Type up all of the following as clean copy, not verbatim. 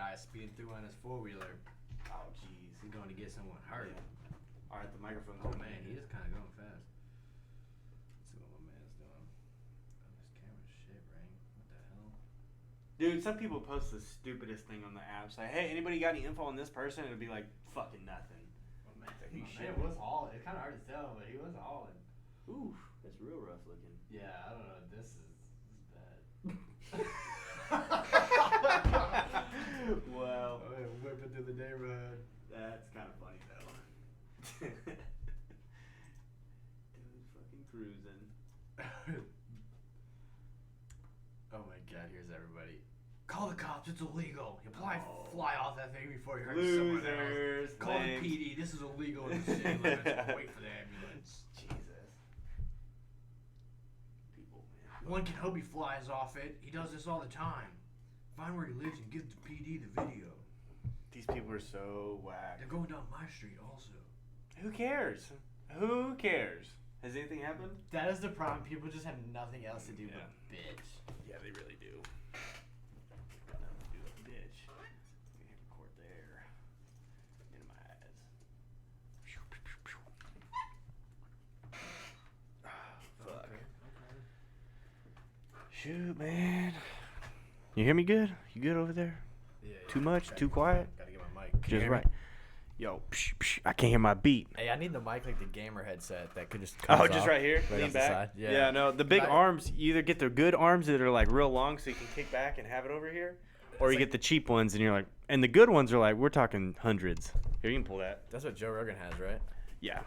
guy speeding through on his 4-wheeler. Oh, jeez. He's going to get someone hurt. Yeah. All right, the microphone's Oh, open. man. He is kind of going fast. Let's see what my man's doing. Oh, this camera's shit, Ring. What the hell? Dude, some people post the stupidest thing on the app. Say, hey, anybody got any info on this person? It'll be like, fucking nothing. Oh, man. He Man was hauling. It's kind of hard to tell, but he was hauling. Ooh, that's real rough looking. Yeah, I don't know. This is bad. Wow. Whipping through the neighborhood. That's kind of funny, though. Dude, fucking cruising. Oh my god, here's everybody. Call the cops, it's illegal. You fly off that thing before you hurt someone else. Losers. Call the PD, this is illegal in the city limits. Wait for the ambulance. Jesus. People, man. One can hope he flies off it. He does this all the time. Find where he lives and give the PD the video. These people are so whack. They're going down my street also. Who cares? Who cares? Has anything happened? That is the problem. People just have nothing else to do but bitch. Yeah, they really do. Nothing to do with bitch. We can record there. Minimize. Fuck. Okay. Shoot, man. You hear me good? You good over there? Yeah, Too much? Too quiet? Gotta get my mic. Just right. Yo, I can't hear my beat. Hey, I need the mic like the gamer headset that could just Oh, just right here? Right Lean off the back? side. Yeah, no, the big arms, you either get the good arms that are like real long so you can kick back and have it over here, or you get the cheap ones and you're like, and the good ones are like, we're talking hundreds. Here, you can pull that. That's what Joe Rogan has, right? Yeah.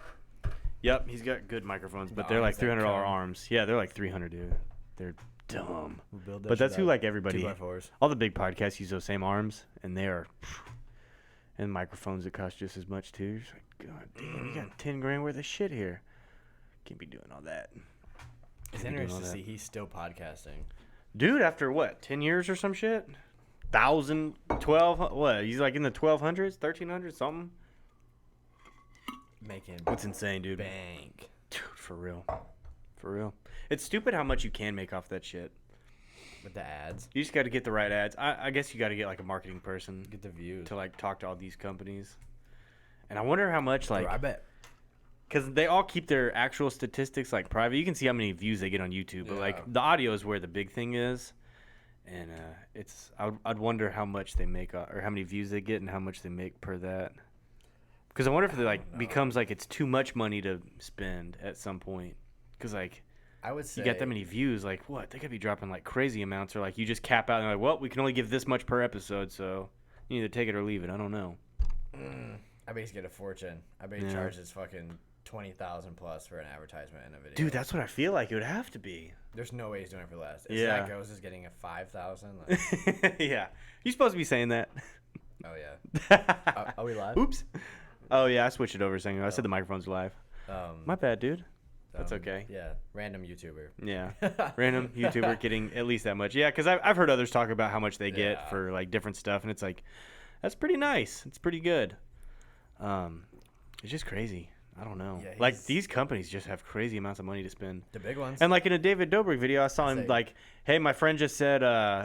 Yep, he's got good microphones, but The they're like arms that $300 come. arms. Yeah, they're like 300, dude. They're dumb. We'll build that But that's shit who out. like everybody. 2x4s. All the big podcasts use those same arms, and they are. And microphones that cost just as much too. You're just like, God damn, you got 10 grand worth of shit here. Can't be doing all that. It's Can't be doing all interesting to that. see he's still podcasting. Dude, after what, 10 years or some shit? 1,000, 12, what? He's like in the 1,200s, 1,300s, something? Making It's insane, dude. bank. Dude, for real. For real. It's stupid how much you can make off that shit. With the ads. You just got to get the right ads. I guess you got to get like a marketing person Get the views. to like talk to all these companies. And I wonder how much like, Bro, I bet. because they all keep their actual statistics like private. You can see how many views they get on YouTube, but like Yeah. the audio is where the big thing is. And I'd wonder how much they make or how many views they get and how much they make per that. Because I wonder if it like becomes like it's too much money to spend at some point. Because like I would say you got that many views, like what? They could be dropping like crazy amounts, or like you just cap out and like, well, we can only give this much per episode, so you either take it or leave it. I don't know. I bet he's get a fortune. I bet he Yeah. charges fucking 20,000 plus for an advertisement in a video. Dude, that's what I feel like it would have to be. There's no way he's doing it for less. If Yeah. that goes is getting a 5,000. Like, Yeah, you supposed to be saying that. oh yeah. Are we live? Oops. Oh yeah, I switched it over saying I said the microphones are live. My bad, dude. That's okay. Yeah, random YouTuber. Yeah, random YouTuber getting at least that much. Yeah, because I've heard others talk about how much they get Yeah. for like different stuff, and it's like that's pretty nice. It's pretty good. It's just crazy. I don't know. Yeah, like he's- these companies just have crazy amounts of money to spend. The big ones. And like in a David Dobrik video, I saw him Say- like, "Hey, my friend just said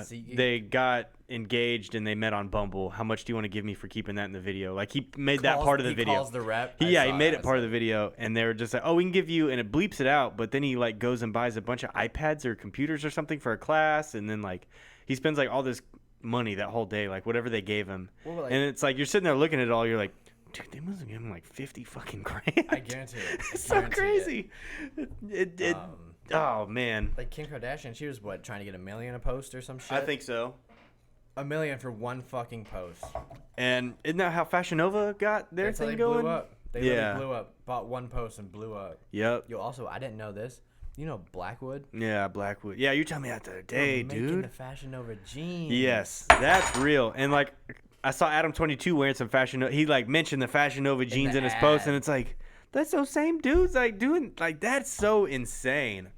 See, they got engaged and they met on Bumble. How much do you want to give me for keeping that in the video?" Like he made that part of the video. He calls the rep. He made it part of the video, and they were just like, "Oh, we can give you," and it bleeps it out. But then he like goes and buys a bunch of iPads or computers or something for a class, and then like he spends like all this money that whole day, like whatever they gave him. Well, like- and it's like you're sitting there looking at it all, you're like, dude, they must have given him like 50 fucking grand. I guarantee it. It's so crazy. It oh man. Like Kim Kardashian, she was what, trying to get $1 million a post or some shit? I think so. $1 million for one fucking post. And isn't that how Fashion Nova got their That's how thing they going? blew up. They Yeah. literally blew up. Bought one post and blew up. Yep. Yo, also, I didn't know this. You know Blackwood? Yeah, Blackwood. Yeah, you told me that the other day, Making dude. the Fashion Nova jeans. Yes, that's real. And like, I saw Adam 22 wearing some Fashion Nova. He like mentioned the Fashion Nova jeans the in his post, ad. and it's like, that's those same dudes like doing like that's so insane.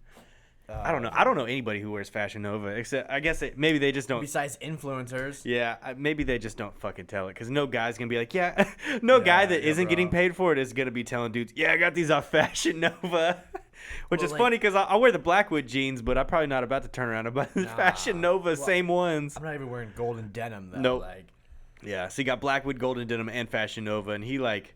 I don't know. I don't know anybody who wears Fashion Nova except I guess maybe they just don't. Besides influencers. Yeah, maybe they just don't fucking tell it because no guy's gonna be like, yeah, no guy that yeah, isn't getting bro. paid for it is gonna be telling dudes, yeah, I got these off Fashion Nova, which Well, is like- funny because I wear the Blackwood jeans, but I'm probably not about to turn around and buy the Fashion Nova Well, same ones. I'm not even wearing golden denim, though. Nope. Like, Yeah, so you got Blackwood, Golden Denim, and Fashion Nova, and he like,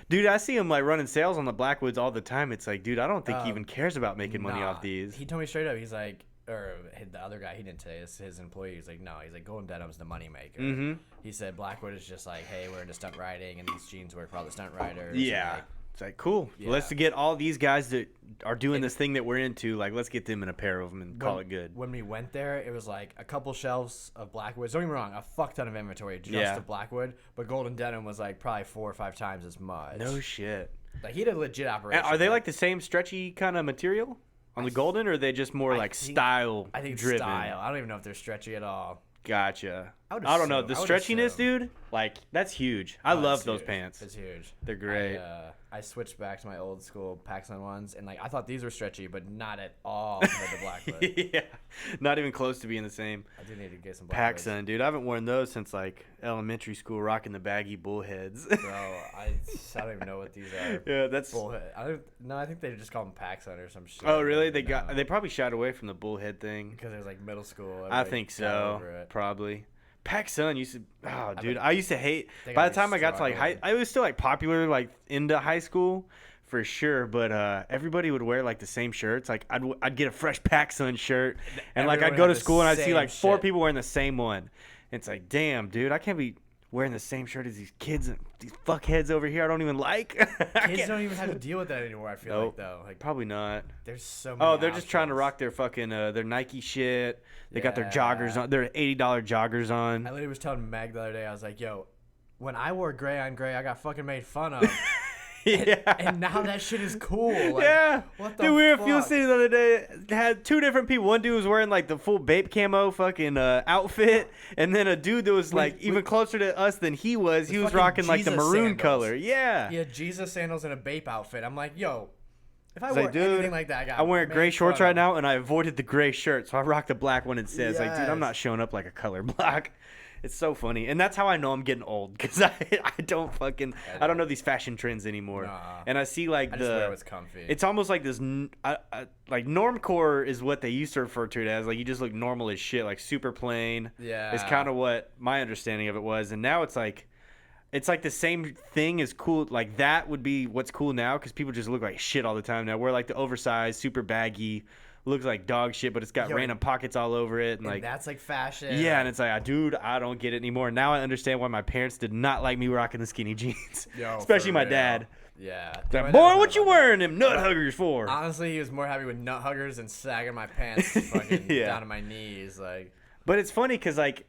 dude, I see him like running sales on the Blackwoods all the time. It's like, dude, I don't think he even cares about making money off these. He told me straight up, he's like, or the other guy, he didn't say this, his employee, he's like, no, he's like, Golden Denim's the money maker. Mm-hmm. He said Blackwood is just like, hey, we're into stunt riding, and these jeans work for all the stunt riders. Yeah. It's like, cool. Yeah. Let's get all these guys that are doing this thing that we're into, like, let's get them in a pair of them and call it good. When we went there, it was like a couple shelves of Blackwoods. Don't get me wrong, a fuck ton of inventory just of Blackwood, but Golden Denim was like probably 4 or 5 times as much. No shit. Like, he had a legit operation. And are they like the same stretchy kind of material on the Golden, or are they just more like style? I think driven? Style. I don't even know if they're stretchy at all. Gotcha. I don't know. The stretchiness, dude, like, that's huge. I love those pants. It's huge. They're great. I switched back to my old school PacSun ones, and like I thought these were stretchy, but not at all compared to Blackwood. Yeah, not even close to being the same. I do need to get some Blackwoods. PacSun, dude. I haven't worn those since like elementary school, rocking the baggy bullheads. Bro, I don't even know what these are. Yeah, that's bullhead. I think they just call them PacSun or some shit. Oh, really? They probably shied away from the bullhead thing because it was like middle school. I think so. Probably. PacSun used to, dude, I used to hate. By the time I got to like I was still like popular like into high school for sure, but everybody would wear like the same shirts. Like I'd get a fresh PacSun shirt, and like I'd go to school and I'd see like 4 people wearing the same one. And it's like, damn, dude, I can't be wearing the same shirt as these kids, these fuckheads over here I don't even like. Kids don't even have to deal with that anymore, I feel like, though. Like, probably not. There's so many they're just trying to rock their fucking their Nike shit. They got their joggers on, their $80 joggers on. I literally was telling Meg the other day, I was like, yo, when I wore gray on gray, I got fucking made fun of. And now that shit is cool. Like, yeah. What the Dude, we were at fuck? Fuel City the other day. Had 2 different people. One dude was wearing like the full Bape camo fucking outfit, and then a dude that was like even closer to us than he was. He was rocking like the maroon sandals. color. Yeah. Yeah, Jesus sandals and a Bape outfit. I'm like, yo, if I wore anything like that, I'm wearing gray shorts right now, and I avoided the gray shirt, so I rocked the black one instead. It's like, dude, I'm not showing up like a color block. It's so funny, and that's how I know I'm getting old, because I don't know these fashion trends anymore. And I see like I just wear what's comfy. It's almost like this like normcore is what they used to refer to it as. Like, you just look normal as shit, like super plain. Yeah, it's kind of what my understanding of it was, and now it's like the same thing as cool. Like, that would be what's cool now, because people just look like shit all the time now. Wear like the oversized, super baggy. Looks like dog shit, but it's got random pockets all over it, and like that's like fashion. Yeah, and it's like, dude, I don't get it anymore. Now I understand why my parents did not like me rocking the skinny jeans, especially my dad. Yeah, like, boy, what you wearing them nut huggers for? Honestly, he was more happy with nut huggers than sagging my pants fucking down to my knees, like. But it's funny because like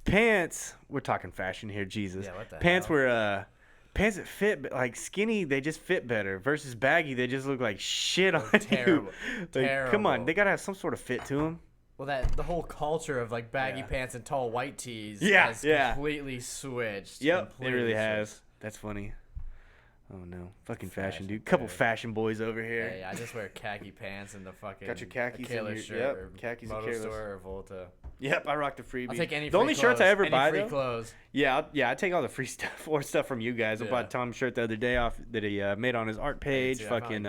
pants, we're talking fashion here, Jesus. Yeah, what the pants hell? were pants that fit, like skinny, they just fit better. Versus baggy, they just look like shit on terrible. you. Like, Terrible. Come on, they gotta have some sort of fit to them. Well, the whole culture of like baggy pants and tall white tees has completely switched. Yep, it really has. That's funny. Oh no, fucking fashion, dude. Couple fashion boys over here. Hey, I just wear khaki pants and the fucking got your khakis in your shirt or khakis Moto and Store or Volta. Yep, I rock the freebie. I'll take any the only shirts I ever buy free clothes. Yeah, I take all the free stuff or stuff from you guys. I bought Tom's shirt the other day off that he made on his art page. Dude, fucking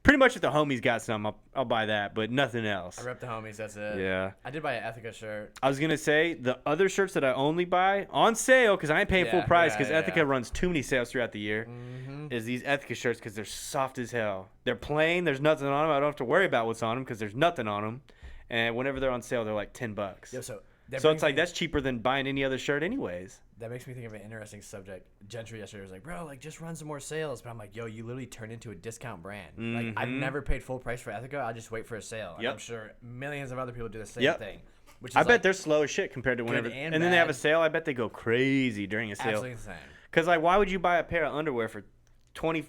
pretty much if the homies got some, I'll buy that, but nothing else. I rep the homies, that's it. Yeah. I did buy an Ethica shirt. I was gonna say the other shirts that I only buy on sale because I ain't paying full price because Ethica runs too many sales throughout the year. Is these Ethica shirts because they're soft as hell. They're plain. There's nothing on them. I don't have to worry about what's on them because there's nothing on them. And whenever they're on sale, they're like $10. Yo, so it's like that's cheaper than buying any other shirt anyways. That makes me think of an interesting subject. Gentry yesterday was like, bro, like just run some more sales. But I'm like, yo, you literally turned into a discount brand. Like, I've never paid full price for Ethica. I just wait for a sale. And I'm sure millions of other people do the same thing. Which is I bet they're slow as shit compared to whenever. And then they have a sale. I bet they go crazy during a sale. Absolutely insane. Because like, why would you buy a pair of underwear for $20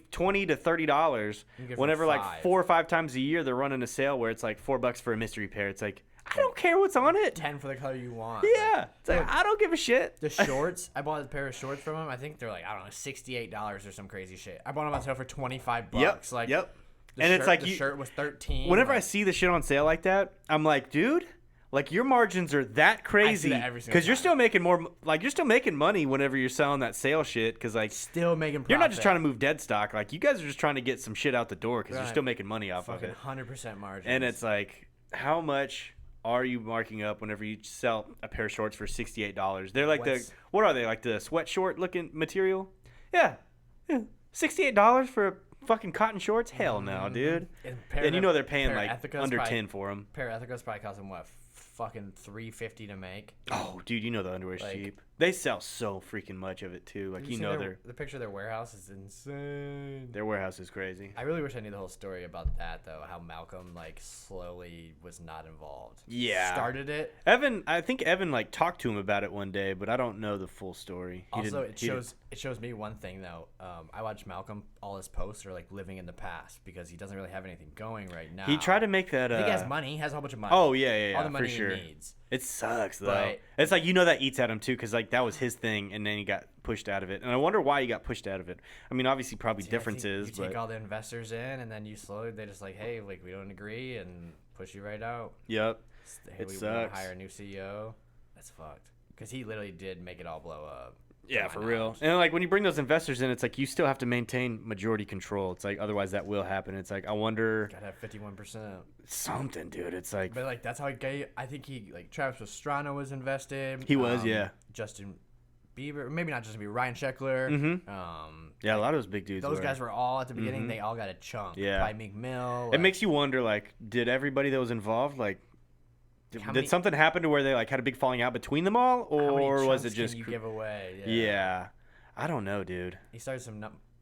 to $30 whenever like 4 or 5 times a year they're running a sale where it's like $4 for a mystery pair? It's like, I don't care what's on it. 10 for the color you want. Yeah. It's like, I don't give a shit. The shorts, I bought a pair of shorts from them. I think they're like, I don't know, $68 or some crazy shit. I bought them on sale for $25. Yep. Like, And it's like the shirt was $13. Whenever I see the shit on sale like that, I'm like, dude, like your margins are that crazy because you're still making more. Like, you're still making money whenever you're selling that sale shit. Because like, still making profit. You're not just trying to move dead stock. Like, you guys are just trying to get some shit out the door because you're still making money off of it. 100% margin. And it's like, how much are you marking up whenever you sell a pair of shorts for $68? They're like what are they, like the sweatshort looking material? Yeah. $68 for a fucking cotton shorts? Hell no, dude. And you know they're paying like under 10 for them. Pair of Ethicos probably cost them what, fucking $350 to make. Oh, dude, you know the underwear's cheap. They sell so freaking much of it too. Like the picture of their warehouse is insane. Their warehouse is crazy. I really wish I knew the whole story about that though. How Malcolm like slowly was not involved. Yeah. Started it. I think Evan like talked to him about it one day, but I don't know the full story. It shows me one thing though. I watch Malcolm. All his posts are like living in the past because he doesn't really have anything going right now. He tried to make that. I think he has money. He has a whole bunch of money. Oh yeah, all the money for sure. He needs. It sucks though. It's like that eats at him too, because like that was his thing, and then he got pushed out of it. And I wonder why he got pushed out of it. I mean, obviously, probably differences. You take all the investors in, and then you slowly they just like, hey, like we don't agree, and push you right out. Yep. Hey, we want to hire a new CEO. That's fucked. Because he literally did make it all blow up. Yeah, for real. And like when you bring those investors in, it's like you still have to maintain majority control. It's like otherwise that will happen. It's like I wonder. Gotta have 51%. Something, dude. It's like. But like that's how I think he like Travis Pastrana was invested. He was, yeah. Justin Bieber, maybe not Justin Bieber. Ryan Sheckler. Mm-hmm. Yeah, a lot of those big dudes. Those guys were all at the beginning. Mm-hmm. They all got a chunk. Yeah. By Meek Mill. It makes you wonder. Like, did everybody that was involved like? Did something happen to where they like had a big falling out between them all, or was it just you give away? Yeah, I don't know, dude. He started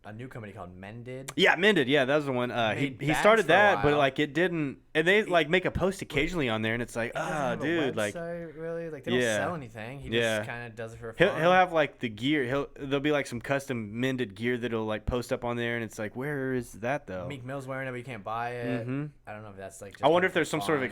a new company called Mended. Yeah, Mended. Yeah, that was the one. He started that, but like it didn't. And they like make a post occasionally on there, and it's like, dude, like really, like they don't sell anything. He just kind of does it for fun. He'll have like the gear. There'll be like some custom Mended gear that'll like post up on there, and it's like, where is that though? Meek Mill's wearing it, but you can't buy it. Mm-hmm. I don't know if that's like. I wonder if there's some sort of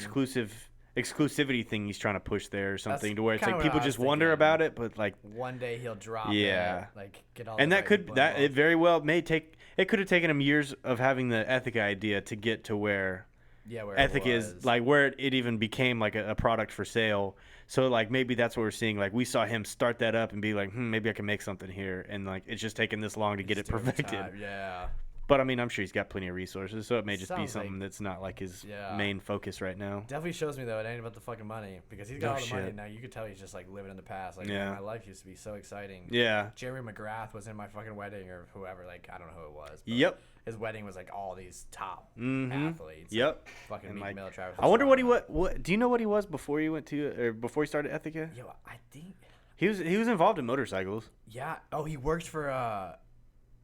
exclusivity thing he's trying to push there or something, to where it's like people just wonder about it, but like one day he'll drop it, like get all. And it very well may take. It could have taken him years of having the Ethica idea to get to where Ethica is, like where it even became like a product for sale. So like maybe that's what we're seeing. Like we saw him start that up and be like, maybe I can make something here, and like it's just taken this long to get it perfected. Yeah. But I mean, I'm sure he's got plenty of resources, so it may just be something that's not like his main focus right now. Definitely shows me though it ain't about the fucking money, because he's got all the money now. You could tell he's just like living in the past. Like my life used to be so exciting. Yeah. Jeremy McGrath was in my fucking wedding, or whoever. Like I don't know who it was. Yep. His wedding was like all these top athletes. Yep. Like, fucking Meek Mill, Travis. I wonder what he what. Do you know what he was before he went to or before he started Ethica? Yo, I think he was involved in motorcycles. Yeah. Oh, he worked for I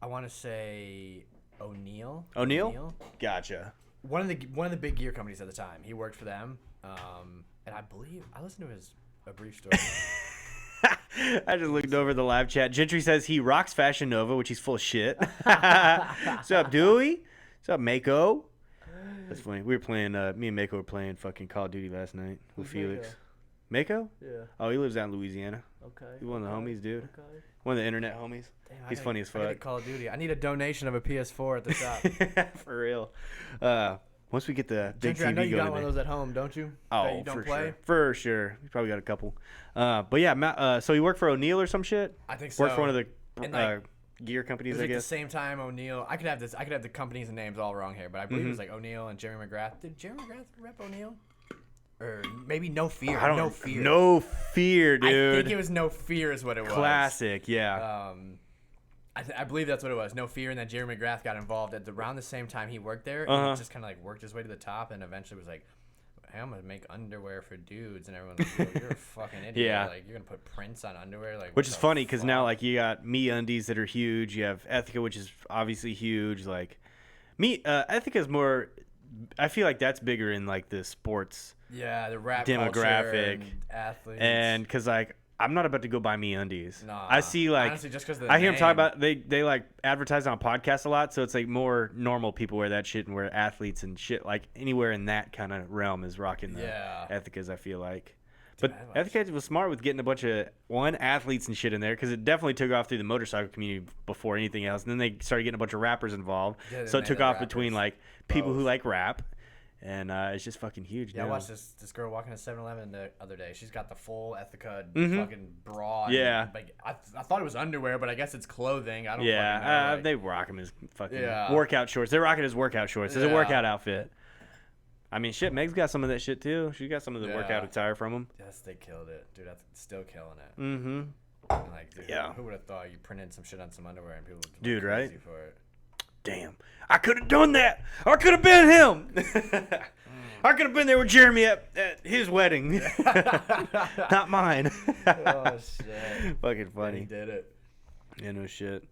want to say. O'Neill. Gotcha. One of the big gear companies at the time. He worked for them, and I believe I listened to a brief story. I just looked over the live chat. Gentry says he rocks Fashion Nova, which he's full of shit. What's up, Dewey? What's up, Mako? That's funny. We were playing. Me and Mako were playing fucking Call of Duty last night with Felix. Mako? Yeah. Oh, he lives out in Louisiana. Okay. He's one of the homies, dude. Okay. One of the internet homies. Damn, he's funny as fuck. I need Call of Duty. I need a donation of a PS4 at the shop. For real. Once we get the big Gentry, TV I know you going got one of those at home, don't you? Oh, for sure. You probably got a couple. But yeah, so he worked for O'Neill or some shit? I think so. Worked for one of the gear companies, I guess. At the same time, O'Neill. I could have the companies and names all wrong here, but I believe it was like O'Neill and Jeremy McGrath. Did Jeremy McGrath rep O'Neill? Or maybe No Fear. No Fear. No Fear, dude. I think it was No Fear is what it was. Classic, yeah. I believe that's what it was. No Fear, and then Jeremy McGrath got involved at around the same time he worked there. And he just kind of like worked his way to the top, and eventually was like, hey, I'm gonna make underwear for dudes, and everyone's like, you're a fucking idiot. Yeah. Like you're gonna put prints on underwear, like. Which is funny because now like you got MeUndies that are huge. You have Ethica, which is obviously huge. Like Ethica is more. I feel like that's bigger in like the sports. Yeah, the rap demographic and athletes, and because like I'm not about to go buy MeUndies. Nah, I see like honestly, just because I hear them talk about they like advertise on podcasts a lot, so it's like more normal people wear that shit, and where athletes and shit like anywhere in that kind of realm is rocking the Ethicas. I feel like. But Ethica was smart with getting a bunch of athletes and shit in there, because it definitely took off through the motorcycle community before anything else. And then they started getting a bunch of rappers involved, so it took off between like people who like rap, and it's just fucking huge. Yeah, now. I watched this girl walking to 7-Eleven the other day. She's got the full Ethica fucking bra. Yeah, like I thought it was underwear, but I guess it's clothing. I don't. Yeah, fucking know, they rock him as fucking workout shorts. They're rocking his workout shorts. It's a workout outfit. I mean, shit, Meg's got some of that shit too. She got some of the workout attire from them. Yes, they killed it, dude. That's still killing it. Mm-hmm. And like, dude, who would have thought you printed some shit on some underwear and people would dude, go crazy right? for it? Damn, I could have done that. I could have been him. I could have been there with Jeremy at his wedding, not mine. Oh shit! Fucking funny. He did it. Yeah, no shit,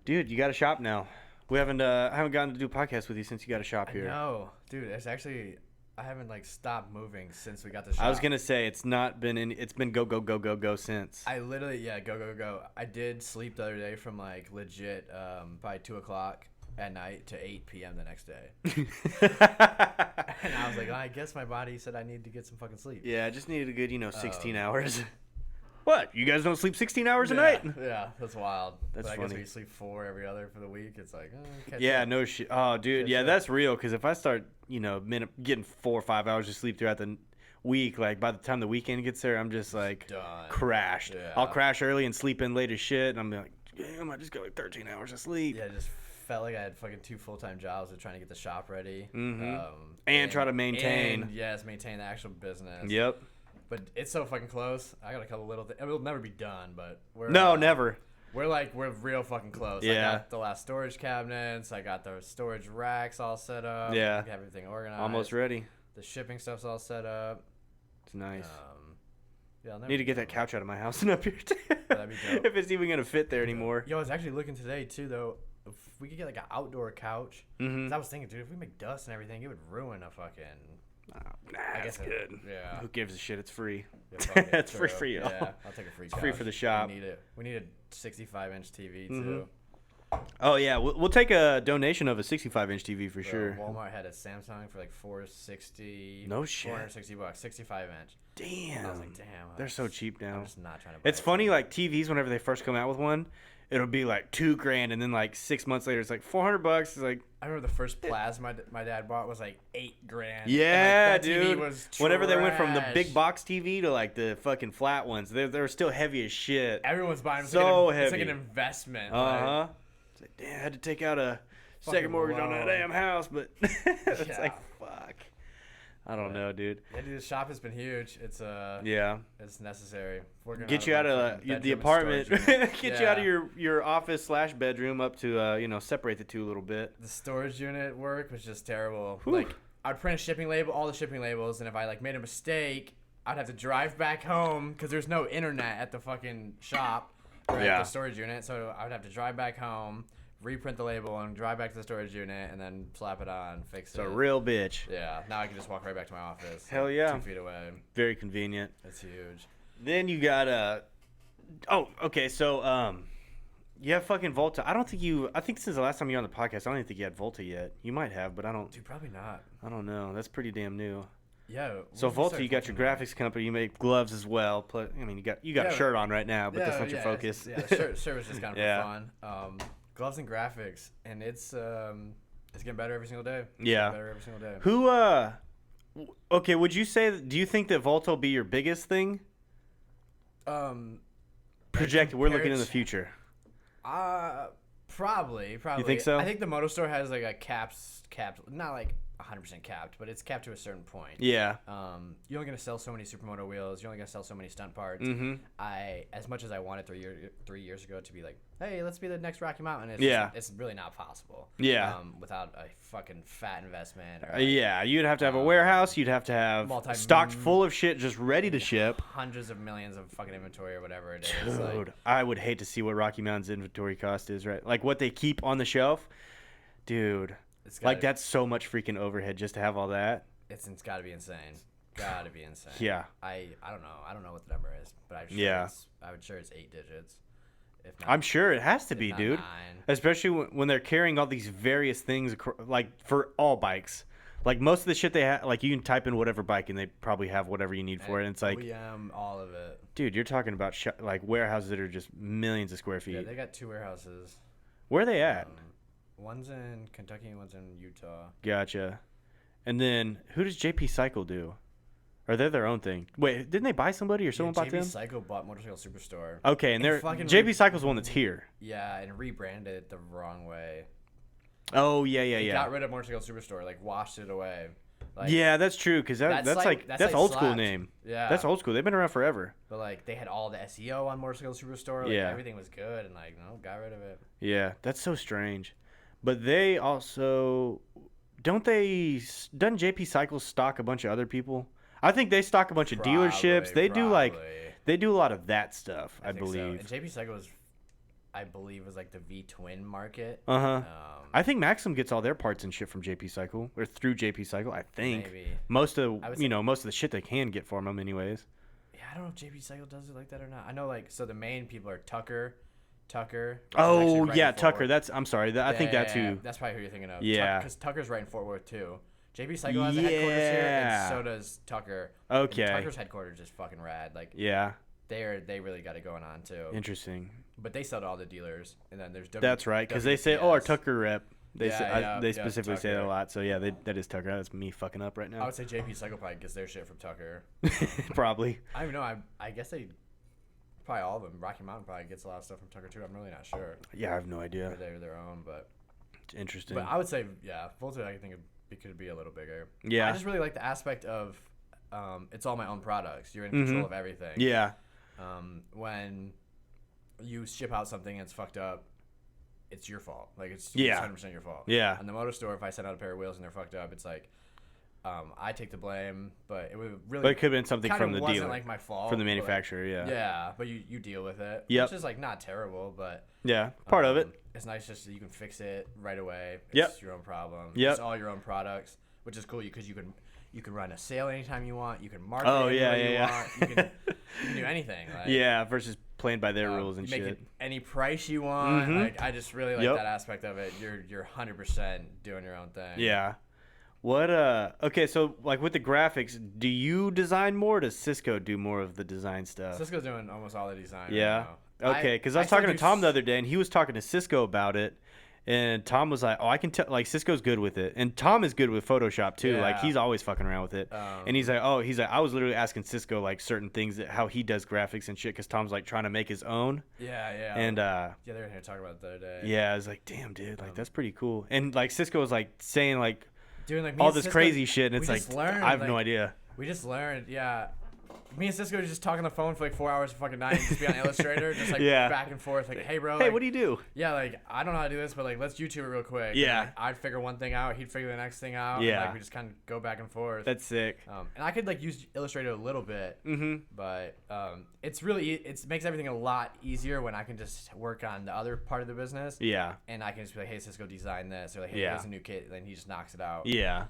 dude. You got a shop now. We haven't I haven't gotten to do a podcast with you since you got a shop here. No, dude. It's actually I haven't like stopped moving since we got the shop. I was gonna say it's not been it's been go since. I literally go. I did sleep the other day from like legit probably 2:00 at night to 8 p.m. the next day. And I was like, I guess my body said I need to get some fucking sleep. Yeah, I just needed a good 16 hours. What? You guys don't sleep 16 hours a night? Yeah, that's wild. That's but I funny. guess we sleep 4 every other for the week. It's like, yeah, no shit. Oh, dude, yeah, that's real. Because if I start, getting 4 or 5 hours of sleep throughout the week, like by the time the weekend gets there, I'm just like done. Crashed. Yeah. I'll crash early and sleep in late as shit. And I'm like, damn, I just got like 13 hours of sleep. Yeah, just felt like I had fucking 2 full-time jobs of trying to get the shop ready. Mm-hmm. And try to maintain. Maintain the actual business. Yep. But it's so fucking close. I got a couple little things. It'll never be done, but we're never. We're real fucking close. Yeah. I got the last storage cabinets. I got the storage racks all set up. Yeah. We have everything organized. Almost ready. The shipping stuff's all set up. It's nice. Yeah, I'll never need to get that couch out of my house and up here too. That'd be dope. If it's even gonna fit there anymore. Yo, I was actually looking today too, though. If we could get like an outdoor couch, 'cause I was thinking, dude, if we make dust and everything, it would ruin a fucking. I guess it's good. Yeah. Who gives a shit? It's free. Yeah, It's free for you. Yeah, I'll take a free. It's free for the shop. We need a 65-inch TV too. Oh yeah, we'll take a donation of a 65-inch TV for sure. Walmart had a Samsung for like $460. No shit. $460, 65-inch. Damn. I was like, damn. They're so cheap now. I'm just not trying to buy It's funny, like TVs, whenever they first come out with one, it'll be like $2,000, and then like 6 months later, it's like $400. It's like. I remember the first plasma my dad bought was like $8,000. Yeah, and, like, that dude. TV was whenever they went from the trash. big box TV to like the fucking flat ones, they were still heavy as shit. Everyone's buying them. So It's like heavy. an investment. Uh-huh. It's like, damn, I had to take out a second mortgage on that damn house, but it's like, fuck. I don't know, dude. Yeah, dude, the shop has been huge. It's it's necessary. Get you out of the apartment. Get you out of your office / bedroom up to separate the two a little bit. The storage unit work was just terrible. Whew. Like I'd print a shipping label, all the shipping labels, and if I like made a mistake, I'd have to drive back home because there's no internet at the fucking shop or at the storage unit. So I would have to drive back home, reprint the label, and drive back to the storage unit, and then slap it on, fix it. It's a real bitch. Yeah. Now I can just walk right back to my office. Hell yeah. 2 feet away. Very convenient. It's huge. Then you got oh, okay, so you have fucking Volta. I think since the last time you were on the podcast, I don't even think you had Volta yet. You might have, but I don't. Dude, probably not. I don't know. That's pretty damn new. Yeah. So Volta, you got your graphics company. You make gloves as well. Plus, I mean, you got a shirt on right now, but that's not your focus. Yeah, shirt was just kind of for fun. Gloves and graphics, and it's getting better every single day. Better every single day. Who okay, would you say? Do you think that Volta will be your biggest thing? Project. We're looking in the future. Probably. You think so? I think the Moto Store has like a capped, not like 100% capped, but it's capped to a certain point. Yeah. You're only gonna sell so many supermoto wheels. You're only gonna sell so many stunt parts. Mm-hmm. As much as I wanted 3 years ago to be like, hey, let's be the next Rocky Mountain. It's really not possible. Yeah. Without a fucking fat investment. Yeah, you'd have to have a warehouse. You'd have to have stocked full of shit just ready to ship. Hundreds of millions of fucking inventory or whatever it is. Dude, I would hate to see what Rocky Mountain's inventory cost is, right? Like what they keep on the shelf. Dude. That's so much freaking overhead just to have all that. It's got to be insane. Got to be insane. Yeah. I don't know. I don't know what the number is, but I'm sure it's 8 digits. If not, I'm sure it has to be, dude. 9. Especially when they're carrying all these various things, like for all bikes. Like most of the shit they have, like you can type in whatever bike and they probably have whatever you need for it. And it's like, all of it. Dude, you're talking about like warehouses that are just millions of square feet. Yeah, they got 2 warehouses. Where are they at? One's in Kentucky and one's in Utah. Gotcha. And then who does JP Cycle do? Or they're their own thing? Wait, didn't they buy somebody or someone bought them? JP Cycle bought Motorcycle Superstore. Okay, and they're JP Cycle's the one that's here. Yeah, and rebranded it the wrong way. Oh yeah. Got rid of Motorcycle Superstore, like washed it away. Like, yeah, that's true. Because that's like old school slapped. name. Yeah. That's old school. They've been around forever. But like they had all the SEO on Motorcycle Superstore. Like, everything was good, and like no, got rid of it. Yeah, that's so strange. But they also doesn't JP Cycles stock a bunch of other people? I think they stock a bunch of dealerships. They do a lot of that stuff, I believe. So. And JP Cycles, I believe, was like the V twin market. I think Maxim gets all their parts and shit from JP Cycle or through JP Cycle. I think maybe. most of the shit they can get from them, anyways. Yeah, I don't know if JP Cycle does it like that or not. I know so the main people are Tucker. Oh yeah, Tucker. I'm sorry. I think that's who. That's probably who you're thinking of. Yeah, because Tucker's right in Fort Worth too. JP Cycle has a headquarters here, and so does Tucker. Okay. And Tucker's headquarters is fucking rad. Like they really got it going on too. Interesting. But they sell to all the dealers, and then there's That's right, because they say, our Tucker rep. They specifically say that a lot. So yeah, that is Tucker. That's me fucking up right now. I would say JP Cycle probably gets their shit from Tucker. Probably. I don't even know. I guess they probably all of them. Rocky Mountain probably gets a lot of stuff from Tucker too. I'm really not sure. Yeah, I have no idea. Or they're their own, but it's interesting. But I would say Voltage. I think it could be a little bigger. Yeah. I just really like the aspect of it's all my own products. You're in control of everything. Yeah. When you ship out something and it's fucked up, it's your fault. Like it's 100% your fault. Yeah. On the motor store, if I send out a pair of wheels and they're fucked up, it's like I take the blame, but it would really. But it could have been something from the dealer. Wasn't like my fault. From the manufacturer, yeah. Yeah, but you deal with it. Yep. Which is like not terrible, but. Yeah, part of it. It's nice just that you can fix it right away. It's your own problem. Yep. It's all your own products, which is cool because you can run a sale anytime you want. You can market you want. You can do anything. Like, versus playing by their rules and make shit. It any price you want. Like I just really like that aspect of it. You're 100% doing your own thing. Yeah. What okay, so like with the graphics, do you design more or does Cisco do more of the design stuff? Cisco's doing almost all the design Yeah. right now. Okay, because I was talking to Tom the other day, and he was talking to Cisco about it, and Tom was like, "Oh, I can tell. Like Cisco's good with it, and Tom is good with Photoshop too. Like he's always fucking around with it." And he's like, I was literally asking Cisco like certain things how he does graphics and shit, because Tom's like trying to make his own. Yeah. And they were here to talk about it the other day. Yeah, I was like, "Damn, dude, like that's pretty cool." And like Cisco was like saying like doing like all this crazy shit, and it's like I have no idea. We just learned, Me and Cisco just talk on the phone for like 4 hours a fucking night and just be on Illustrator, just like back and forth, like, hey bro, hey, like, what do you do? Yeah, like I don't know how to do this, but like let's YouTube it real quick. Yeah, and, like, I'd figure one thing out, he'd figure the next thing out. Yeah, and, like we just kind of go back and forth. That's sick. And I could like use Illustrator a little bit, but it's really it makes everything a lot easier when I can just work on the other part of the business. Yeah, and I can just be like, hey Cisco, design this, or like, hey, here's a new kit, and then he just knocks it out. Yeah,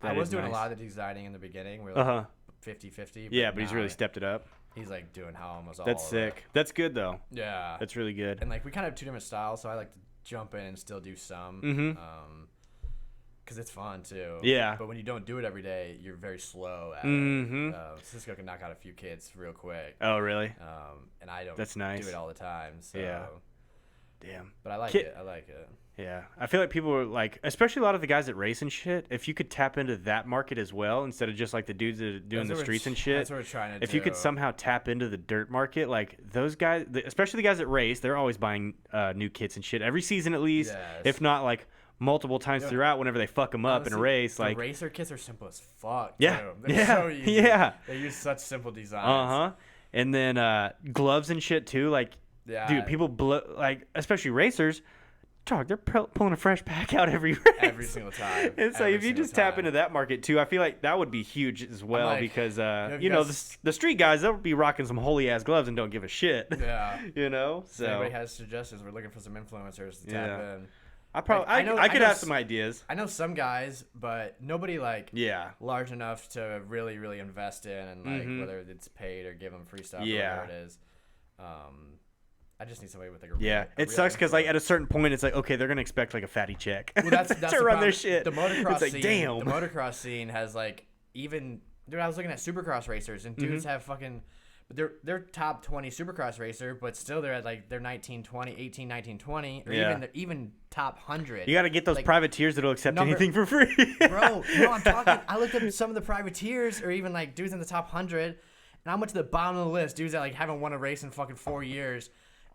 I was doing a lot of the designing in the beginning. We're like 50-50. Yeah, but he's really stepped it up. He's like doing almost all. That's sick. That's good though. Yeah, that's really good. And like we kind of have two different styles, so I like to jump in and still do some, because it's fun too. Yeah. But when you don't do it every day, you're very slow at it. Cisco can knock out a few kits real quick. Oh really? And I don't. That's nice. Do it all the time. So. Yeah. Damn. But I like it. I like it. Yeah, I feel like people are like, especially a lot of the guys that race and shit. If you could tap into that market as well, instead of just like the dudes that are doing the streets and shit. That's what we're trying to do. If you could somehow tap into the dirt market, like those guys, especially the guys that race, they're always buying new kits and shit every season at least, if not like multiple times throughout. Whenever they fuck them up in a race, like racer kits are simple as fuck. Yeah, too. They're so easy. Yeah. They use such simple designs. And then gloves and shit too. Like, dude, people like especially racers. Dog, they're pulling a fresh pack out every race. Every single time. And so if you just tap into that market too, I feel like that would be huge as well, like, because the street guys, they'll be rocking some holy ass gloves and don't give a shit. Yeah. So if anybody has suggestions, we're looking for some influencers to tap in. I could have some ideas. I know some guys, but nobody large enough to really, really invest in, and like whether it's paid or give them free stuff or whatever it is. I just need somebody with like a it sucks because like at a certain point it's like, okay, they're gonna expect like a fatty check. Well, that's to run their shit. The motocross like, scene, damn. The motocross scene has like even dude. I was looking at supercross racers and dudes have fucking, but they're top 20 supercross racer, but still they're at like they're 19, 20, 18, 19, 20, or even top 100. You got to get those privateers that'll accept anything for free. Bro, no, I'm talking. I looked up some of the privateers or even like dudes in the top 100, and I went to the bottom of the list, dudes that like haven't won a race in fucking 4 years.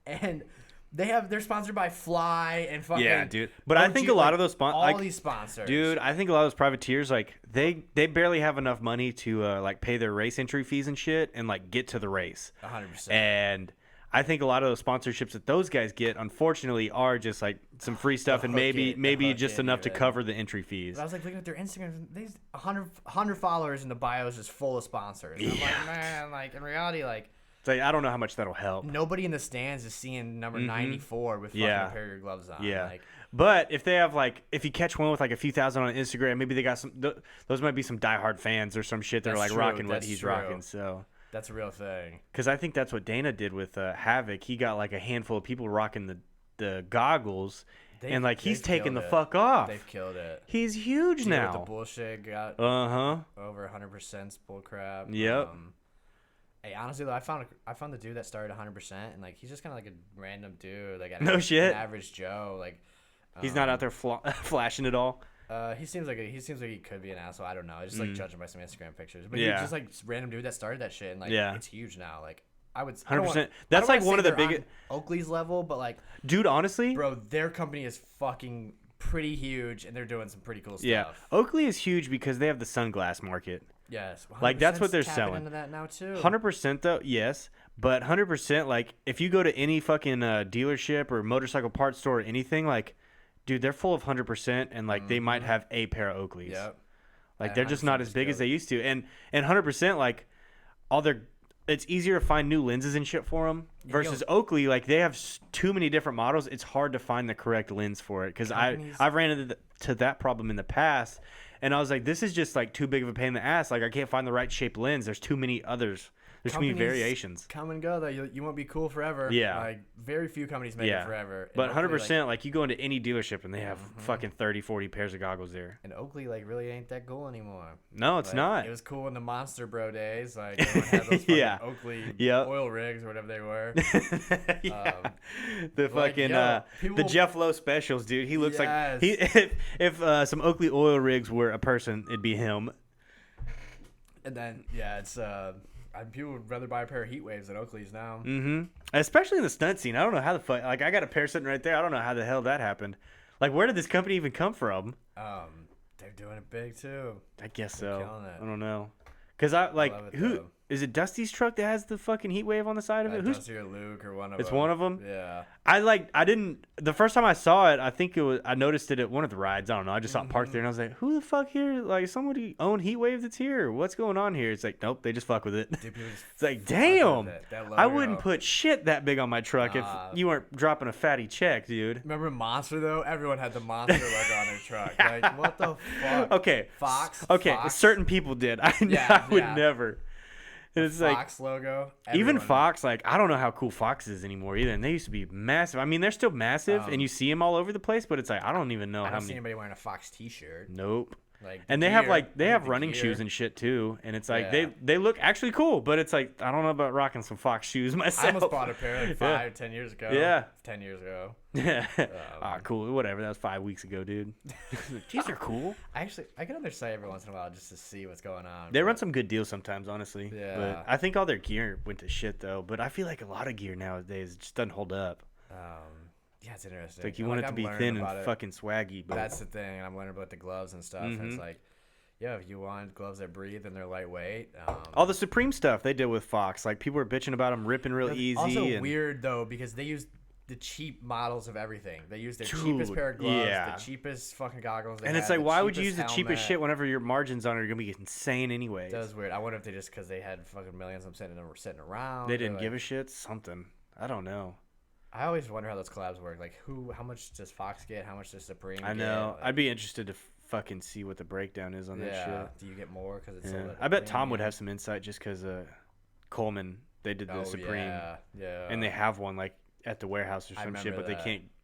And They're sponsored by Fly and fucking. Yeah, dude. But I think a lot of those all these sponsors. Dude, I think a lot of those privateers, like they barely have enough money to like pay their race entry fees and shit and like get to the race. 100%. And I think a lot of those sponsorships that those guys get, unfortunately, are just like some free stuff and maybe just enough to cover the entry fees. But I was like looking at their Instagram, these 100 followers, and the bio is just full of sponsors. And I'm like, man, like in reality, like. It's like, I don't know how much that'll help. Nobody in the stands is seeing number 94 with fucking a pair of your gloves on. Yeah. Like, but if they have like, if you catch one with like a few thousand on Instagram, maybe they got some. Those might be some diehard fans or some shit that are like rocking what he's rocking. So that's a real thing. Because I think that's what Dana did with Havoc. He got like a handful of people rocking the goggles. And like he's taking the fuck off. They've killed it. He's huge now. With the bullshit got over 100% bull crap. Yep. Hey, honestly though, I found the dude that started 100%, and like he's just kind of like a random dude, like an average Joe. Like he's not out there flashing it all. He seems like he could be an asshole. I don't know. I just like judging by some Instagram pictures, but he's just like random dude that started that shit, and like it's huge now. Like I would 100%. That's like one of the biggest Oakley's level, but like dude, honestly, bro, their company is fucking pretty huge, and they're doing some pretty cool stuff. Yeah, Oakley is huge because they have the sunglass market. Yes, like that's what they're selling. Into that now too. 100% though, yes, but 100% like if you go to any fucking dealership or motorcycle parts store or anything, like, dude, they're full of 100%, and like they might have a pair of Oakleys. Yep. Like they're just not as big as they used to, and 100% like it's easier to find new lenses and shit for them versus Oakley. Like they have too many different models. It's hard to find the correct lens for it because I've ran into that problem in the past. And I was like, this is just like too big of a pain in the ass. Like I can't find the right shaped lens. There's too many others. There's too many variations. Come and go though. You won't be cool forever. Yeah. Like very few companies make it forever. But 100%, like you go into any dealership and they have fucking 30, 40 pairs of goggles there. And Oakley like really ain't that cool anymore. No, it's not. It was cool in the Monster Bro days. Like everyone had those fucking Oakley oil rigs or whatever they were. The fucking the Jeff Lowe specials, dude. He looks like if some Oakley oil rigs were a person, it'd be him. And then it's people would rather buy a pair of Heat Waves than Oakleys now. Especially in the stunt scene. I don't know how the fuck. Like I got a pair sitting right there. I don't know how the hell that happened. Like where did this company even come from? They're doing it big too. I guess so. I don't know. Cause who is it? Dusty's truck that has the fucking Heat Wave on the side of it? Dusty or Luke or one of them. It's one of them. Yeah. I didn't. The first time I saw it, I think I noticed it at one of the rides. I don't know. I just saw it parked there, and I was like, "Who the fuck here? Like somebody own Heat Wave that's here? What's going on here?" It's like, nope, they just fuck with it. Dude, it's like, damn, I wouldn't put shit that big on my truck if you weren't dropping a fatty check, dude. Remember Monster though? Everyone had the Monster logo on their truck. Like, what the fuck? Okay, Fox. Okay, Fox? Certain people did. I would never. And it's Fox logo. Even Fox, like I don't know how cool Fox is anymore either. And they used to be massive. I mean, they're still massive, and you see them all over the place. But it's like I don't even know how many. I don't see anybody wearing a Fox T-shirt. Nope. Like and they have running shoes and shit too. And it's like they look actually cool. But it's like I don't know about rocking some Fox shoes myself. I almost bought a pair like 10 years ago. Yeah. 10 years ago. Yeah. Cool. Whatever. That was 5 weeks ago, dude. These are cool. I get on their site every once in a while just to see what's going on. They run some good deals sometimes, honestly. Yeah. But I think all their gear went to shit though. But I feel like a lot of gear nowadays just doesn't hold up. Yeah, it's interesting. It's like you want it to be thin and fucking swaggy, but that's the thing. And I'm learning about the gloves and stuff. And it's like, yeah, if you want gloves that breathe and they're lightweight. All the Supreme stuff they did with Fox, like people were bitching about them ripping real easy. Also weird though because they use the cheap models of everything. They use their cheapest pair of gloves, the cheapest fucking goggles. And it's like, why would you use the cheapest shit whenever your margins on it are gonna be insane anyway? That was weird. I wonder if they just because they had fucking millions of them sitting around. They didn't give a shit. Something. I don't know. I always wonder how those collabs work. Like, how much does Fox get? How much does Supreme get? I know. Like, I'd be interested to fucking see what the breakdown is on that shit. Do you get more because it's? I bet Tom would have some insight just because Coleman they did the Supreme. Yeah. And they have one like at the warehouse or some shit, but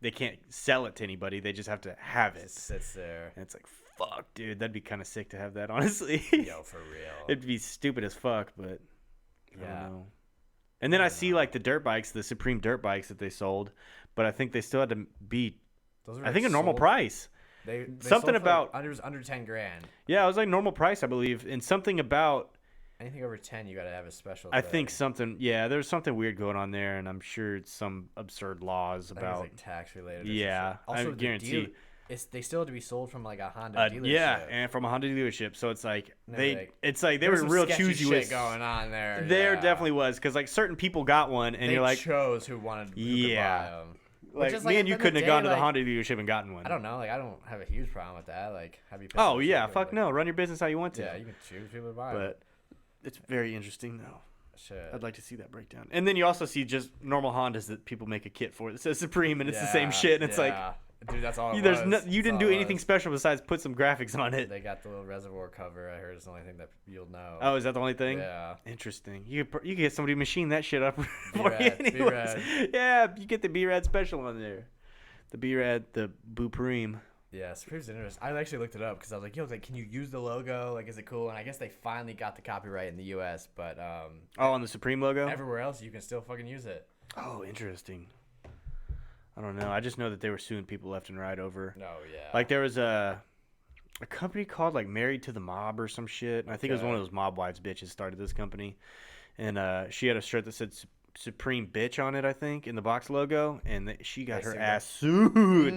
they can't sell it to anybody. They just have to have it. It sits there. And it's like, fuck, dude, that'd be kind of sick to have that. Honestly. Yo, for real. It'd be stupid as fuck, but I don't know. And then I see like the dirt bikes, the Supreme dirt bikes that they sold, but I think they still had to be, I think a normal price. They something about it was under 10 grand. Yeah, it was like normal price, I believe, and something about anything over 10, you got to have a special I thing. think something. Yeah, there's something weird going on there, and I'm sure it's some absurd laws about like tax related. Yeah, Also, I guarantee. They still have to be sold from like a Honda dealership. Yeah, and from a Honda dealership. So it's like they there were real choosy shit with going on there. There definitely was, because like certain people got one, and they you're like chose who wanted who could buy them. Like me and you couldn't have gone to the Honda dealership and gotten one. I don't know. Like I don't have a huge problem with that. Like have you? Oh yeah, fuck no. Run your business how you want to. Yeah, you can choose people to buy. But it's very interesting though. Shit. I'd like to see that breakdown. And then you also see just normal Hondas that people make a kit for that says Supreme, and it's the same shit. And it's like. Dude, that's all it was. You didn't do anything special besides put some graphics on it. They got the little reservoir cover. I heard it's the only thing that you'll know. Oh, is that the only thing? Yeah. Interesting. You could get somebody to machine that shit up for you B-Rad, anyways. B-Rad. Yeah, you get the B-Rad special on there. The B-Rad, the Supreme. Yeah, Supreme's interesting. I actually looked it up because I was like, yo, like, can you use the logo? Like, is it cool? And I guess they finally got the copyright in the U.S., but on the Supreme logo? Everywhere else, you can still fucking use it. Oh, interesting. I don't know. I just know that they were suing people left and right over. Oh, yeah. Like, there was a company called, like, Married to the Mob or some shit. And I think it was one of those mob wives bitches started this company. And she had a shirt that said Supreme Bitch on it, I think, in the box logo. And she got her ass sued,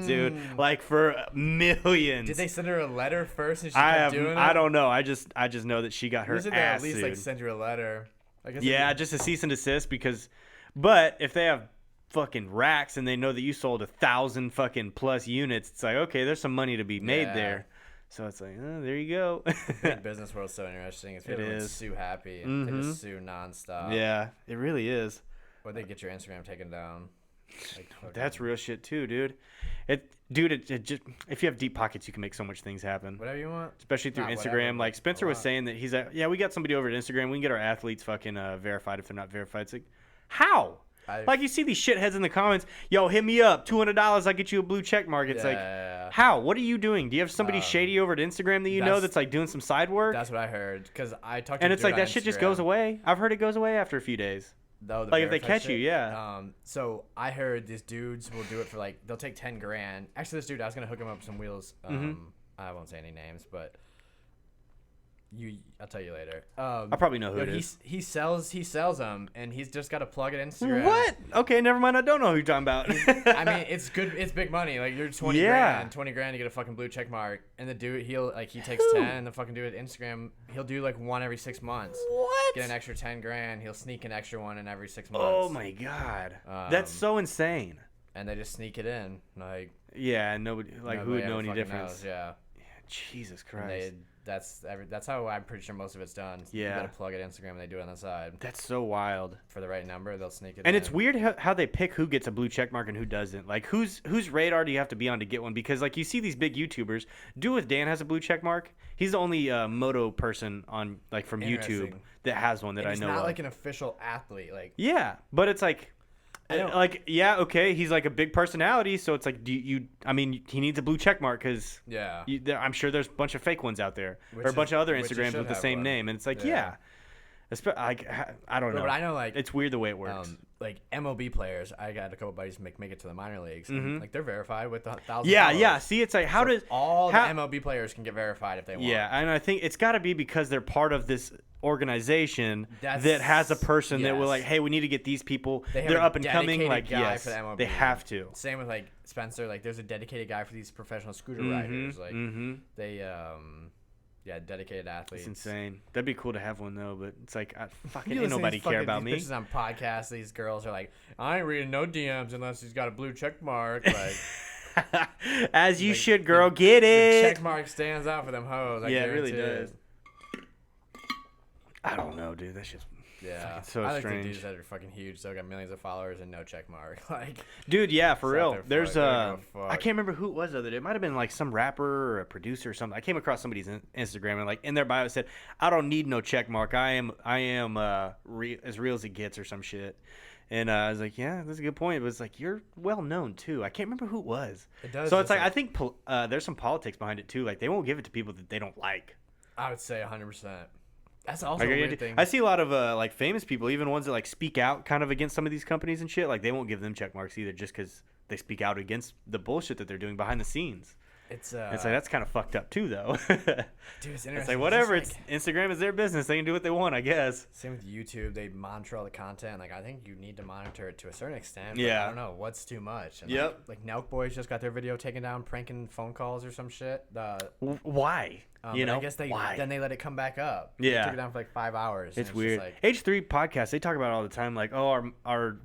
dude. Like, for millions. Did they send her a letter first and she kept doing it? I don't know. I just know that she got her ass sued. At least, like, send her a letter. I guess just a cease and desist because... But if they have... fucking racks and they know that you sold 1,000 fucking plus units, it's like, okay, there's some money to be made there. So it's like, oh, there you go. Big business world's so interesting. It's really sue happy and they just sue nonstop. Yeah, it really is. Or they get your Instagram taken down. Like, that's real shit too, dude. It just, if you have deep pockets, you can make so much things happen. Whatever you want. Especially through Instagram. Like Spencer was saying that he's like, yeah, we got somebody over at Instagram. We can get our athletes fucking verified if they're not verified. It's like, how? Like, you see these shitheads in the comments, yo, hit me up, $200, I'll get you a blue check mark. It's how? What are you doing? Do you have somebody shady over at Instagram that you know that's, like, doing some side work? That's what I heard, because I talked to And it's like, that shit just goes away. I've heard it goes away after a few days. Like, if they catch you, So, I heard these dudes will do it for, like, they'll take 10 grand. Actually, this dude, I was going to hook him up with some wheels. I won't say any names, but... I'll tell you later. I probably know who it is. He sells them, and he's just got to plug it in Instagram. What? Okay, never mind. I don't know who you're talking about. I mean, it's good. It's big money. Like, you're 20 grand to get a fucking blue check mark, and the dude he takes 10, and the fucking dude at Instagram, he'll do like one every 6 months. What? Get an extra 10 grand. He'll sneak an extra one in every 6 months. Oh my god, that's so insane. And they just sneak it in, like. Yeah, nobody who would know any difference? Knows, yeah. Jesus Christ. That's how I'm pretty sure most of it's done. Yeah. You gotta plug it Instagram and they do it on the side. That's so wild. For the right number, they'll sneak it in. And it's weird how they pick who gets a blue check mark and who doesn't. Like, whose radar do you have to be on to get one? Because, like, you see these big YouTubers. Do With Dan has a blue check mark. He's the only moto person on, like, from YouTube that has one that I know of. He's not like an official athlete. Like. Yeah, but it's like... Like, yeah, okay, he's like a big personality, so it's like, I mean, he needs a blue check mark because I'm sure there's a bunch of fake ones out there, or a bunch of other Instagrams with the same name, and it's like, I don't know. But I know, like, it's weird the way it works. Like MLB players, I got a couple buddies make it to the minor leagues. And, like, they're verified with 1,000 followers. Yeah. See, it's like, how does all the MLB players can get verified if they want? Yeah, and I think it's got to be because they're part of this organization that has a person that will, like, hey, we need to get these people. They're up and coming. Like, yes, for the MLB. They have to. Same with, like, Spencer. Like, there's a dedicated guy for these professional scooter riders. Like, they dedicated athletes. It's insane. That'd be cool to have one though, but it's like, ain't nobody care about me. Bitches on podcasts, these girls are like, I ain't reading no DMs unless he's got a blue check mark. Like, as you should, girl. Get it. The check mark stands out for them hoes. Yeah, it really does. I don't know, dude. That's just so I like strange. The dudes that are fucking huge, so got millions of followers and no check mark. Like, dude, yeah, for real. There's I can't remember who it was the other day. It might have been like some rapper or a producer or something. I came across somebody's Instagram and, like, in their bio it said, "I don't need no check mark. I am as real as it gets," or some shit. And I was like, yeah, that's a good point. But it's like, you're well known too. I can't remember who it was. It does. So it's like, I think there's some politics behind it too. Like, they won't give it to people that they don't like. I would say 100%. That's also a weird thing. I see a lot of like famous people, even ones that, like, speak out kind of against some of these companies and shit. Like, they won't give them check marks either, just because they speak out against the bullshit that they're doing behind the scenes. It's like that's kind of fucked up too, though. Dude, it's interesting. It's like whatever. It's Instagram is their business. They can do what they want, I guess. Same with YouTube. They monitor all the content. Like I think you need to monitor it to a certain extent. But Yeah. I don't know what's too much. And Yep. Like Nelk Boys just got their video taken down, pranking phone calls or some shit. Why? You know, I guess why? then they let it come back up. Yeah. They took it down for like 5 hours. It's and weird. Just like, H3 podcast, they talk about it all the time. Like, oh, our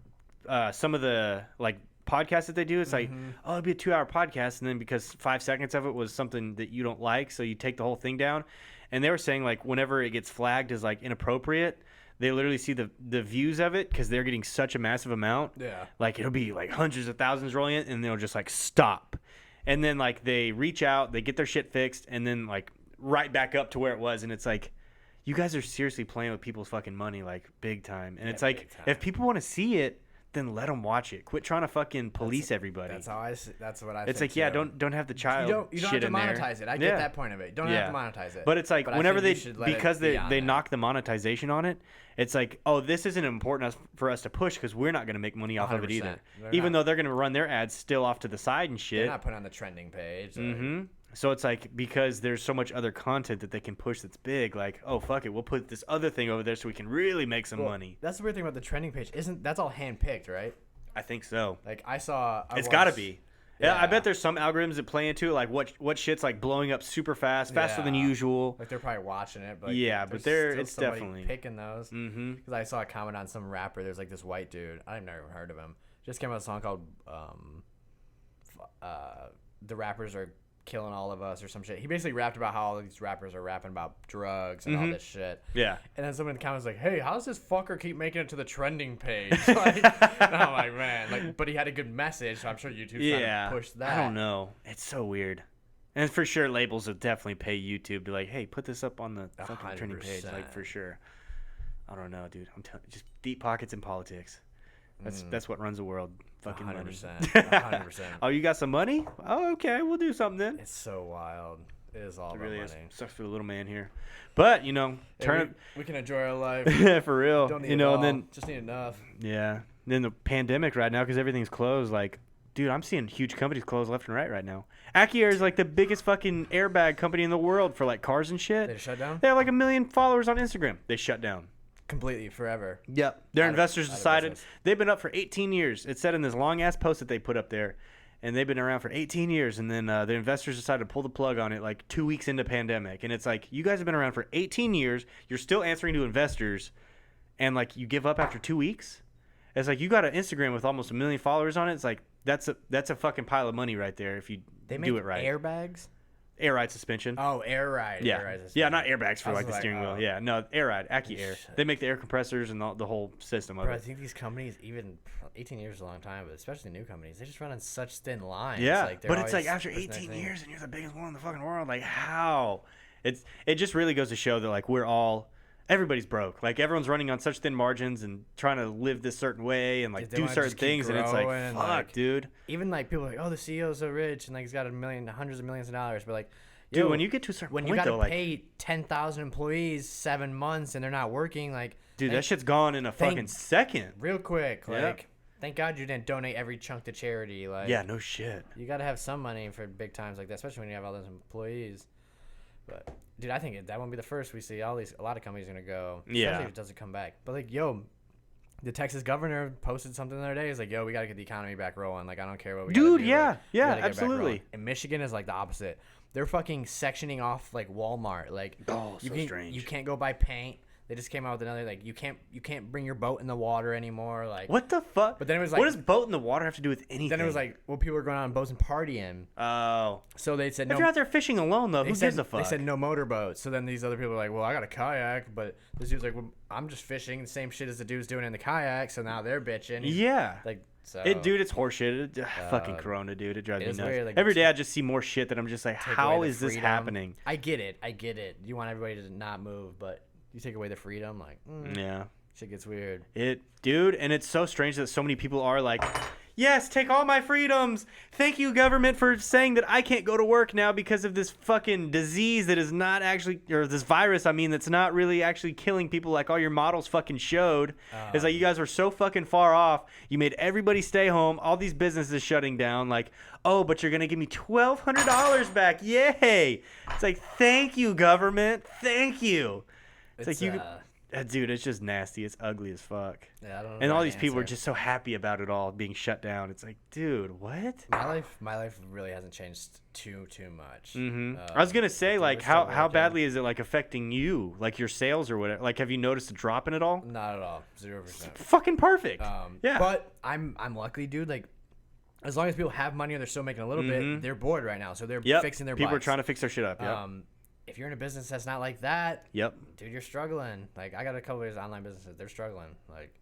some of the like podcasts that they do, it's like, oh, it'll be a 2-hour podcast, and then because 5 seconds of it was something that you don't like, so you take the whole thing down. And they were saying like whenever it gets flagged as like inappropriate, they literally see the views of it because they're getting such a massive amount. Yeah. Like it'll be like hundreds of thousands rolling in, and they'll just like stop. And then like they reach out, they get their shit fixed, and then like right back up to where it was. And it's like, you guys are seriously playing with people's fucking money like big time. And it's like, if people want to see it, then let them watch it. Quit trying to fucking police everybody. That's how that's what I It's think like, yeah, too. don't have the child You don't shit have to in there. monetize it. I get that point of it. You don't have to monetize it. But it's like I whenever think they, you should let because it be they on they there. knock the monetization on it, it's like, oh, this isn't important for us to push because we're not going to make money off of it 100%. either. They're Even not. though they're going to run their ads still off to the side and They're shit. not put on the trending page. Like, Mm-hmm. So it's like, because there's so much other content that they can push that's big, like, oh, fuck it, we'll put this other thing over there so we can really make some money. That's the weird thing about the trending page. That's all handpicked, right? I think so. Like I saw. It's got to be. Yeah, I bet there's some algorithms that play into it, like what shit's like blowing up super fast, faster than usual. Like they're probably watching it, but like, Yeah, but there's still it's somebody definitely picking those. Mm-hmm. Because I saw a comment on some rapper. There's like this white dude. I've never heard of him. Just came out with a song called "The Rappers Are Killing All of Us" or some shit. He basically rapped about how all these rappers are rapping about drugs and all this shit. Yeah. And then someone in the comments was like, "Hey, how does this fucker keep making it to the trending page?" Like, and I'm like, man, like, but he had a good message, so I'm sure YouTube's trying to push that. I don't know. It's so weird. And for sure, labels will definitely pay YouTube to like, hey, put this up on the fucking trending page, like for sure. I don't know, dude. I'm telling you, just deep pockets in politics. That's what runs the world. Fucking 100%. money. 100%. Oh, you got some money? Oh, okay, we'll do something then. It's so wild. It is all It about really money. is. Sucks for the little man here, but you know, We can enjoy our life. for real. Don't need you it know, all. and then just need enough. yeah, then the pandemic right now because everything's closed. Like, dude, I'm seeing huge companies close left and right now. Acciair is like the biggest fucking airbag company in the world for like cars and shit. They shut down They have like 1 million followers on Instagram. They shut down. completely forever. Yep. Their investors out of decided business. they've been up for 18 years. It said in this long ass post that they put up there, and they've been around for 18 years. And then the investors decided to pull the plug on it like 2 weeks into pandemic. And it's like, you guys have been around for 18 years. You're still answering to investors, and like you give up after 2 weeks. It's like you got an Instagram with almost 1 million followers on it. It's like that's a fucking pile of money right there if you They make do it right. airbags. Air ride suspension. Oh, air ride. Yeah, Air ride yeah, not airbags for I was like the like, steering wheel. oh. Yeah, no, air ride, Acciair. Shit. They make the air compressors and the whole system of Bro, I it. think these companies, even 18 years is a long time, but especially new companies, they just run on such thin lines. Yeah, like, they're but it's like always after pushing their 18 thing. years and you're the biggest one in the fucking world. Like how? It just really goes to show that like everybody's broke. Like everyone's running on such thin margins and trying to live this certain way and like They do wanna certain just keep things, and it's like growing, fuck, like, dude. Even like people are like, oh, the CEO's so rich and like he's got hundreds of millions of dollars, but like, Dude, yo, when you get to a certain when point you gotta though, like, pay 10,000 employees 7 months and they're not working, like, dude, that shit's gone in a fucking second. real quick, Yep. like, thank God you didn't donate every chunk to charity. Like, Yeah, no shit. you gotta have some money for big times like that, especially when you have all those employees. But dude, I think that won't be the first we see. A lot of companies are gonna go, especially Yeah. if it doesn't come back. But like, yo, the Texas governor posted something the other day. He's like, yo, we gotta get the economy back rolling. Like, I don't care what we gotta Dude, do, yeah, like, we yeah, gotta get it back absolutely. rolling. And Michigan is like the opposite. They're fucking sectioning off like Walmart. Like, Oh, so strange. You can't go buy paint. They just came out with another like you can't bring your boat in the water anymore. Like, What the fuck? But then it was like, what does boat in the water have to do with anything? then it was like, well, people were going on boats and partying. oh, So they said if no. you're out there fishing alone though, who gives a fuck? They said no motorboats. So then these other people were like, well, I got a kayak, but this dude's like, well, I'm just fishing the same shit as the dude's doing in the kayak. So now they're bitching. Yeah. Like, so Dude, it's horseshit. Fucking Corona, dude. It drives it me is nuts. weird, like, Every day I just see more shit that I'm just like, take how away the is this freedom. happening? I get it. You want everybody to not move, but you take away the freedom, like, Yeah. shit gets weird. Dude, and it's so strange that so many people are like, Yes, take all my freedoms. Thank you, government, for saying that I can't go to work now because of this fucking disease that is not actually, or this virus, I mean, that's not really actually killing people like all your models fucking showed. It's like you guys were so fucking far off. You made everybody stay home. All these businesses shutting down. Like, oh, but you're going to give me $1,200 back. Yay. It's like, thank you, government. Thank you. It's like you... Dude, it's just nasty. It's ugly as fuck. Yeah, I don't know. And all these people are just so happy about it all being shut down. It's like, dude, what? My life really hasn't changed too much. I was gonna say, like, how badly is it like affecting you, like your sales or whatever? Like, have you noticed a drop in it all? Not at all. 0%. Fucking perfect. Yeah. But I'm lucky, dude. Like, as long as people have money and they're still making a little bit, they're bored right now, so they're fixing their. People bikes. are trying to fix their shit up. Yeah. If you're in a business that's not like that, dude, you're struggling. Like, I got a couple of these online businesses, they're struggling. Like,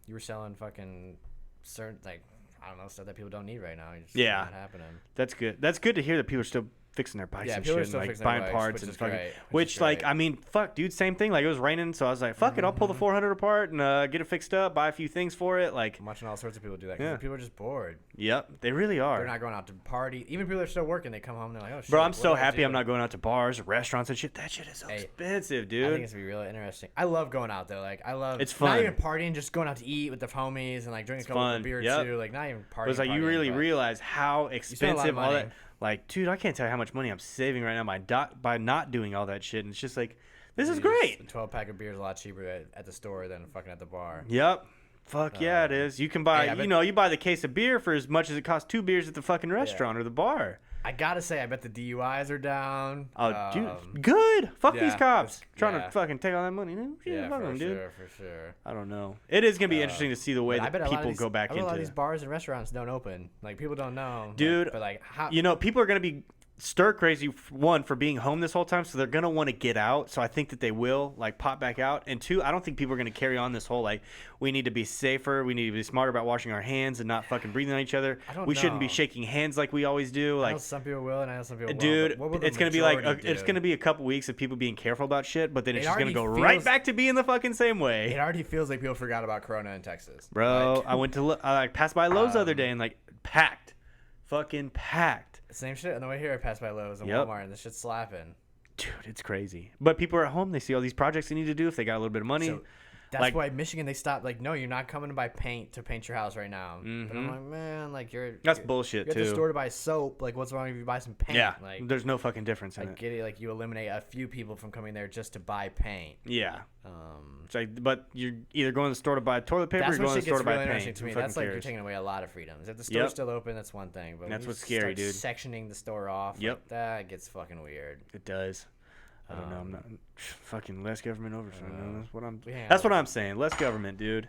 you were selling fucking certain, like, I don't know, stuff that people don't need right now. It's not happening. That's good. That's good to hear that people are still fixing their bikes and shit, and like buying parts and fucking. Which like, I mean, fuck, dude, same thing. Like, it was raining, so I was like, fuck it, I'll pull the 400 apart and get it fixed up, buy a few things for it. Like, I'm watching all sorts of people do that. Cause people are just bored. Yep, they really are. They're not going out to party. Even people that are still working, they come home and they're like, oh shit. Bro, I'm so happy I'm not going out to bars, restaurants, and shit. That shit is so expensive, dude. I think it's gonna be really interesting. I love going out though. Like, I love. It's fun. Not even partying, just going out to eat with the homies and like drinking a couple of beer too. Like, not even partying. It's like you really realize how expensive all that. Like, dude, I can't tell you how much money I'm saving right now by not doing all that shit. And it's just like, this is great. A 12-pack of beer is a lot cheaper at the store than fucking at the bar. Yep. Fuck yeah, it is. You can buy, you buy the case of beer for as much as it costs 2 beers at the fucking restaurant or the bar. I gotta say, I bet the DUIs are down. Oh, dude, good. Fuck these cops trying to fucking take all that money. Yeah, for sure. I don't know. It is gonna be interesting to see the way that people go back into. A lot of these bars and restaurants don't open. Like, people don't know, dude. But like, how? People are gonna be stir crazy, one, for being home this whole time, so they're gonna want to get out. So I think that they will like pop back out. And two, I don't think people are gonna carry on this whole like, we need to be safer, we need to be smarter about washing our hands and not fucking breathing on each other. We shouldn't be shaking hands like we always do. Like, I know some people will, and I know some people dude, won't. Dude, it's gonna be like it's gonna be a couple weeks of people being careful about shit, but then it's just gonna go right back to being the fucking same way. It already feels like people forgot about Corona in Texas, bro. Like, I passed by Lowe's the other day and like packed, fucking packed. Same shit on the way here. I passed by Lowe's and Walmart, and this shit's slapping. Dude, it's crazy. But people are at home. They see all these projects they need to do if they got a little bit of money. So that's why Michigan, they stopped. Like, no, you're not coming to buy paint to paint your house right now. But I'm like, man, like, that's bullshit, you're too. at the store to buy soap. Like, what's wrong if you buy some paint? Yeah, like, there's no fucking difference in it. I get it. Like, you eliminate a few people from coming there just to buy paint. Yeah. It's like, but you're either going to the store to buy toilet paper or you're going to the store to buy paint. To me. That's like, you're taking away a lot of freedoms. If the store's still open, that's one thing. But that's what's scary, dude. Sectioning the store off, like, that gets fucking weird. It does. I don't know. I'm not fucking less government oversight. That's what I'm saying. Less government, dude.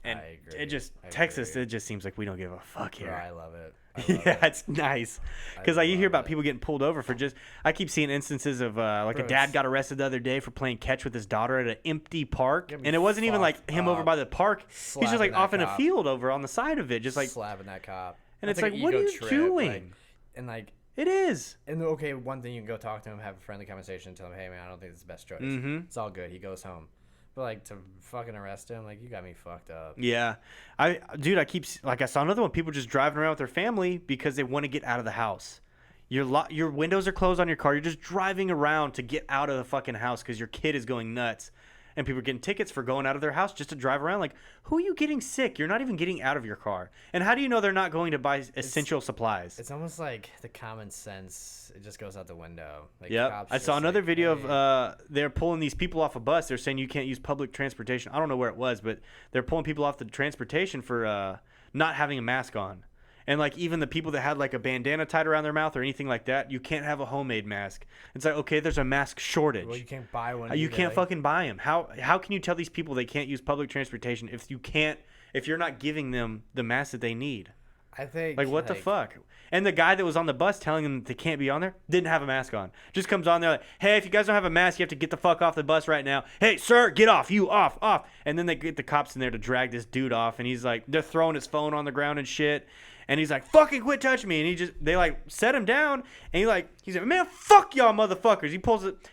And I agree. It just Texas. It just seems like we don't give a fuck here. Bro, I love it. It's nice because like you hear about people getting pulled over for just. I keep seeing instances of like a dad got arrested the other day for playing catch with his daughter at an empty park, and it wasn't even like him over by the park. He's just like off in a field over on the side of it, just like slapping that cop. And it's like, what are you doing? And like. It is. And okay, one thing, you can go talk to him, have a friendly conversation, tell him, hey man, I don't think it's the best choice. It's all good. He goes home. But like, to fucking arrest him, like, you got me fucked up. Yeah, I saw another one. People just driving around with their family because they want to get out of the house. Your windows are closed on your car. You're just driving around to get out of the fucking house because your kid is going nuts. And people are getting tickets for going out of their house just to drive around. Like, who are you getting sick? You're not even getting out of your car. And how do you know they're not going to buy essential supplies? It's almost like the common sense, it just goes out the window. Like, I saw another video of they're pulling these people off a bus. They're saying you can't use public transportation. I don't know where it was, but they're pulling people off the transportation for not having a mask on. And, like, even the people that had, like, a bandana tied around their mouth or anything like that, you can't have a homemade mask. It's like, okay, there's a mask shortage. Well, you can't buy one. You can't fucking buy them. How can you tell these people they can't use public transportation if you're not giving them the mask that they need? I think. Like, what the fuck? And the guy that was on the bus telling them that they can't be on there didn't have a mask on. Just comes on there like, hey, if you guys don't have a mask, you have to get the fuck off the bus right now. Hey, sir, get off. You off. And then they get the cops in there to drag this dude off. And he's like, they're throwing his phone on the ground and shit. And he's like, fucking quit touching me. And they like set him down. And he's like, man, fuck y'all motherfuckers.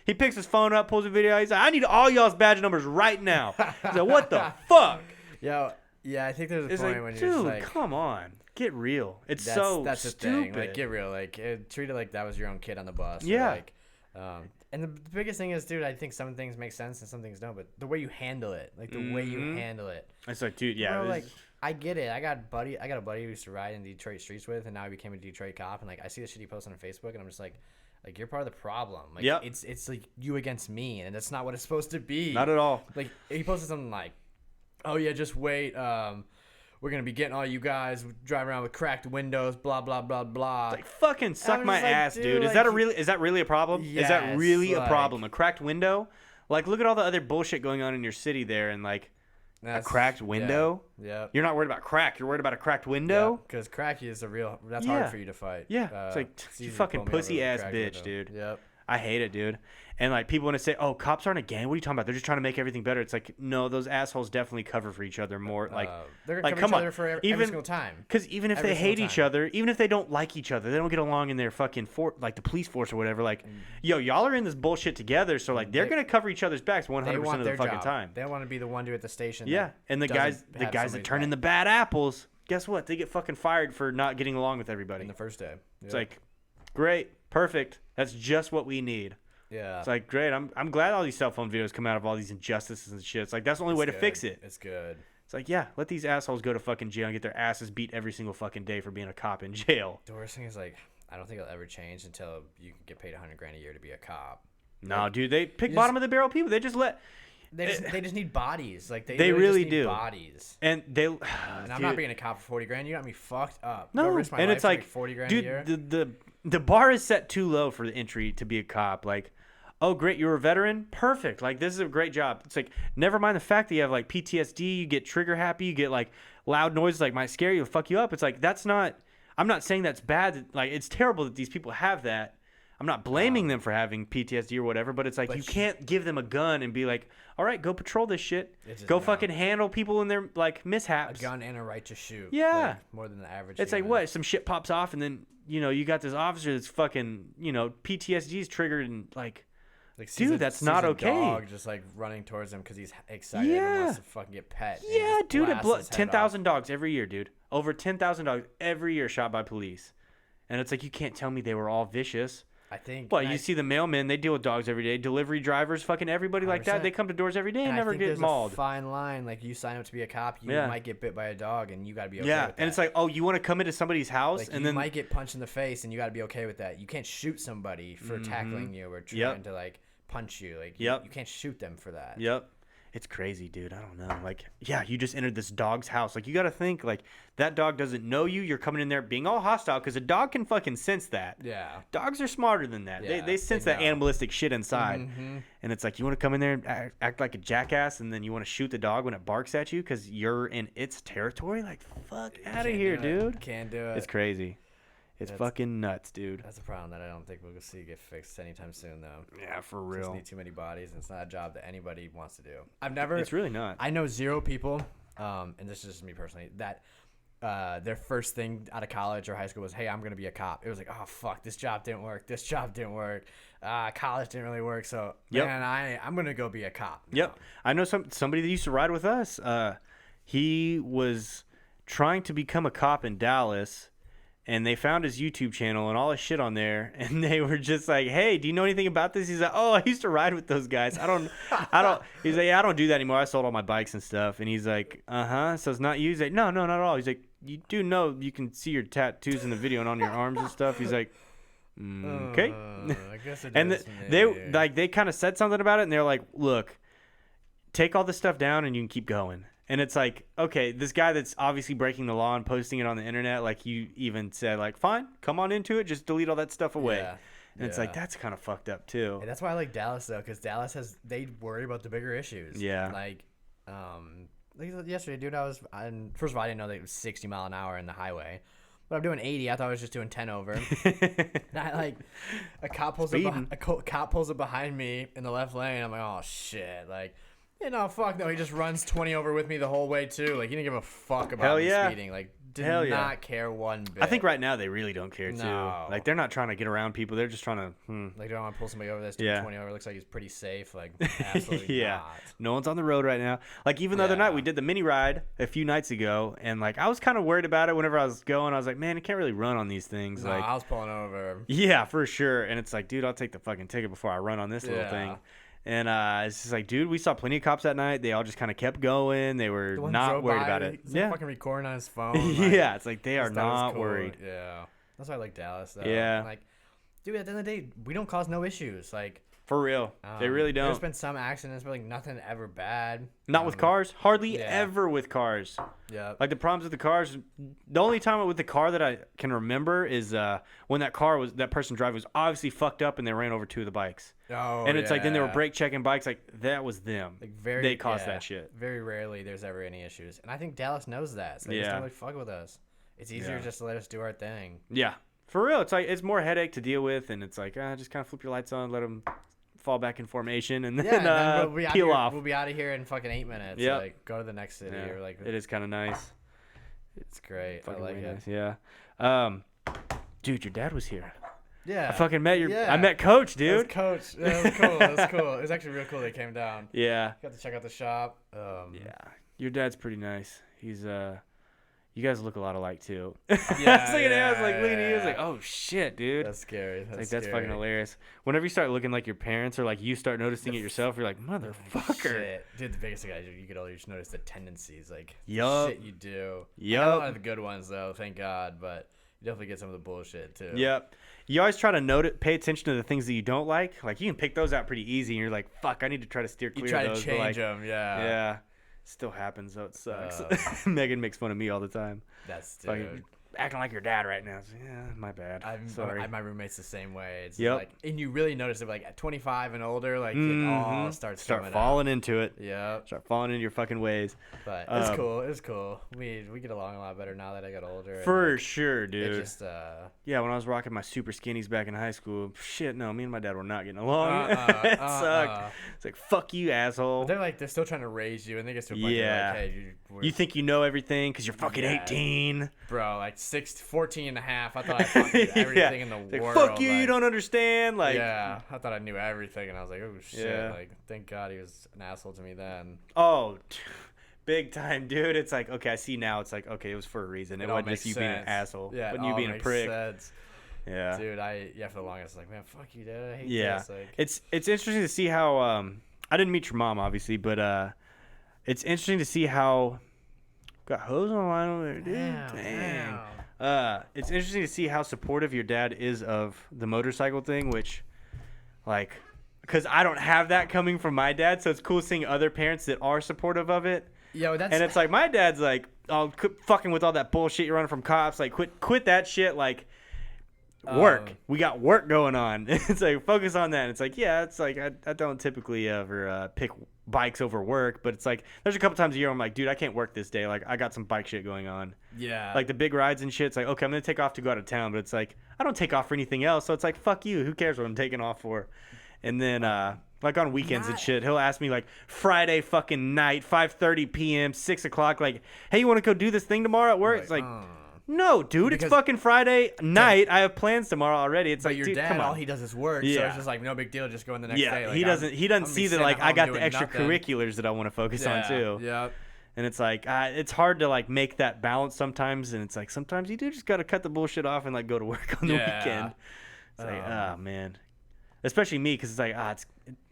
He picks his phone up, pulls a video. He's like, I need all y'all's badge numbers right now. He's like, what the fuck? Yo, Yeah, I think there's a It's point like, when dude, you're just like, come on, get real. It's that's so that's stupid. the thing. Like, get real. Like, treat it like that was your own kid on the bus. Yeah. Or like, and the biggest thing is, dude, I think some things make sense and some things don't. But the way you handle it, like the way you handle it. It's like, dude, yeah. Bro, like, I get it. I got a buddy who used to ride in the Detroit streets with, and now he became a Detroit cop. And like, I see the shit he posts on Facebook, and I'm just like, you're part of the problem. Like, it's like you against me, and that's not what it's supposed to be. Not at all. Like, he posted something like, "Oh yeah, just wait. We're gonna be getting all you guys driving around with cracked windows, blah blah blah blah." It's like, fucking suck my ass, dude. Is that really a problem? Yes, is that really like, a problem? A cracked window? Like, look at all the other bullshit going on in your city there, and like a cracked window. Yeah. You're not worried about crack. You're worried about a cracked window. Because crack is that's hard for you to fight. Yeah. It's like, you fucking pussy ass bitch, dude. Yep. I hate it, dude. And like, people want to say, "Oh, cops aren't a gang." What are you talking about? They're just trying to make everything better. It's like, no, those assholes definitely cover for each other more. Like, they're gonna cover each other for every single time. Because even if they hate each other, even if they don't like each other, they don't get along in their fucking like the police force or whatever. Like, yo, y'all are in this bullshit together, so like they're gonna cover each other's backs 100% of the fucking time. They want to be the one dude at the station. Yeah, and the guys that turn in the bad apples, guess what? They get fucking fired for not getting along with everybody in the first day. Yep. It's like, great, perfect. That's just what we need. Yeah. It's like, great. I'm glad all these cell phone videos come out of all these injustices and shit. It's like, that's the only way to fix it. It's good. It's like, yeah, let these assholes go to fucking jail and get their asses beat every single fucking day for being a cop in jail. The worst thing is, like, I don't think it'll ever change until you can get paid $100,000 a year to be a cop. No, like, dude, they pick bottom of the barrel people. They just let. They just need bodies. Like, they really just need do. Bodies. And they. And I'm not being a cop for $40,000. You got me fucked up. No, risk my and life it's like, $40,000 dude, a year. the bar is set too low for the entry to be a cop. Like, oh, great, you're a veteran? Perfect. Like, this is a great job. It's like, never mind the fact that you have, like, PTSD, you get trigger happy, you get, like, loud noises, like, might scare you, fuck you up. It's like, that's not, I'm not saying that's bad. Like, it's terrible that these people have that. I'm not blaming them for having PTSD or whatever, but it's like, you can't give them a gun and be like, all right, go patrol this shit. Go fucking handle people in their, like, mishaps. A gun and a right to shoot. Yeah. Like, more than the average It's human. like, what? Some shit pops off, and then, you know, you got this officer that's fucking, you know, PTSD is triggered, and, like, dude, that's not okay. Dog just like running towards him because he's excited and wants to fucking get pet. Yeah, dude, 10,000 dogs every year, dude. Over 10,000 dogs every year shot by police. And it's like, you can't tell me they were all vicious. I think. Well, you see the mailmen, they deal with dogs every day. Delivery drivers, fucking everybody 100%. Like that, they come to doors every day and never get mauled. There's a fine line. Like, you sign up to be a cop, you might get bit by a dog, and you got to be okay with that. And it's like, oh, you want to come into somebody's house, like, and you then might get punched in the face, and you got to be okay with that. You can't shoot somebody for tackling you or trying to like punch you. Like, you can't shoot them for that. Yep. It's crazy, dude. I don't know. Like, yeah, you just entered this dog's house. Like, you got to think, like, that dog doesn't know you. You're coming in there being all hostile because a dog can fucking sense that. Yeah. Dogs are smarter than that. Yeah, they sense that animalistic shit inside. Mm-hmm. And it's like, you want to come in there and act like a jackass, and then you want to shoot the dog when it barks at you because you're in its territory? Like, fuck out of here, dude. Can't do it. It's crazy. It's fucking nuts, dude. That's a problem that I don't think we'll see get fixed anytime soon, though. Yeah, for real. Just need too many bodies, and it's not a job that anybody wants to do. It's really not. I know zero people, and this is just me personally, that their first thing out of college or high school was, hey, I'm going to be a cop. It was like, oh, fuck, this job didn't work. This job didn't work. College didn't really work. So, man, I'm going to go be a cop now. Yep. I know somebody that used to ride with us. He was trying to become a cop in Dallas, and they found his YouTube channel and all his shit on there, and they were just like, hey, do you know anything about this? He's like, oh, I used to ride with those guys. I don't, he's like, yeah, I don't do that anymore. I sold all my bikes and stuff. And he's like, so it's not you? He's like, no, not at all. He's like, you do know you can see your tattoos in the video and on your arms and stuff. He's like, okay. I guess it And is they kind of said something about it, and they're like, look, take all this stuff down and you can keep going. And it's like, okay, this guy that's obviously breaking the law and posting it on the internet, like you even said, like, fine, come on into it, just delete all that stuff away. Yeah. And it's like, that's kind of fucked up too. And that's why I like Dallas though, because Dallas they worry about the bigger issues. Yeah. Like yesterday, dude, first of all, I didn't know that it was 60 mile an hour in the highway. But I'm doing 80. I thought I was just doing 10 over. And a cop pulls up behind me in the left lane. I'm like, oh shit, like. Fuck no. He just runs 20 over with me the whole way too. Like, he didn't give a fuck about me speeding. Like, Did Hell yeah. not care one bit. I think right now they really don't care too. No. Like they're not trying to get around people. They're just trying to. Like, they don't want to pull somebody over that's Yeah. 20 over. Looks like he's pretty safe. Like, absolutely Yeah. not. No one's on the road right now. Like even the other night Yeah. we did the mini ride a few nights ago, and like I was kind of worried about it whenever I was going. I was like, man, I can't really run on these things. No, Like, I was pulling over. yeah, for sure. And it's like, dude, I'll take the fucking ticket before I run on this little thing. And it's just like, dude, we saw plenty of cops that night. They all just kind of kept going. They were The one not drove worried by, about it. He's Yeah. like fucking recording on his phone. Like, Yeah, it's like they are just thought it was not cool. worried. Yeah. That's why I like Dallas, though. Yeah. Like, dude, at the end of the day, we don't cause no issues. Like, For real. They really There's don't. been some accidents, but like nothing ever bad. Not with cars. Hardly yeah. ever with cars. Yeah. Like the problems with the cars, the only time with the car that I can remember is when that person driving was obviously fucked up and they ran over two of the bikes. Oh, And it's like then they were yeah. brake checking bikes, like that was them. Like they caused that shit. Very rarely there's ever any issues, and I think Dallas knows that. So they just Yeah. don't really fuck with us. It's easier Yeah. just to let us do our thing. Yeah, for real. It's like it's more headache to deal with, and it's like just kind of flip your lights on, let them fall back in formation, and then, Yeah, and then we'll be peel here, off. We'll be out of here in fucking 8 minutes. Yep. Like, go to the next city Yeah, or like. it is kind of nice. It's great. I Fucking like really it. nice. Yeah. Dude, your dad was here. Yeah. I fucking met Yeah. I met Coach, That was dude. Coach. That was cool. That was cool. It was actually real cool. They came down. Yeah. Got to check out the shop. Yeah. Your dad's pretty nice. He's you guys look a lot alike too. Yeah, I was looking at him, I was like yeah, looking at you, I was yeah. like, oh shit, dude. That's scary. That's Like that's scary. fucking hilarious. Whenever you start looking like your parents or like you start noticing it yourself, you're like, motherfucker. Shit. Dude, the biggest thing you get older, you just notice the tendencies, like Yup. shit you do. Yup. I got a lot of the good ones though, thank God, but you definitely get some of the bullshit too. Yep. You always try to pay attention to the things that you don't like. Like you can pick those out pretty easy, and you're like, fuck, I need to try to steer clear You try of to those. change but like, them, yeah. Yeah. Still happens though. It sucks. Megan makes fun of me all the time. That's Fucking dude. acting like your dad right now. So, yeah, my bad. Sorry. My roommate's the same way. It's Yep. like, and you really notice it like at 25 and older, like it all starts Start coming falling into it. out. Yep. Start falling into your fucking ways. But it's cool. It's cool. We get along a lot better now that I got older. and, For like, sure, it dude. just Yeah, when I was rocking my super skinnies back in high school, shit, no, me and my dad were not getting along. It sucked. It's like, fuck you, asshole. they're still trying to raise you, and they get to a point where Yeah. they're like, hey, You think you know everything because you're fucking Yeah. 18. bro, like 14 and a half. I thought I fucking knew everything in the It's like, world. fuck you, you like, don't understand. Like, yeah, I thought I knew everything, and I was like, oh shit. Yeah. Like, thank God he was an asshole to me then. oh, big time, dude. It's like, okay, I see now. It's like, okay, it was for a reason. It all wasn't just makes you being an sense. asshole. Yeah, Wasn't you all being a makes prick. sense. Yeah. Dude, for the longest, like, man, fuck you, dude. I hate Yeah. this. Like, It's interesting to see how I didn't meet your mom obviously, but it's interesting to see how got hose on the line over there, dude. Dang. It's interesting to see how supportive your dad is of the motorcycle thing, which like because I don't have that coming from my dad, so it's cool seeing other parents that are supportive of it. Yo, that's And it's like my dad's like, oh, quit fucking with all that bullshit you're running from cops. Like, quit that shit. Like, work. We got work going on. It's like focus on that. And it's like, yeah, it's like I don't typically ever pick bikes over work, but it's like there's a couple times a year I'm like, dude, I can't work this day. Like, I got some bike shit going on. yeah. Like the big rides and shit. It's like, okay, I'm gonna take off to go out of town, but it's like I don't take off for anything else. So it's like, fuck you. Who cares what I'm taking off for? And then like on weekends and shit, he'll ask me like Friday fucking night, 5:30 p.m., 6 o'clock, like, hey, you want to go do this thing tomorrow at work? It's like, no, dude, it's Because- fucking Friday night. I have plans tomorrow already. It's but like, your dude, dad, come on. all he does is work, so Yeah. it's just like no big deal. Just go in the next Yeah, day. Like, he doesn't I'm see gonna that be like sitting I at got home the doing nothing. extracurriculars that I want to focus on too. Yep. And it's like it's hard to like make that balance sometimes, and it's like sometimes you do just got to cut the bullshit off and like go to work on the Yeah. weekend. It's like, oh man, especially me because it's like it's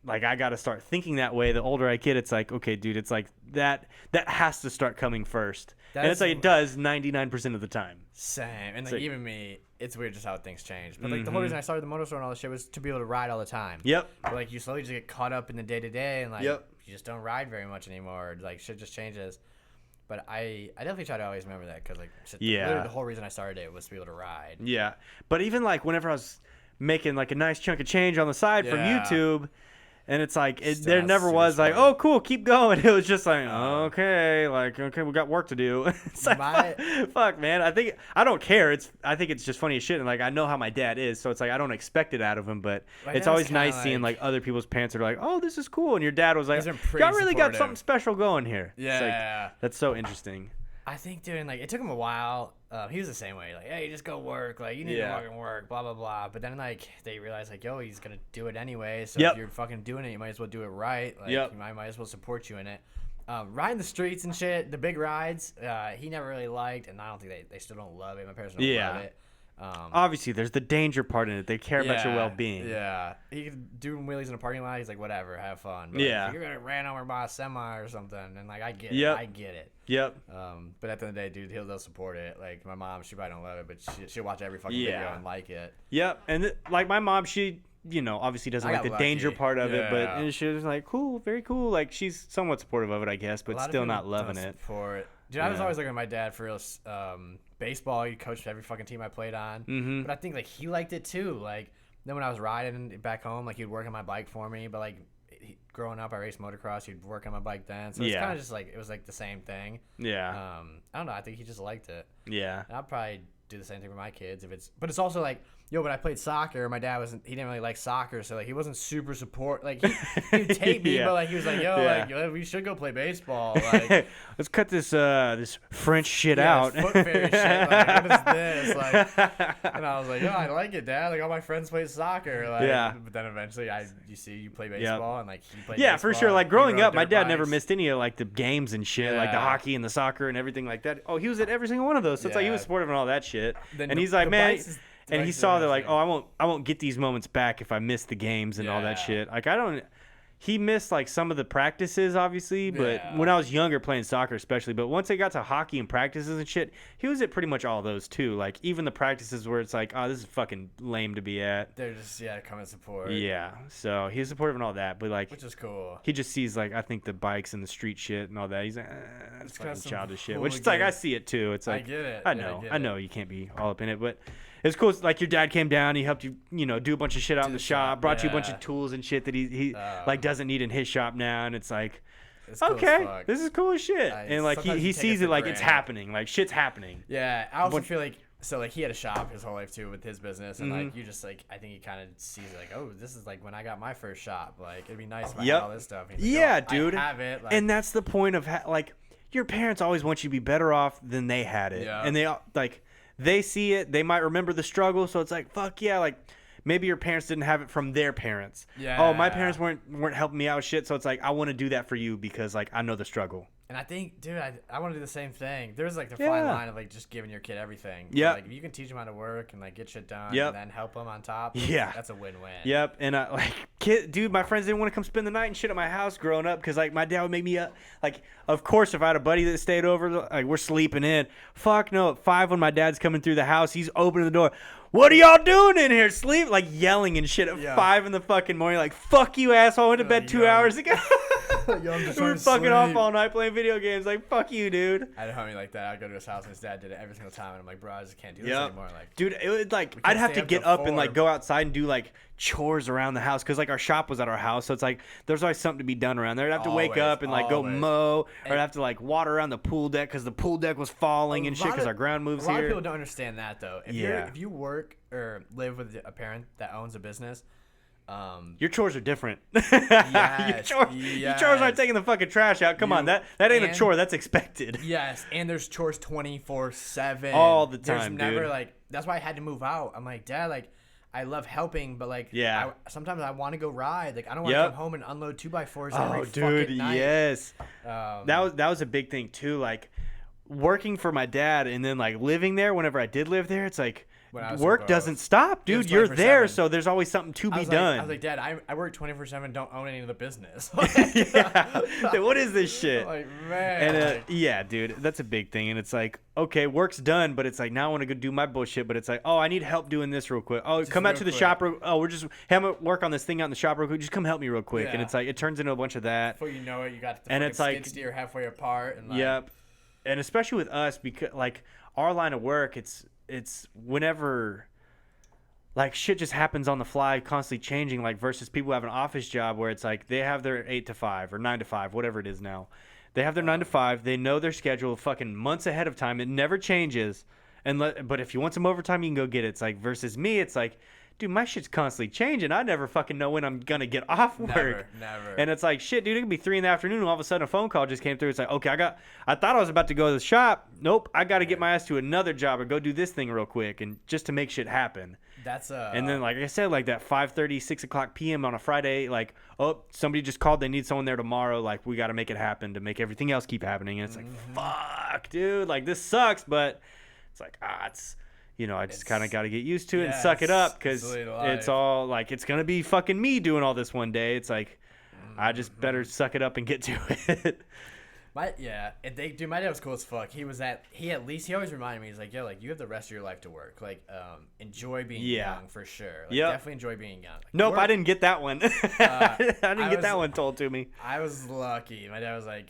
like I got to start thinking that way. The older I get, it's like, okay, dude, it's like that has to start coming first, and it's like it does 99% of the time. Same. And like, like- even me, it's weird just how things change. But like the whole reason I started the motor store and all this shit was to be able to ride all the time. Yep. But like you slowly just get caught up in the day to day, and like Yep. you just don't ride very much anymore. Like shit just changes. But I definitely try to always remember that because like Yeah. literally the whole reason I started it was to be able to ride. Yeah, but even like whenever I was making like a nice chunk of change on the side from Yeah. YouTube, and it's like Still there not never super was like, smart. oh cool, keep going. It was just like, okay, we got work to do. It's like, fuck, man. I don't care. I think it's just funny as shit, and like I know how my dad is, so it's like I don't expect it out of him, but My it's dad's always kinda nice seeing like other people's parents are like, oh, this is cool, and your dad was like, He's been pretty y'all really got supportive. something special going here. It's Yeah. like, that's so interesting. I think, dude, like, it took him a while. He was the same way. Like, hey, just go work. Like, you need to fucking work, blah, blah, blah. But then, like, they realized, like, yo, he's going to do it anyway. So if you're fucking doing it, you might as well do it right. Like, I might as well support you in it. Riding the streets and shit, the big rides, he never really liked. And I don't think they still don't love it. My parents don't love it. Obviously, there's the danger part in it. They care about your well-being. Yeah. He could do wheelies in a parking lot. He's like, whatever, have fun. But like, if you're going to ran over by a semi or something, and like, I get it. I get it. Yep. But at the end of the day, dude, they'll support it. Like, my mom, she probably don't love it, but she'll watch every fucking video and like it. Yep. And like my mom, she, obviously doesn't like the danger part of it, but and she was like, cool, very cool. Like, she's somewhat supportive of it, I guess, but still not loving it. Dude, I was always looking at my dad for real. Baseball, he coached every fucking team I played on. But I think, like, he liked it too. Like, then when I was riding back home, like, he'd work on my bike for me. But, like, growing up, I raced motocross. He'd work on my bike then. So it's kind of just, like, it was, like, the same thing. Yeah. I don't know. I think he just liked it. Yeah. And I'll probably do the same thing with my kids. But it's also, like, when I played soccer, my dad he didn't really like soccer, so like he wasn't super like he'd take me, but like he was like, like we should go play baseball. Like, let's cut this French shit out. Foot fairy shit. Like, what is this? Like, and I was like, I like it, Dad. Like, all my friends play soccer. Like, but then eventually you play baseball and like he played. Yeah, baseball, for sure. Like growing up, my dad never missed any of like the games and shit, like the hockey and the soccer and everything like that. Oh, he was at every single one of those. So it's like he was supportive and all that shit. And he's like, man. And he saw that like, I won't get these moments back if I miss the games and all that shit. Like he missed like some of the practices obviously, but when I was younger playing soccer especially, but once I got to hockey and practices and shit, he was at pretty much all those too. Like even the practices where it's like, oh, this is fucking lame to be at. They're just come and support. Yeah. So he was supportive and all that, but like, which is cool. He just sees like, I think the bikes and the street shit and all that. He's like, it's fucking childish shit. Which it's like, I see it too. It's like, I get it. I know you can't be all up in it, but it's cool. Like your dad came down, he helped you, do a bunch of shit out in the shop, brought you a bunch of tools and shit that he like doesn't need in his shop now, and it's like, cool, okay, this is cool as shit. And like he sees it like it's happening, like shit's happening. Yeah, I also feel like he had a shop his whole life too with his business, and like you just like I think he kind of sees it like, oh, this is like when I got my first shop. Like it'd be nice if I had all this stuff. Like, dude, I have it. Like, and that's the point of like your parents always want you to be better off than they had it, and they like. They see it. They might remember the struggle. So it's like, fuck yeah. Like maybe your parents didn't have it from their parents. Yeah. Oh, my parents weren't helping me out with shit. So it's like, I want to do that for you because like I know the struggle. And I think, dude, I want to do the same thing. There's like the fine line of like just giving your kid everything. Yeah. Like if you can teach them how to work and like get shit done and then help them on top. That's a win-win. Yep. And dude, my friends didn't want to come spend the night and shit at my house growing up because like my dad would make me like, of course, if I had a buddy that stayed over, like we're sleeping in. Fuck no. At 5 when my dad's coming through the house, he's opening the door. What are y'all doing in here? Sleep? Like yelling and shit at 5 in the fucking morning. Like, fuck you, asshole. I went to bed 2 hours ago. We were fucking off all night playing video games. Like, fuck you, dude. I had a homie like that. I'd go to his house and his dad did it every single time. And I'm like, bro, I just can't do this anymore. Like, dude, it would like, I'd have to get up and like go outside and do like chores around the house because like our shop was at our house. So it's like, there's always something to be done around there. I'd have to wake up and like go mow, or I'd have to like water around the pool deck because the pool deck was falling and shit because our ground moves here. A lot of people don't understand that though. If you work or live with a parent that owns a business, your chores are different. Your chores aren't taking the fucking trash out. Come on, that ain't a chore. That's expected. Yes, and there's chores 24/7 all the time. There's never like. That's why I had to move out. I'm like, Dad, like I love helping, but like, sometimes I want to go ride. Like I don't want to come home and unload 2x4s every fucking night. Yes. That was a big thing too. Like working for my dad and then like living there. Whenever I did live there, it's like. Work doesn't stop, dude. You're there, so there's always something to be done. I was like, Dad, I work 24/7. Don't own any of the business. What is this shit? Like, man. And dude, that's a big thing. And it's like, okay, work's done, but it's like now I want to go do my bullshit. But it's like, oh, I need help doing this real quick. Oh, come out to the shop. We're just having to work on this thing out in the shop real quick. Just come help me real quick. And it's like it turns into a bunch of that. Before you know it, you got the and it's like skid steer halfway apart. And yep. And especially with us, because like our line of work, it's whenever. Like shit just happens on the fly, constantly changing. Like versus people who have an office job where it's like they have their 8 to 5 or 9 to 5, whatever it is now. They have their 9 to 5. They know their schedule fucking months ahead of time. It never changes. But if you want some overtime, you can go get it. It's like versus me, it's like, dude, my shit's constantly changing. I never fucking know when I'm gonna get off work. Never. And it's like, shit, dude, it could be 3 PM, and all of a sudden a phone call just came through. It's like, okay, I thought I was about to go to the shop. Nope, I got to get my ass to another job or go do this thing real quick, and just to make shit happen. And then, like I said, like that 5:30, 6 o'clock PM on a Friday, like, oh, somebody just called. They need someone there tomorrow. Like, we got to make it happen to make everything else keep happening. And it's like, fuck, dude, like this sucks, but it's like, it's. I just kind of got to get used to it and suck it up because it's all like it's going to be fucking me doing all this one day. It's like I just better suck it up and get to it. My dad was cool as fuck. He always reminded me, he's like, yo, like you have the rest of your life to work. Like, enjoy being young for sure. Like, definitely enjoy being young. Like, nope, I didn't get that one. I didn't get that one told to me. I was lucky. My dad was like,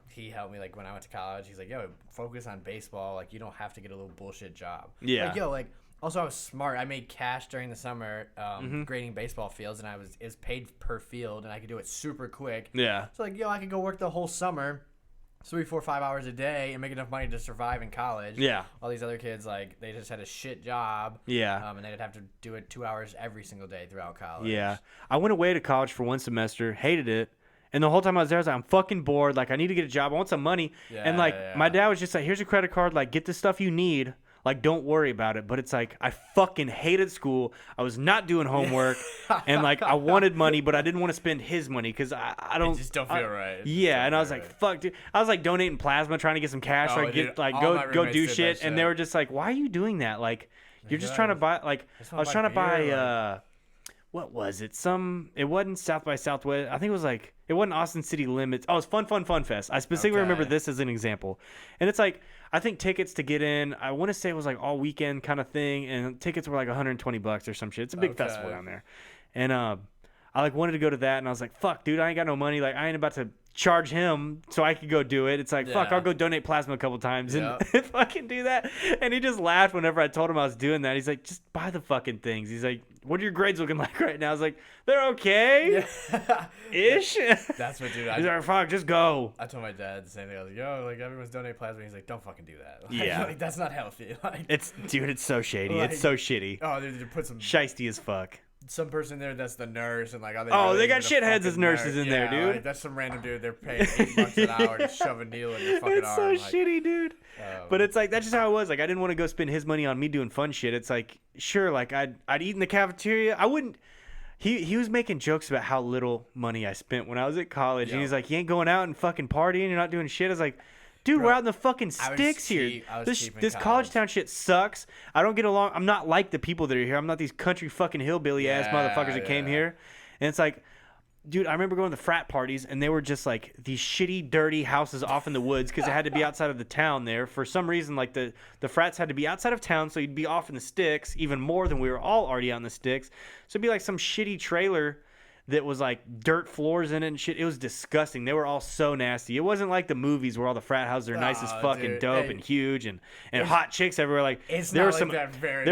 he helped me, like, when I went to college. He's like, yo, focus on baseball. Like, you don't have to get a little bullshit job. Yeah. Like, yo, like, also I was smart. I made cash during the summer grading baseball fields, and it was paid per field, and I could do it super quick. Yeah. So, like, yo, I could go work the whole summer, 3, 4, 5 hours a day, and make enough money to survive in college. Yeah. All these other kids, like, they just had a shit job. Yeah. And they'd have to do it 2 hours every single day throughout college. Yeah. I went away to college for 1 semester, hated it. And the whole time I was there, I was like, I'm fucking bored. Like, I need to get a job. I want some money. And, like, my dad was just like, here's your credit card. Like, get the stuff you need. Like, don't worry about it. But it's like, I fucking hated school. I was not doing homework. And, like, I wanted money, but I didn't want to spend his money because I don't. It just don't feel right. Yeah. And I was like, fuck, dude. I was, like, donating plasma, trying to get some cash. So I get, like, go do shit. And they were just like, why are you doing that? Like, you're just trying to buy, like, I was trying to buy, what was it? It wasn't South by Southwest. I think it was like, it wasn't Austin City Limits. Oh, it was Fun Fest. I specifically remember this as an example. And it's like, I think tickets to get in, I want to say it was like all weekend kind of thing. And tickets were like $120 or some shit. It's a big festival down there. And I like wanted to go to that. And I was like, fuck, dude, I ain't got no money. Like, I ain't about to charge him so I could go do it. It's like, fuck, I'll go donate plasma a couple times and fucking do that. And he just laughed whenever I told him I was doing that. He's like, just buy the fucking things. He's like, what are your grades looking like right now? I was like, they're okay. Ish. That's what, dude. He's like, fuck, just go. I told my dad the same thing. I was like, yo, like everyone's donating plasma. He's like, don't fucking do that. Like, yeah. Like, that's not healthy. Like, it's so shady. Like, it's so shitty. Oh, they put some shiesty as fuck. Some person there that's the nurse and like they got shitheads as nurses in there, dude. Like, that's some random dude. They're paying $8 an hour to shove a needle in your fucking arm. It's so shitty, dude. But it's like that's just how it was. Like I didn't want to go spend his money on me doing fun shit. It's like sure, like I'd eat in the cafeteria. I wouldn't. He was making jokes about how little money I spent when I was at college, and he's like, "You ain't going out and fucking partying. You're not doing shit." I was like, dude, we're out in the fucking sticks here. This college town shit sucks. I don't get along. I'm not like the people that are here. I'm not these country fucking hillbilly ass motherfuckers that came here. And it's like, dude, I remember going to the frat parties and they were just like these shitty, dirty houses off in the woods because it had to be outside of the town there. For some reason, like the frats had to be outside of town, so you'd be off in the sticks even more than we were all already out in the sticks. So it'd be like some shitty trailer that was like dirt floors in it and shit. It was disgusting. They were all so nasty. It wasn't like the movies where all the frat houses are nice as fuck and dope and huge and hot chicks everywhere. Like there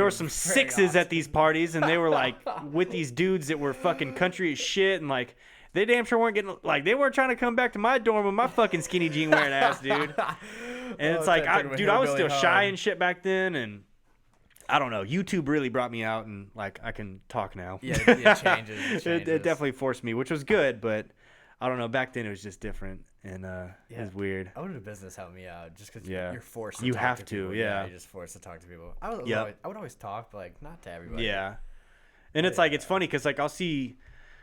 were some sixes at these parties and they were like with these dudes that were fucking country as shit and like they damn sure weren't getting like they weren't trying to come back to my dorm with my fucking skinny jean wearing ass, dude. And it's like I was still shy and shit back then and I don't know. YouTube really brought me out, and like I can talk now. Yeah, it changes. It definitely forced me, which was good. But I don't know. Back then it was just different, and it was weird. I wanted a business help me out just because you're forced. You have to. People. Yeah, you're just forced to talk to people. I would always talk, but like not to everybody. Yeah, and it's like it's funny because like I'll see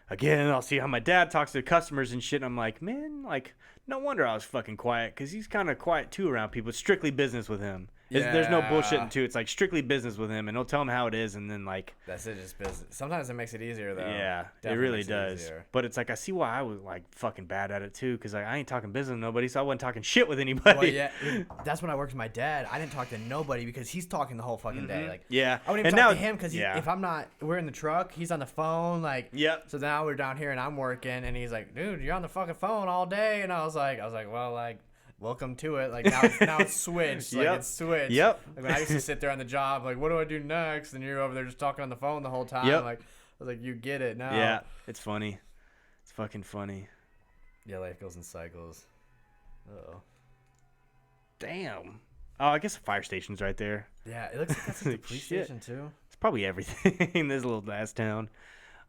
how my dad talks to customers and shit. And I'm like, man, like no wonder I was fucking quiet because he's kind of quiet too around people. It's strictly business with him. There's no bullshitting too. It's like strictly business with him, and he'll tell him how it is, and then like that's it, just business. Sometimes it makes it easier though. Yeah, it really does. But it's like I see why I was like fucking bad at it too, because like I ain't talking business with nobody, so I wasn't talking shit with anybody. Well, yeah, that's when I worked with my dad. I didn't talk to nobody because he's talking the whole fucking day. Like I wouldn't even talk to him because if I'm not, we're in the truck, he's on the phone. Like So now we're down here and I'm working, and he's like, dude, you're on the fucking phone all day, and I was like, well, like. Welcome to it. Like now it's switched. Like it's switched. Yep. Like when I used to sit there on the job, like what do I do next? And you're over there just talking on the phone the whole time. Like I was like, you get it now. Yeah, it's funny. It's fucking funny. Yeah, life goes in cycles. Uh-oh. Damn. Oh, I guess the fire station's right there. Yeah, it looks like that's like the police station too. It's probably everything in this little ass town.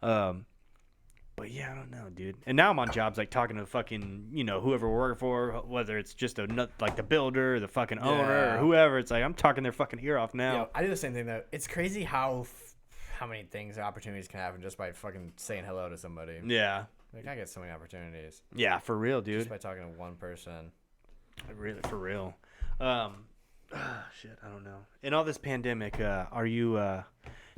But yeah, I don't know, dude. And now I'm on jobs like talking to fucking, whoever we're working for, whether it's just like the builder, or the fucking owner, or whoever. It's like I'm talking their fucking ear off now. I do the same thing though. It's crazy how many things, opportunities can happen just by fucking saying hello to somebody. Yeah. Like I get so many opportunities. Yeah, for real, dude. Just by talking to one person. Really, for real. Shit, I don't know. In all this pandemic, are you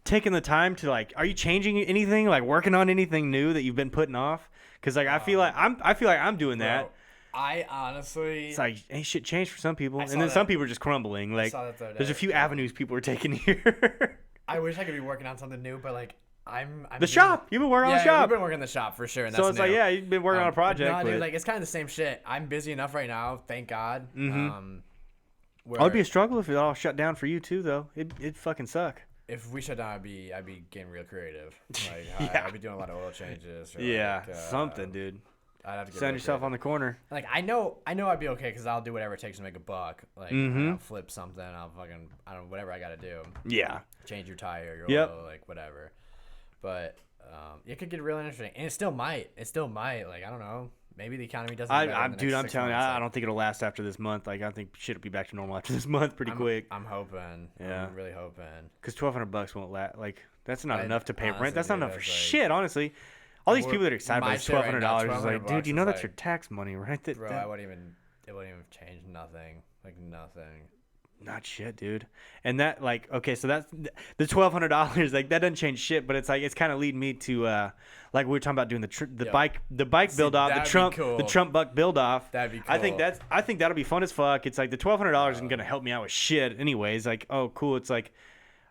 taking the time to are you changing anything, like working on anything new that you've been putting off? Because I feel like I'm doing that. I honestly, it's like ain't shit changed for some people, and then some people are just crumbling. Like there's a few avenues people are taking here. I wish I could be working on something new, but I'm the shop. You've been working on the shop. We've been working on the shop for sure. And so it's new. You've been working on a project. No, dude, it's kind of the same shit. I'm busy enough right now, thank God. Mm-hmm. It'd be a struggle if it all shut down for you too, though. It'd fucking suck. If we shut down, I'd be getting real creative. I'd be doing a lot of oil changes. Or something, dude. I'd have to send yourself on the corner. Like I know I'd be okay because I'll do whatever it takes to make a buck. Like I'll flip something. I'll fucking I don't know whatever I got to do. Yeah. Change your tire, your oil, like whatever. But it could get really interesting, and it still might. Like I don't know. Maybe the economy doesn't. I'm telling you, I don't think it'll last after this month. Like I think shit will be back to normal after this month pretty quick. I'm hoping. Yeah. I'm really hoping. Because $1,200 won't last. Like that's not enough to pay rent. That's not enough for shit. Honestly. All these people that are excited about $1,200 is like, dude, you know that's your tax money, right? Bro, it wouldn't even change nothing. Like nothing. Not shit, dude. And that okay, so that's the $1,200. Like that doesn't change shit, but it's kind of leading me to like we were talking about doing the bike build off, the Trump buck build off. That'd be cool. I think that'll be fun as fuck. It's like the $1,200 isn't gonna help me out with shit, anyways. Like cool. It's like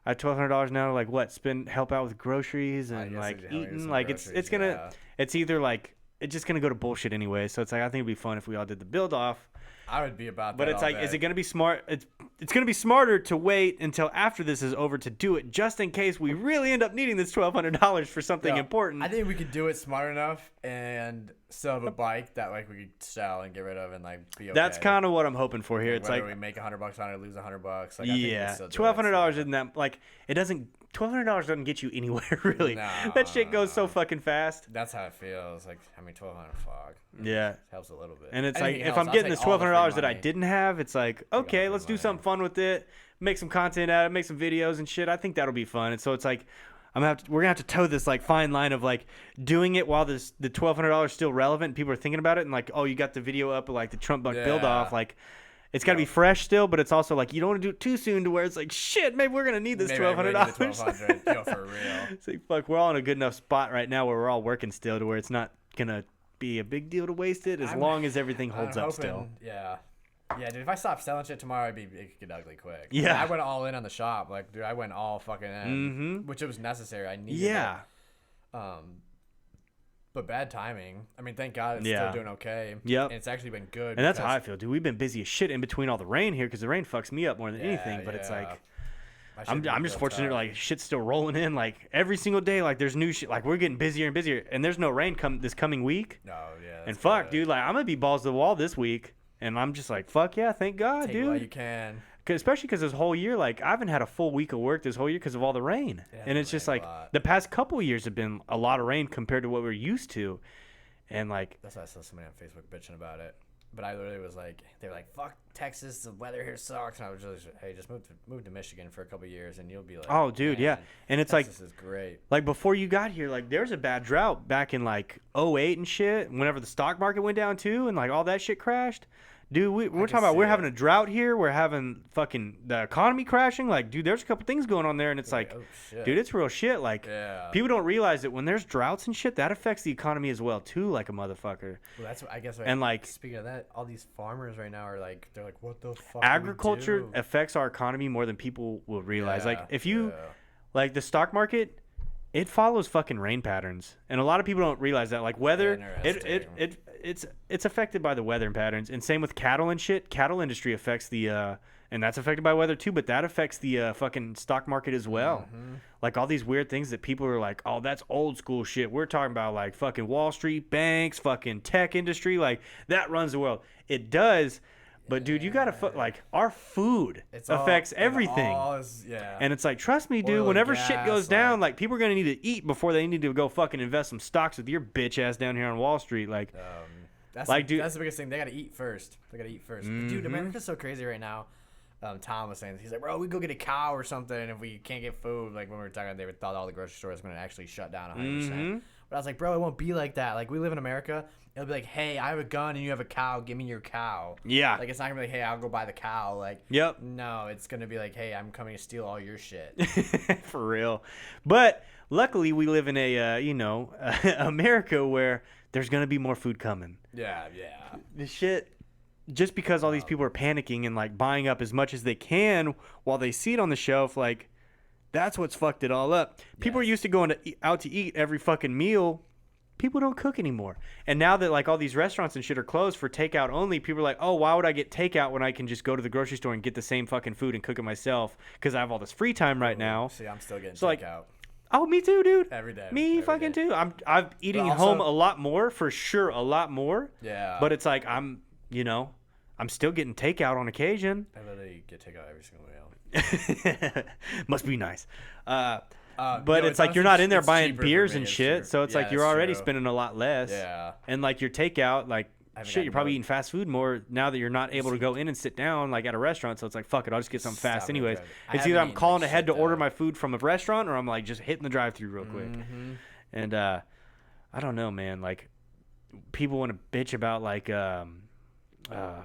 I have $1,200 now. Like what? Help out with groceries and eating. Like it's gonna it's either like it's just gonna go to bullshit anyway. So it's like I think it'd be fun if we all did the build off. I would be about that. But it's like, is it going to be smart? It's going to be smarter to wait until after this is over to do it, just in case we really end up needing this $1,200 for something important. I think we could do it smart enough and still have a bike that we could sell and get rid of and be okay. That's kind of what I'm hoping for here. It's whether we make $100 on it, lose $100. $1,200 isn't that it doesn't. $1,200 doesn't get you anywhere really. That shit goes so fucking fast. That's how it feels. $1,200 fuck. Yeah, it helps a little bit. And it's if I'm getting this $1,200 that I didn't have, it's like okay, let's do something fun with it, make some content out of it, make some videos and shit. I think that'll be fun. And so it's like we're gonna have to toe this fine line of doing it while the $1,200 is still relevant and people are thinking about it and oh, you got the video up of the Trump buck build off It's got to be fresh still, but it's also you don't want to do it too soon to where it's shit, maybe we're going to need this $1,200. Yo, for real. It's fuck, we're all in a good enough spot right now where we're all working still to where it's not going to be a big deal to waste it as long as everything holds up still. Yeah. Yeah, dude, if I stopped selling shit tomorrow, it could get ugly quick. Yeah. I went all in on the shop. Dude, I went all fucking in, which it was necessary. I needed it. But bad timing. I mean, thank God it's still doing okay. Yep. And it's actually been good. And that's how I feel, dude. We've been busy as shit in between all the rain here because the rain fucks me up more than anything. But it's I'm just fortunate shit's still rolling in every single day. There's new shit. We're getting busier and busier. And there's no rain this coming week. No, yeah. And fuck, dude. I'm going to be balls to the wall this week. And I'm just fuck yeah, thank God, dude. Take it while you can. Especially because this whole year, I haven't had a full week of work this whole year because of all the rain. And it's just the past couple of years have been a lot of rain compared to what we're used to. And that's why I saw somebody on Facebook bitching about it. But I literally was they were fuck Texas, the weather here sucks. And I was just hey, just move to Michigan for a couple of years and you'll be oh, dude, yeah. And it's Texas is great. Before you got here, there's a bad drought back in '08 and shit. Whenever the stock market went down too and all that shit crashed. Dude, we're talking about we're having a drought here. We're having fucking the economy crashing. Dude, there's a couple things going on there, and it's oh, shit. Dude, it's real shit. People don't realize that when there's droughts and shit, that affects the economy as well too, like a motherfucker. Well, that's what I guess. And speaking of that, all these farmers right now are they're what the fuck? Agriculture affects our economy more than people will realize. If you the stock market. It follows fucking rain patterns, and a lot of people don't realize that. Weather, it's affected by the weather and patterns, and same with cattle and shit. Cattle industry affects and that's affected by weather too, but that affects the fucking stock market as well. Mm-hmm. All these weird things that people are oh, that's old school shit. We're talking about fucking Wall Street, banks, fucking tech industry, that runs the world. It does, But dude, you gotta like our food affects everything. And it's like, trust me, dude. Whenever shit goes down, like people are gonna need to eat before they need to go fucking invest some stocks with your bitch ass down here on Wall Street. Like, dude, that's the biggest thing. They gotta eat first. But, dude, America's so crazy right now. Tom was saying, he's like, bro, we go get a cow or something, and if we can't get food, like when we were talking, they thought all the grocery stores were gonna actually shut down 100%. But I was like, bro, it won't be like that. Like we live in America. It'll be like, hey, I have a gun and you have a cow. Give me your cow. Yeah. Like, it's not going to be like, hey, I'll go buy the cow. Like, yep. No, it's going to be like, hey, I'm coming to steal all your shit. For real. But luckily, we live in a, America where there's going to be more food coming. Yeah. The shit, just because all these people are panicking and, like, buying up as much as they can while they see it on the shelf, like, that's what's fucked it all up. People are used to going out to eat every fucking meal. People don't cook anymore. And now that like all these restaurants and shit are closed for takeout only, people are like, oh, why would I get takeout when I can just go to the grocery store and get the same fucking food and cook it myself because I have all this free time right now. See, I'm still getting takeout. Like, oh, me too, dude. Every day. Fucking too. I'm eating at home a lot more, for sure, a lot more. Yeah. But it's like I'm still getting takeout on occasion. I literally get takeout every single meal. Must be nice. But it's like you're not in there buying beers and shit, so it's like you're already spending a lot less. Yeah. And like your takeout, like shit, you're probably eating fast food more now that you're not able to go in and sit down like at a restaurant. So it's like, fuck it, I'll just get something fast anyways. It's either I'm calling ahead to order my food from a restaurant or I'm like just hitting the drive-thru real quick. And I don't know, man. Like people want to bitch about like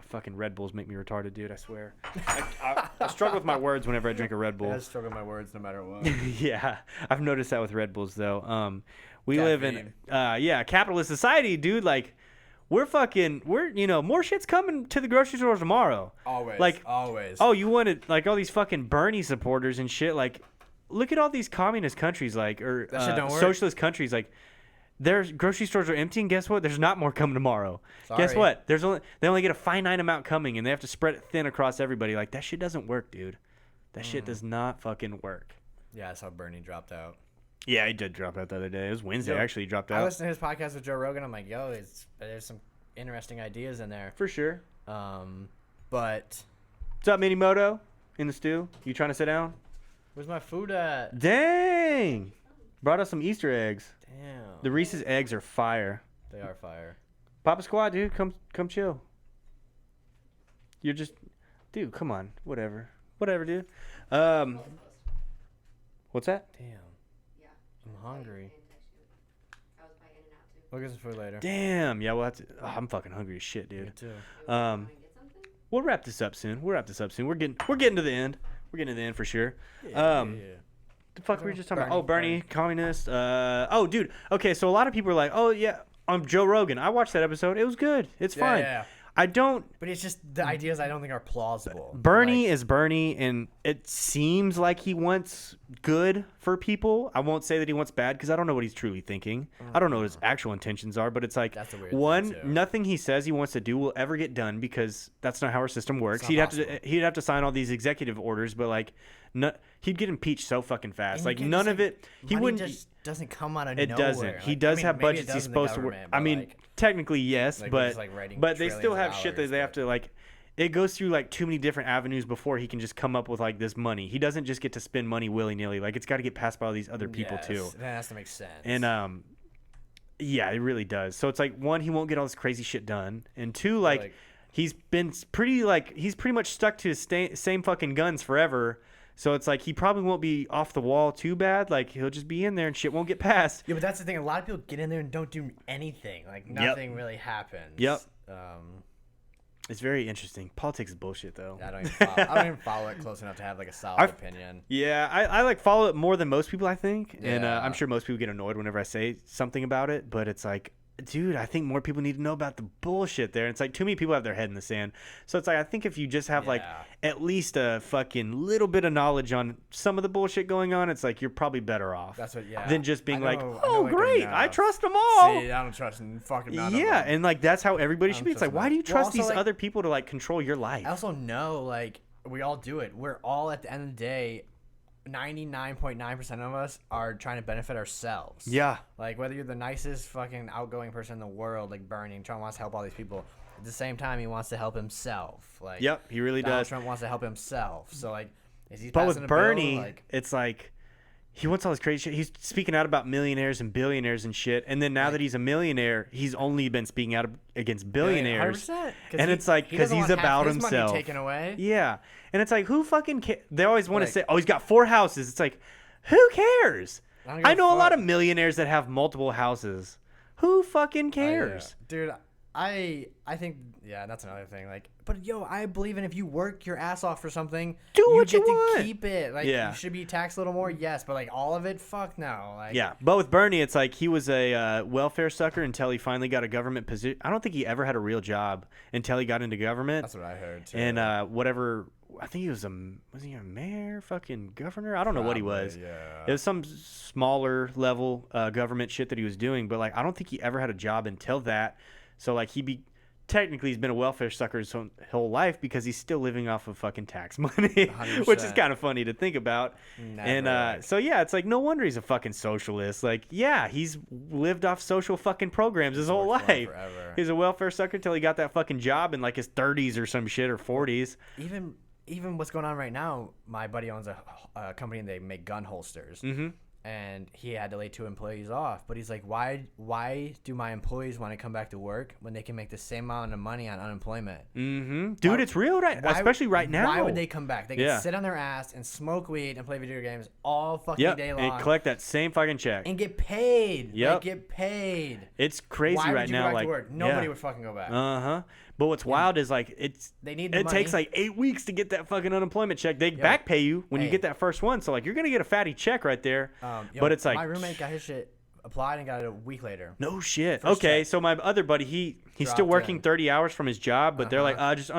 fucking Red Bulls make me retarded, dude. I swear. I struggle with my words whenever I drink a Red Bull. I struggle with my words no matter what. Yeah, I've noticed that with Red Bulls though. We live in capitalist society, dude. Like we're more shit's coming to the grocery stores tomorrow. Always. Oh, you wanted like all these fucking Bernie supporters and shit. Like, look at all these communist countries, like or socialist countries, like. Their grocery stores are empty, and guess what? There's not more coming tomorrow. Sorry. Guess what? They only get a finite amount coming, and they have to spread it thin across everybody. Like that shit doesn't work, dude. That shit does not fucking work. Yeah, I saw Bernie dropped out. Yeah, he did drop out the other day. It was Wednesday, actually. He dropped out. I listened to his podcast with Joe Rogan. I'm like, yo, there's some interesting ideas in there. For sure. But what's up, Minimoto? In the stew? You trying to sit down? Where's my food at? Dang! Brought us some Easter eggs. Damn. The Reese's eggs are fire. They are fire. Papa Squad, dude, come chill. You're just, dude, come on, whatever, dude. What's that? Damn. Yeah. I'm hungry. We'll get some food later. Damn. Yeah, I'm fucking hungry as shit, dude. Me too. We'll wrap this up soon. We're getting to the end. We're getting to the end for sure. Yeah. The fuck were we just talking about? Oh, Bernie, communist. Dude. Okay, so a lot of people are like, oh yeah, I'm Joe Rogan. I watched that episode. It was good. It's fine. Yeah. I don't. But it's just the ideas I don't think are plausible. Bernie is Bernie, and it seems like he wants good for people. I won't say that he wants bad because I don't know what he's truly thinking. I don't know what his actual intentions are, but it's like that's a weird thing too. Nothing he says he wants to do will ever get done because that's not how our system works. He'd have to sign all these executive orders, but like. No, he'd get impeached so fucking fast. Like none of it. He wouldn't. Just doesn't come out of it nowhere. Doesn't. He does have budgets he's supposed to work. I mean, technically yes, but they still have shit that they have to like. It goes through like too many different avenues before he can just come up with like this money. He doesn't just get to spend money willy nilly. Like it's got to get passed by all these other people too. That has to make sense. And yeah, it really does. So it's like one, he won't get all this crazy shit done, and two, like he's pretty much stuck to his same fucking guns forever. So it's like he probably won't be off the wall too bad. Like he'll just be in there and shit won't get passed. Yeah, but that's the thing. A lot of people get in there and don't do anything. Like nothing really happens. Yep. It's very interesting. Politics is bullshit though. I don't even follow it close enough to have like a solid opinion. Yeah, I like follow it more than most people, I think. Yeah. And I'm sure most people get annoyed whenever I say something about it. But it's like, dude, I think more people need to know about the bullshit there. It's like too many people have their head in the sand. So it's like I think if you just have like at least a fucking little bit of knowledge on some of the bullshit going on, it's like you're probably better off. That's what, than just being great, I trust them all. See, I don't trust fucking none of them. And like that's how everybody should be. It's like, why do you trust these other people to like control your life? I also know like we all do it. We're all at the end of the day. 99.9% of us are trying to benefit ourselves. Yeah. Like whether you're the nicest fucking outgoing person in the world, like Bernie, trying to help all these people, at the same time, he wants to help himself. Like, yep, he really Donald does. Trump wants to help himself. So like, is he? But passing with a Bernie, bill? Like, it's like he wants all this crazy shit. He's speaking out about millionaires and billionaires and shit. And then now that he's a millionaire, he's only been speaking out against billionaires. 100%. And it's like because he's about his himself. money taken away. Yeah, and it's like who fucking They always want to say, "Oh, he's got 4 houses." It's like, who cares? I know a lot of millionaires that have multiple houses. Who fucking cares? Dude, I think that's another thing. Like, but yo, I believe in if you work your ass off for something, you get want to keep it. Like, you should be taxed a little more, yes, but like all of it, fuck no. Like, yeah, but with Bernie, it's like he was a welfare sucker until he finally got a government position. I don't think he ever had a real job until he got into government. That's what I heard too. And whatever. I think he was he a mayor, fucking governor? I don't know what he was. Yeah. It was some smaller level government shit that he was doing, but like I don't think he ever had a job until that. So like technically he's been a welfare sucker his whole life because he's still living off of fucking tax money, which is kind of funny to think about. So yeah, it's like no wonder he's a fucking socialist. Like yeah, he's lived off social fucking programs his whole life. He's a welfare sucker until he got that fucking job in like his 30s or some shit or 40s. Even what's going on right now, my buddy owns a company and they make gun holsters. Mm-hmm. And he had to lay 2 employees off. But he's like, why do my employees want to come back to work when they can make the same amount of money on unemployment? Mm-hmm. Dude, it's real, right? Especially right now. Why would they come back? They can sit on their ass and smoke weed and play video games all fucking day long. And collect that same fucking check. And get paid. Yep. Like, get paid. It's crazy why right would you now. go back like to work? Nobody would fucking go back. Uh-huh. But what's wild is like it takes like 8 weeks to get that fucking unemployment check. They back pay you when you get that first one. So like you're gonna get a fatty check right there. But it's like my roommate got his shit applied and got it a week later. No shit. Okay, so my other buddy, he's still working 30 hours from his job, but they're like, just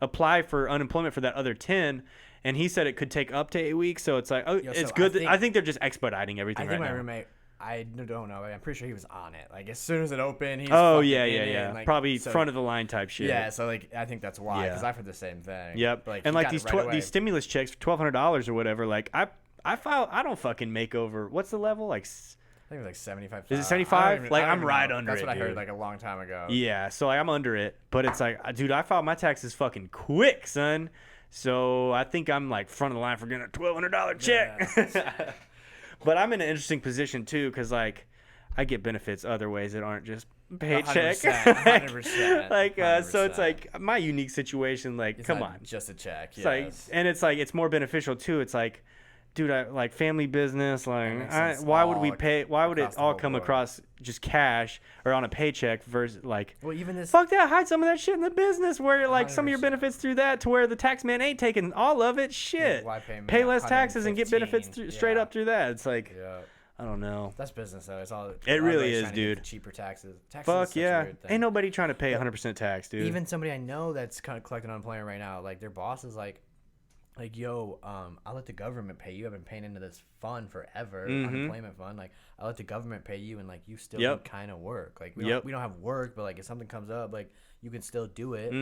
apply for unemployment for that other 10. And he said it could take up to 8 weeks. So it's like, it's good. I think they're just expediting everything right now. I think my roommate. I don't know. I'm pretty sure he was on it. Like as soon as it opened, he's yeah. Like, probably front of the line type shit. Yeah, so like I think that's why. Because I've heard the same thing. Yep. But, like, and like these stimulus checks for $1,200 or whatever. Like I don't fucking make over. What's the level? Like I think it was like 75. Is it 75? Like I'm right under it. That's what I heard like a long time ago. Yeah, so like, I'm under it, but it's like, dude, I filed my taxes fucking quick, son. So I think I'm like front of the line for getting a $1,200 check. Yeah. But I'm in an interesting position too, because like I get benefits other ways that aren't just paycheck. 100%. Like 100%. So it's like my unique situation. Like, it's come on, just a check. It's like, and it's like it's more beneficial too. It's like, dude, I like family business. Like, why would we pay? Why would it all come across just cash or on a paycheck versus like? Well, even this. Fuck that. Hide some of that shit in the business where like 100%. Some of your benefits through that to where the tax man ain't taking all of it. Shit. Why pay less taxes and get benefits straight up through that. It's like. Yeah. I don't know. That's business though. It's all. It really is, dude. Cheaper taxes. Fuck yeah. Ain't nobody trying to pay 100% tax, dude. Even somebody I know that's kind of collecting unemployment right now, like their boss is like, yo, I'll let the government pay you. I've been paying into this fund forever, unemployment fund. Like, I'll let the government pay you, and like you still kind of work. Like we don't have work, but like if something comes up, like you can still do it,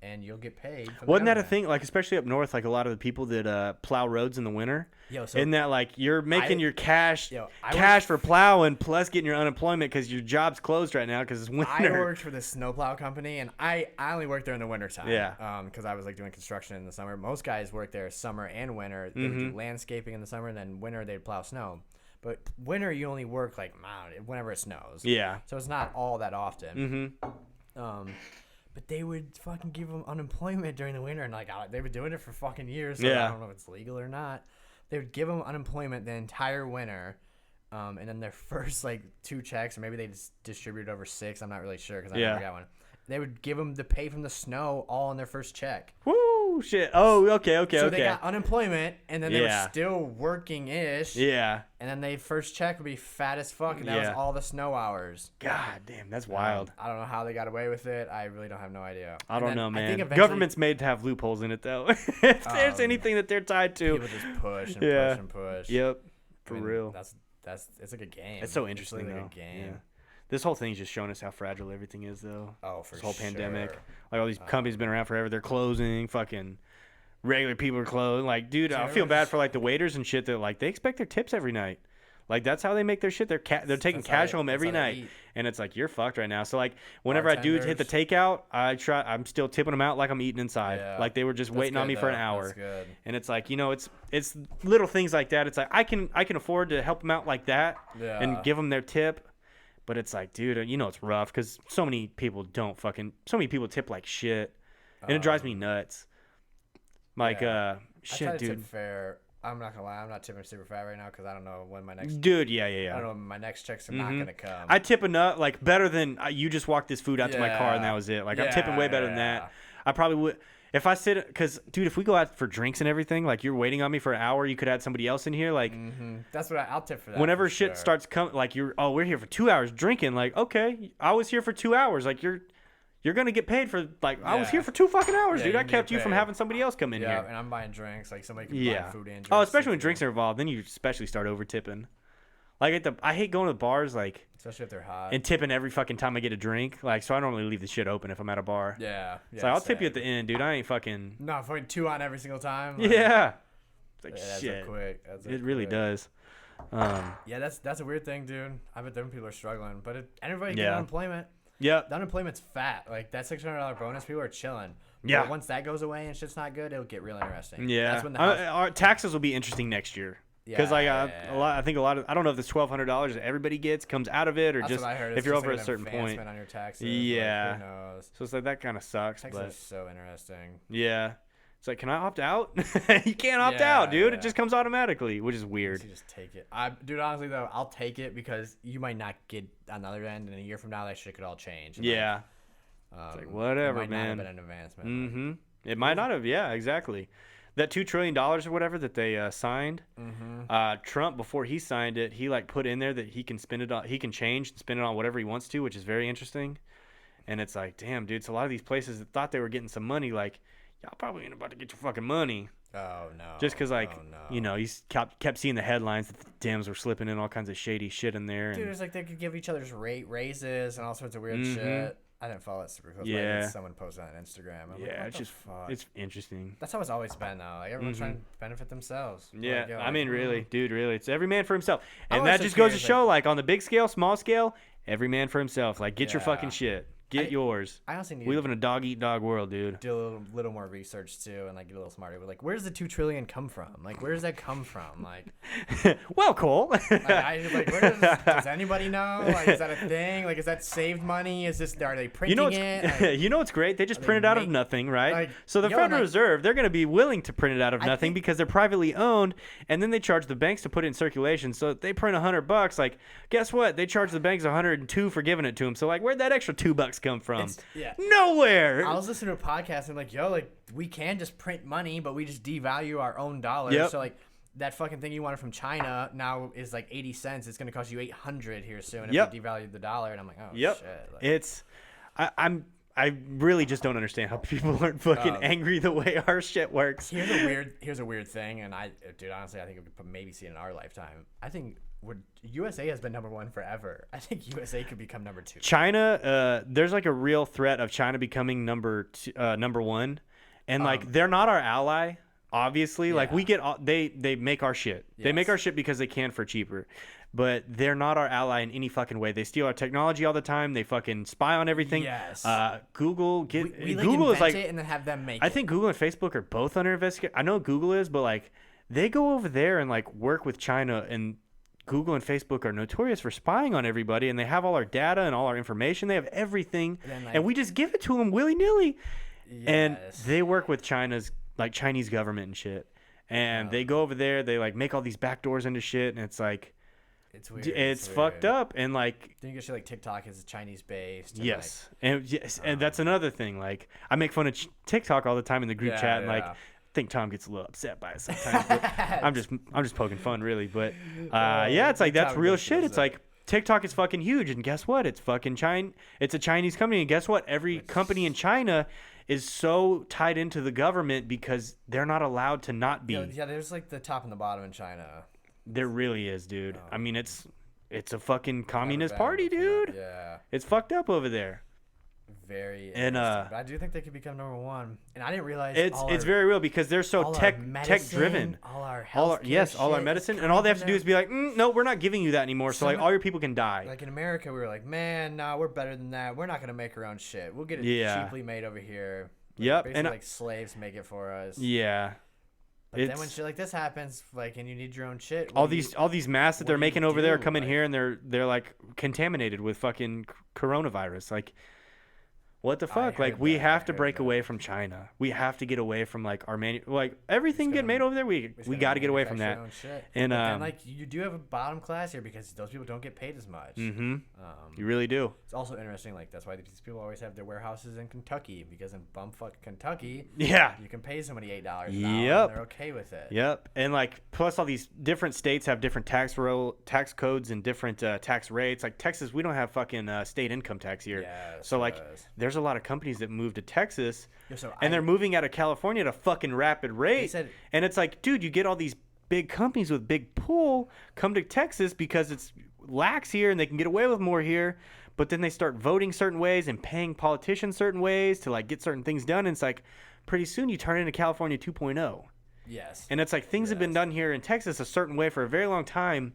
and you'll get paid. Wasn't that a thing? Like especially up north, like a lot of the people that plow roads in the winter. Isn't that like you're making your cash for plowing plus getting your unemployment because your job's closed right now because it's winter. I worked for this snowplow company, and I only worked there in the wintertime. Yeah. Because I was like doing construction in the summer. Most guys work there summer and winter. They would do landscaping in the summer, and then winter they'd plow snow. But winter you only work like whenever it snows. Yeah. So it's not all that often. But they would fucking give them unemployment during the winter, and like they've been doing it for fucking years. So I don't know if it's legal or not. They would give them unemployment the entire winter, and then their first like 2 checks, or maybe they just distributed over 6. I'm not really sure because I never got one. They would give them the pay from the snow all on their first check. Woo, shit. Oh, okay. So they got unemployment, and then they were still working-ish. Yeah. And then their first check would be fat as fuck, and that was all the snow hours. God damn, that's wild. I don't know how they got away with it. I really don't have no idea. I don't know, man. Government's made to have loopholes in it, though. If there's anything that they're tied to. People just push and push and push. Yep, for real. It's like a game. It's so interesting, like though. A game. Yeah. This whole thing's just showing us how fragile everything is, though. Oh, for sure. This whole pandemic. Like, all these companies been around forever. They're closing. Fucking regular people are closing. Like, dude, I feel bad for, like, the waiters and shit that, like, they expect their tips every night. Like that's how they make their shit. They're taking cash home every night, and it's like you're fucked right now. So like whenever I do hit the takeout, I'm still tipping them out like I'm eating inside. Yeah. Like they were just waiting on me for an hour. That's good. And it's like it's little things like that. It's like I can afford to help them out like that and give them their tip. But it's like, dude, it's rough because so many people tip like shit, and it drives me nuts. Like shit, I try to dude. Tip fair. I'm not gonna lie, I'm not tipping super fat right now because I don't know when my next. Dude, yeah. I don't know when my next checks are not gonna come. I tip enough, like better than you just walked this food out to my car and that was it. Like I'm tipping way better than that. I probably would if I sit because, dude, if we go out for drinks and everything, like you're waiting on me for an hour, you could add somebody else in here, like. That's what I'll tip for that. Whenever shit starts coming, like we're here for 2 hours drinking, like okay, I was here for 2 hours, like You're gonna get paid for I was here for 2 fucking hours, dude. I kept you from having somebody else come in here. Yeah, and I'm buying drinks. Like somebody can buy food and drinks. Oh, especially when drinks are involved, then you especially start over tipping. Like I hate going to the bars, like especially if they're hot. And tipping every fucking time I get a drink. Like so I normally leave the shit open if I'm at a bar. Yeah. So I'll tip you at the end, dude. I ain't fucking. No, fucking 2 on every single time. Like, yeah. It's like shit. It really does. Yeah, that's a weird thing, dude. I bet them people are struggling, but everybody get unemployment. Yeah, the unemployment's fat. Like that $600 bonus, people are chilling. Yeah. But once that goes away and shit's not good, it'll get real interesting. Yeah. That's when our taxes will be interesting next year. Because I think a lot of I don't know if this $1,200 that everybody gets comes out of it or that's just what I heard. if you're over a certain point. On your taxes, yeah. Like, who knows? So it's like that kind of sucks. Taxes are so interesting. Yeah. It's like, can I opt out? You can't opt out, dude. It just comes automatically, which is weird. You just take it. Dude, honestly, though, I'll take it because you might not get on the other end, and a year from now, that shit could all change. And yeah. It's like, whatever, it might man. not have been an advancement. It might not have. Yeah, exactly. That $2 trillion or whatever that they signed, Trump, before he signed it, he like put in there that he can spend it on, he can change and spend it on whatever he wants to, which is very interesting. And it's like, damn, dude. So a lot of these places that thought they were getting some money, like, y'all probably ain't about to get your fucking money. Oh, no. Just because, like, you kept seeing the headlines that the Dems were slipping in all kinds of shady shit in there. Dude, it's like they could give each other's raises and all sorts of weird shit. I didn't follow it super close. Yeah. Someone posted on Instagram. It's interesting. That's how it's always been, though. Like, everyone's trying to benefit themselves. Yeah, like, I mean, really, dude, really. It's every man for himself. And that just goes to show, like, on the big scale, small scale, every man for himself. Like, get your fucking shit. Get yours. I honestly need we live in a dog-eat-dog world, dude. Do a little more research, too, and, like, get a little smarter. But, like, where's the $2 trillion come from? Like, where does that come from? Like, well, Cole. where does anybody know? Like, is that a thing? Like, is that saved money? Are they printing it? Like, you know what's great? They just print it out of nothing, right? Like, so the Federal Reserve, they're going to be willing to print it out of nothing because they're privately owned, and then they charge the banks to put it in circulation. So they print $100. Like, guess what? They charge the banks $102 for giving it to them. So, like, where'd that extra $2 come from? Nowhere. I was listening to a podcast and like, yo, like we can just print money, but we just devalue our own dollars. So like that fucking thing you wanted from China now is like 80 cents. It's gonna cost you 800 here soon if we devalue the dollar. And I'm like, oh shit. Like, I really just don't understand how people aren't fucking angry the way our shit works. Here's a weird thing, and dude, honestly, I think we could maybe see it in our lifetime. I think USA has been number one forever. I think USA could become number two. China, there's like a real threat of China becoming number one, and like they're not our ally. Obviously, like we get they make our shit. Yes. They make our shit because they can for cheaper. But they're not our ally in any fucking way. They steal our technology all the time. They fucking spy on everything. Yes. Google Google is like it and then have them make I think Google and Facebook are both under investigation. I know Google is, but like they go over there and like work with China, and Google and Facebook are notorious for spying on everybody, and they have all our data and all our information. They have everything, and we just give it to them willy-nilly. Yes. And they work with Chinese government and shit. And they go over there, they like make all these backdoors into shit, and it's like it's weird. It's fucked up, and like then you get shit like TikTok is Chinese based. Yes, and that's another thing. Like I make fun of TikTok all the time in the group chat, and like I think Tom gets a little upset by it sometimes. But I'm just poking fun, really. But it's like that's real shit. It's like TikTok is fucking huge, and guess what? It's fucking China. It's a Chinese company, and guess what? Every company in China is so tied into the government because they're not allowed to not be. Yeah, there's like the top and the bottom in China. There really is, dude. I mean, it's a fucking communist party, dude. Yeah. It's fucked up over there. Very interesting. But I do think they could become number one. And I didn't realize it's very real because they're so tech driven. All our our health all our medicine, and all they have to do is be like, no, we're not giving you that anymore. So like all your people can die. Like in America, we were like, man, nah, we're better than that. We're not gonna make our own shit. We'll get it cheaply made over here. Like, yep, basically, and like slaves make it for us. Yeah. But then when shit like this happens, like, and you need your own shit, all these masks that they're making over there come in here, and they're like contaminated with fucking coronavirus. Like, what the fuck? Like, we have to break away from China. We have to get away from like our like everything getting made over there. We got to get away from that. And then like you do have a bottom class here because those people don't get paid as much. Mm-hmm. You really do. It's also interesting. Like that's why these people always have their warehouses in Kentucky, because in bumfuck Kentucky, you can pay somebody $8 an hour and they're okay with it. Yep. And like plus all these different states have different tax codes and different tax rates. Like Texas, we don't have fucking state income tax here. Yeah, so like there's a lot of companies that move to Texas and they're moving out of California at a fucking rapid rate. And it's like, dude, you get all these big companies with big pull come to Texas because it's lax here and they can get away with more here. But then they start voting certain ways and paying politicians certain ways to like get certain things done. And it's like pretty soon you turn into California 2.0. Yes. And it's like things have been done here in Texas a certain way for a very long time.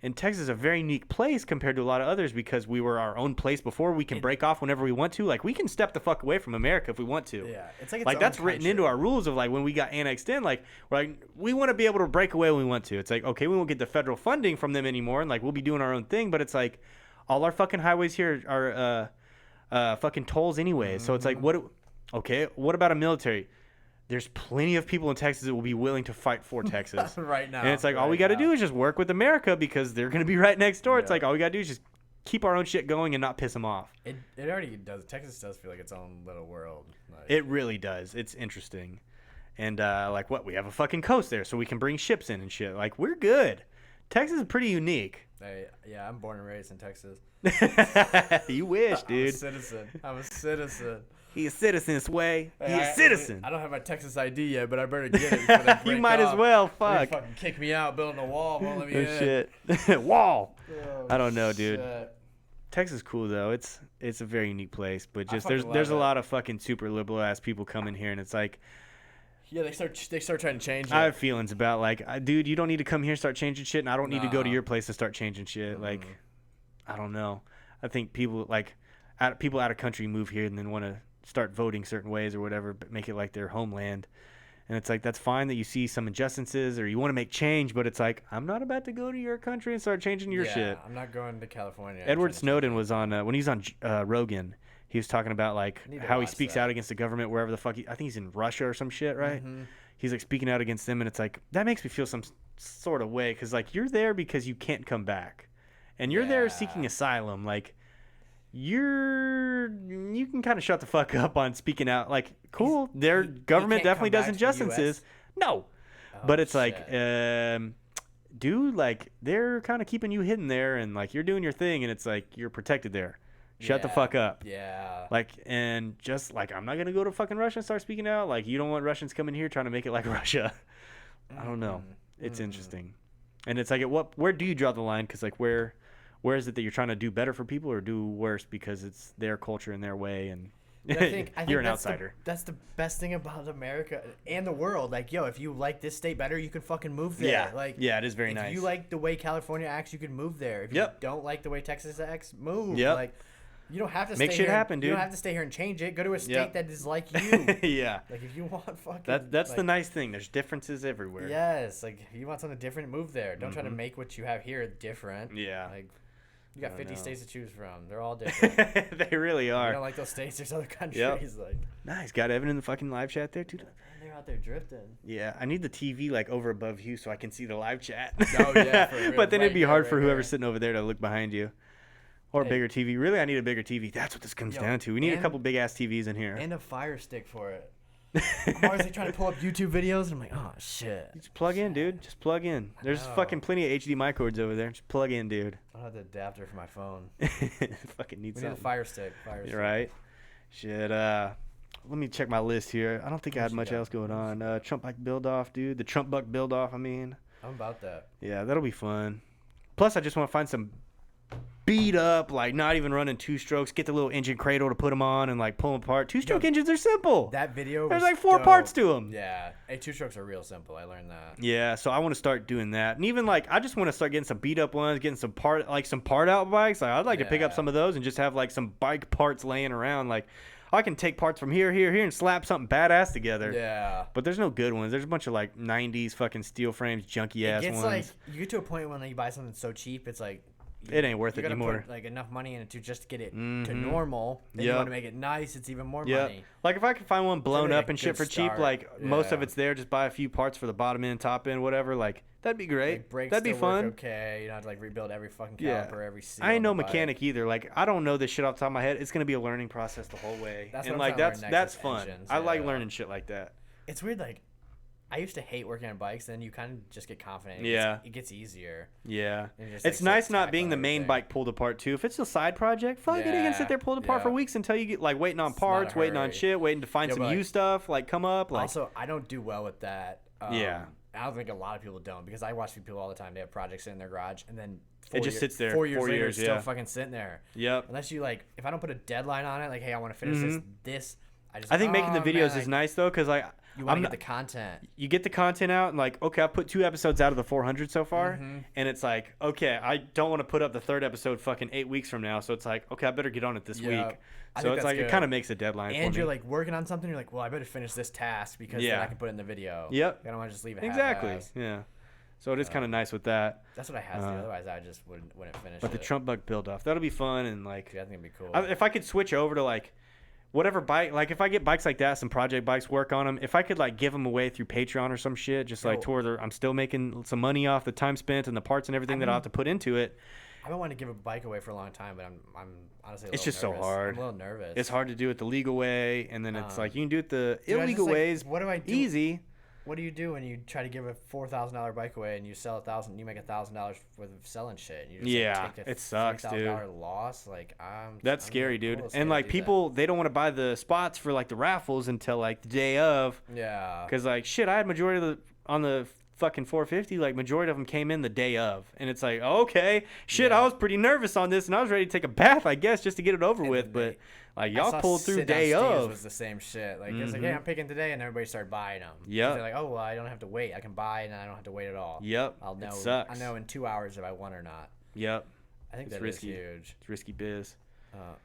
And Texas is a very unique place compared to a lot of others because we were our own place before. We can break off whenever we want to. Like, we can step the fuck away from America if we want to. Yeah, it's like that's written into our rules of like when we got annexed in. Like, we're like, we want to be able to break away when we want to. It's like, okay, we won't get the federal funding from them anymore, and like we'll be doing our own thing. But it's like all our fucking highways here are fucking tolls anyway. So it's like, what about a military? There's plenty of people in Texas that will be willing to fight for Texas right now. And it's like all we got to do is just work with America because they're going to be right next door. It's like all we got to do is just keep our own shit going and not piss them off. It already does. Texas does feel like its own little world. Like, it really does. It's interesting. And like we have a fucking coast there so we can bring ships in and shit. Like we're good. Texas is pretty unique. Yeah, I'm born and raised in Texas. You wish, dude. I'm a citizen. He's a citizen, Sway. He's a citizen. I don't have my Texas ID yet, but I better get it before they break You might as well. Fuck. They fucking kick me out, building a wall, won't let me in. Shit. Wall. Oh, I don't know, dude. Shit. Texas is cool though. It's a very unique place, but just there's a lot of fucking super liberal ass people coming here, and it's like. Yeah, they start trying to change it. I have feelings about like, dude, you don't need to come here and start changing shit, and I don't need to go to your place to start changing shit. Like, I don't know. I think people people out of country move here and then want to start voting certain ways or whatever, but make it like their homeland. And it's like, that's fine that you see some injustices or you want to make change, but it's like, I'm not about to go to your country and start changing your shit. I'm not going to California. Edward Snowden was on, when he was on Rogan, he was talking about like how he speaks out against the government wherever the fuck I think he's in Russia or some shit, right? Mm-hmm. He's like speaking out against them, and it's like, that makes me feel some sort of way, because like you're there because you can't come back. And you're there seeking asylum, like, you can kind of shut the fuck up on speaking out. Like, cool, their government definitely does injustices. No, but it's like, dude, like they're kind of keeping you hidden there, and like you're doing your thing, and it's like you're protected there. Shut the fuck up. Yeah. Like, and just like, I'm not gonna go to fucking Russia and start speaking out. Like, you don't want Russians coming here trying to make it like Russia. I don't know. It's interesting, and it's like, where do you draw the line? Because like, where is it that you're trying to do better for people or do worse because it's their culture and their way, and I think you're an outsider. That's the best thing about America and the world. Like, yo, if you like this state better, you can fucking move there. Yeah, like, it is very nice. If you like the way California acts, you can move there. If you don't like the way Texas acts, move. Yep. Like, you don't have to make shit happen, dude. You don't have to stay here and change it. Go to a state that is like you. Yeah. Like, if you want fucking. That's like, the nice thing. There's differences everywhere. Yes. Like, if you want something different, move there. Don't try to make what you have here different. Yeah. Like, you got 50 states to choose from. They're all different. They really are. If you don't like those states, there's other countries. Like, nice. Got Evan in the fucking live chat there, dude. Man, they're out there drifting. Yeah, I need the TV like over above you so I can see the live chat. Oh yeah, for real. But then it'd be hard for whoever's sitting over there to look behind you. Or a bigger TV. Really, I need a bigger TV. That's what this comes down to. We need a couple big ass TVs in here. And a Fire Stick for it. I'm always like trying to pull up YouTube videos, and I'm like, oh shit. Just plug in, dude. Just plug in. There's fucking plenty of HDMI cords over there. Just plug in, dude. I don't have the adapter for my phone. Fucking need something. Need a Fire Stick. You're right. Shit. Let me check my list here. I don't think I had much else going on. Trump bike build off, dude. The Trump buck build off. I mean. I'm about that. Yeah, that'll be fun. Plus, I just want to find some beat up, like not even running 2-strokes. Get the little engine cradle to put them on and like pull them apart. 2-stroke engines are simple. That video there's was like 4 dope. parts to them. Yeah, hey, 2-strokes are real simple. I learned that. Yeah, so I want to start doing that, and even like I just want to start getting some beat up ones, getting some part out bikes. Like I'd like to pick up some of those and just have like some bike parts laying around. Like I can take parts from here, and slap something badass together. Yeah. But there's no good ones. There's a bunch of like 90s fucking steel frames, junky ass ones. Like you get to a point when you buy something so cheap, it's like it ain't worth it anymore. Put, like enough money in it to just get it to normal. Then you want to make it nice. It's even more money. Like if I could find one blown up and shit for cheap, start. like most of it's there. Just buy a few parts for the bottom end, top end, whatever. Like that'd be great. Like, brakes that'd be fun. Okay, you don't have to like rebuild every fucking caliper, every seal. I ain't no mechanic either. Like I don't know this shit off the top of my head. It's gonna be a learning process the whole way. That's fun. Engines, I like learning shit like that. It's weird. Like I used to hate working on bikes. Then you kind of just get confident. It gets easier. Yeah. Just, it's nice not being the main bike pulled apart too. If it's a side project, fuck it. You can sit there pulled apart for weeks until you get like waiting on parts, waiting on shit, waiting to find some used stuff like come up. Like also, I don't do well with that. Yeah. I don't think a lot of people don't because I watch people all the time. They have projects in their garage and then it just sits there 4 years later, it's still fucking sitting there. Yep. Unless you like, if I don't put a deadline on it, like, hey, I want to finish this. I think making the videos is nice though, because like you want to get the content. You get the content out and like, okay, I put 2 episodes out of the 400 so far, and it's like, okay, I don't want to put up the 3rd episode fucking 8 weeks from now, so it's like, okay, I better get on it this week. So it's like good. It kind of makes a deadline. And for you're me. like working on something, you're like, well, I better finish this task because then I can put it in the video. Yep. I don't want to just leave it. Exactly. Yeah. So it is kind of nice with that. That's what I had to do. Otherwise, I just wouldn't finish. But the Trump bug build off, that'll be fun and like. Dude, I think it'd be cool. If I could switch over to like. Whatever bike, like if I get bikes like that, some project bikes, work on them. If I could like give them away through Patreon or some shit, just like I'm still making some money off the time spent and the parts and everything that I have to put into it. I've been wanting to give a bike away for a long time, but I'm honestly it's just nervous. So hard. I'm a little nervous. It's hard to do it the legal way, and then it's like you can do it the illegal ways. What do I do? Easy. What do you do when you try to give a $4,000 bike away and you sell $1,000? You make $1,000 worth of selling shit. And you just take it sucks, dude. Loss, like that's scary, dude. And like people, they don't want to buy the spots for like the raffles until like the day of. Yeah. Because like shit, I had majority of on the fucking 450, like majority of them came in the day of, and it's like okay, shit, I was pretty nervous on this, and I was ready to take a bath, I guess, just to get it over with, but. Like y'all pulled through day of. Was the same shit. Like it's like, hey, I'm picking today, and everybody started buying them. Yeah. They're like, oh well, I don't have to wait. I can buy, and I don't have to wait at all. Yep. I'll know. It sucks. I know in 2 hours if I won or not. Yep. I think it's that risky. is huge. It's risky biz.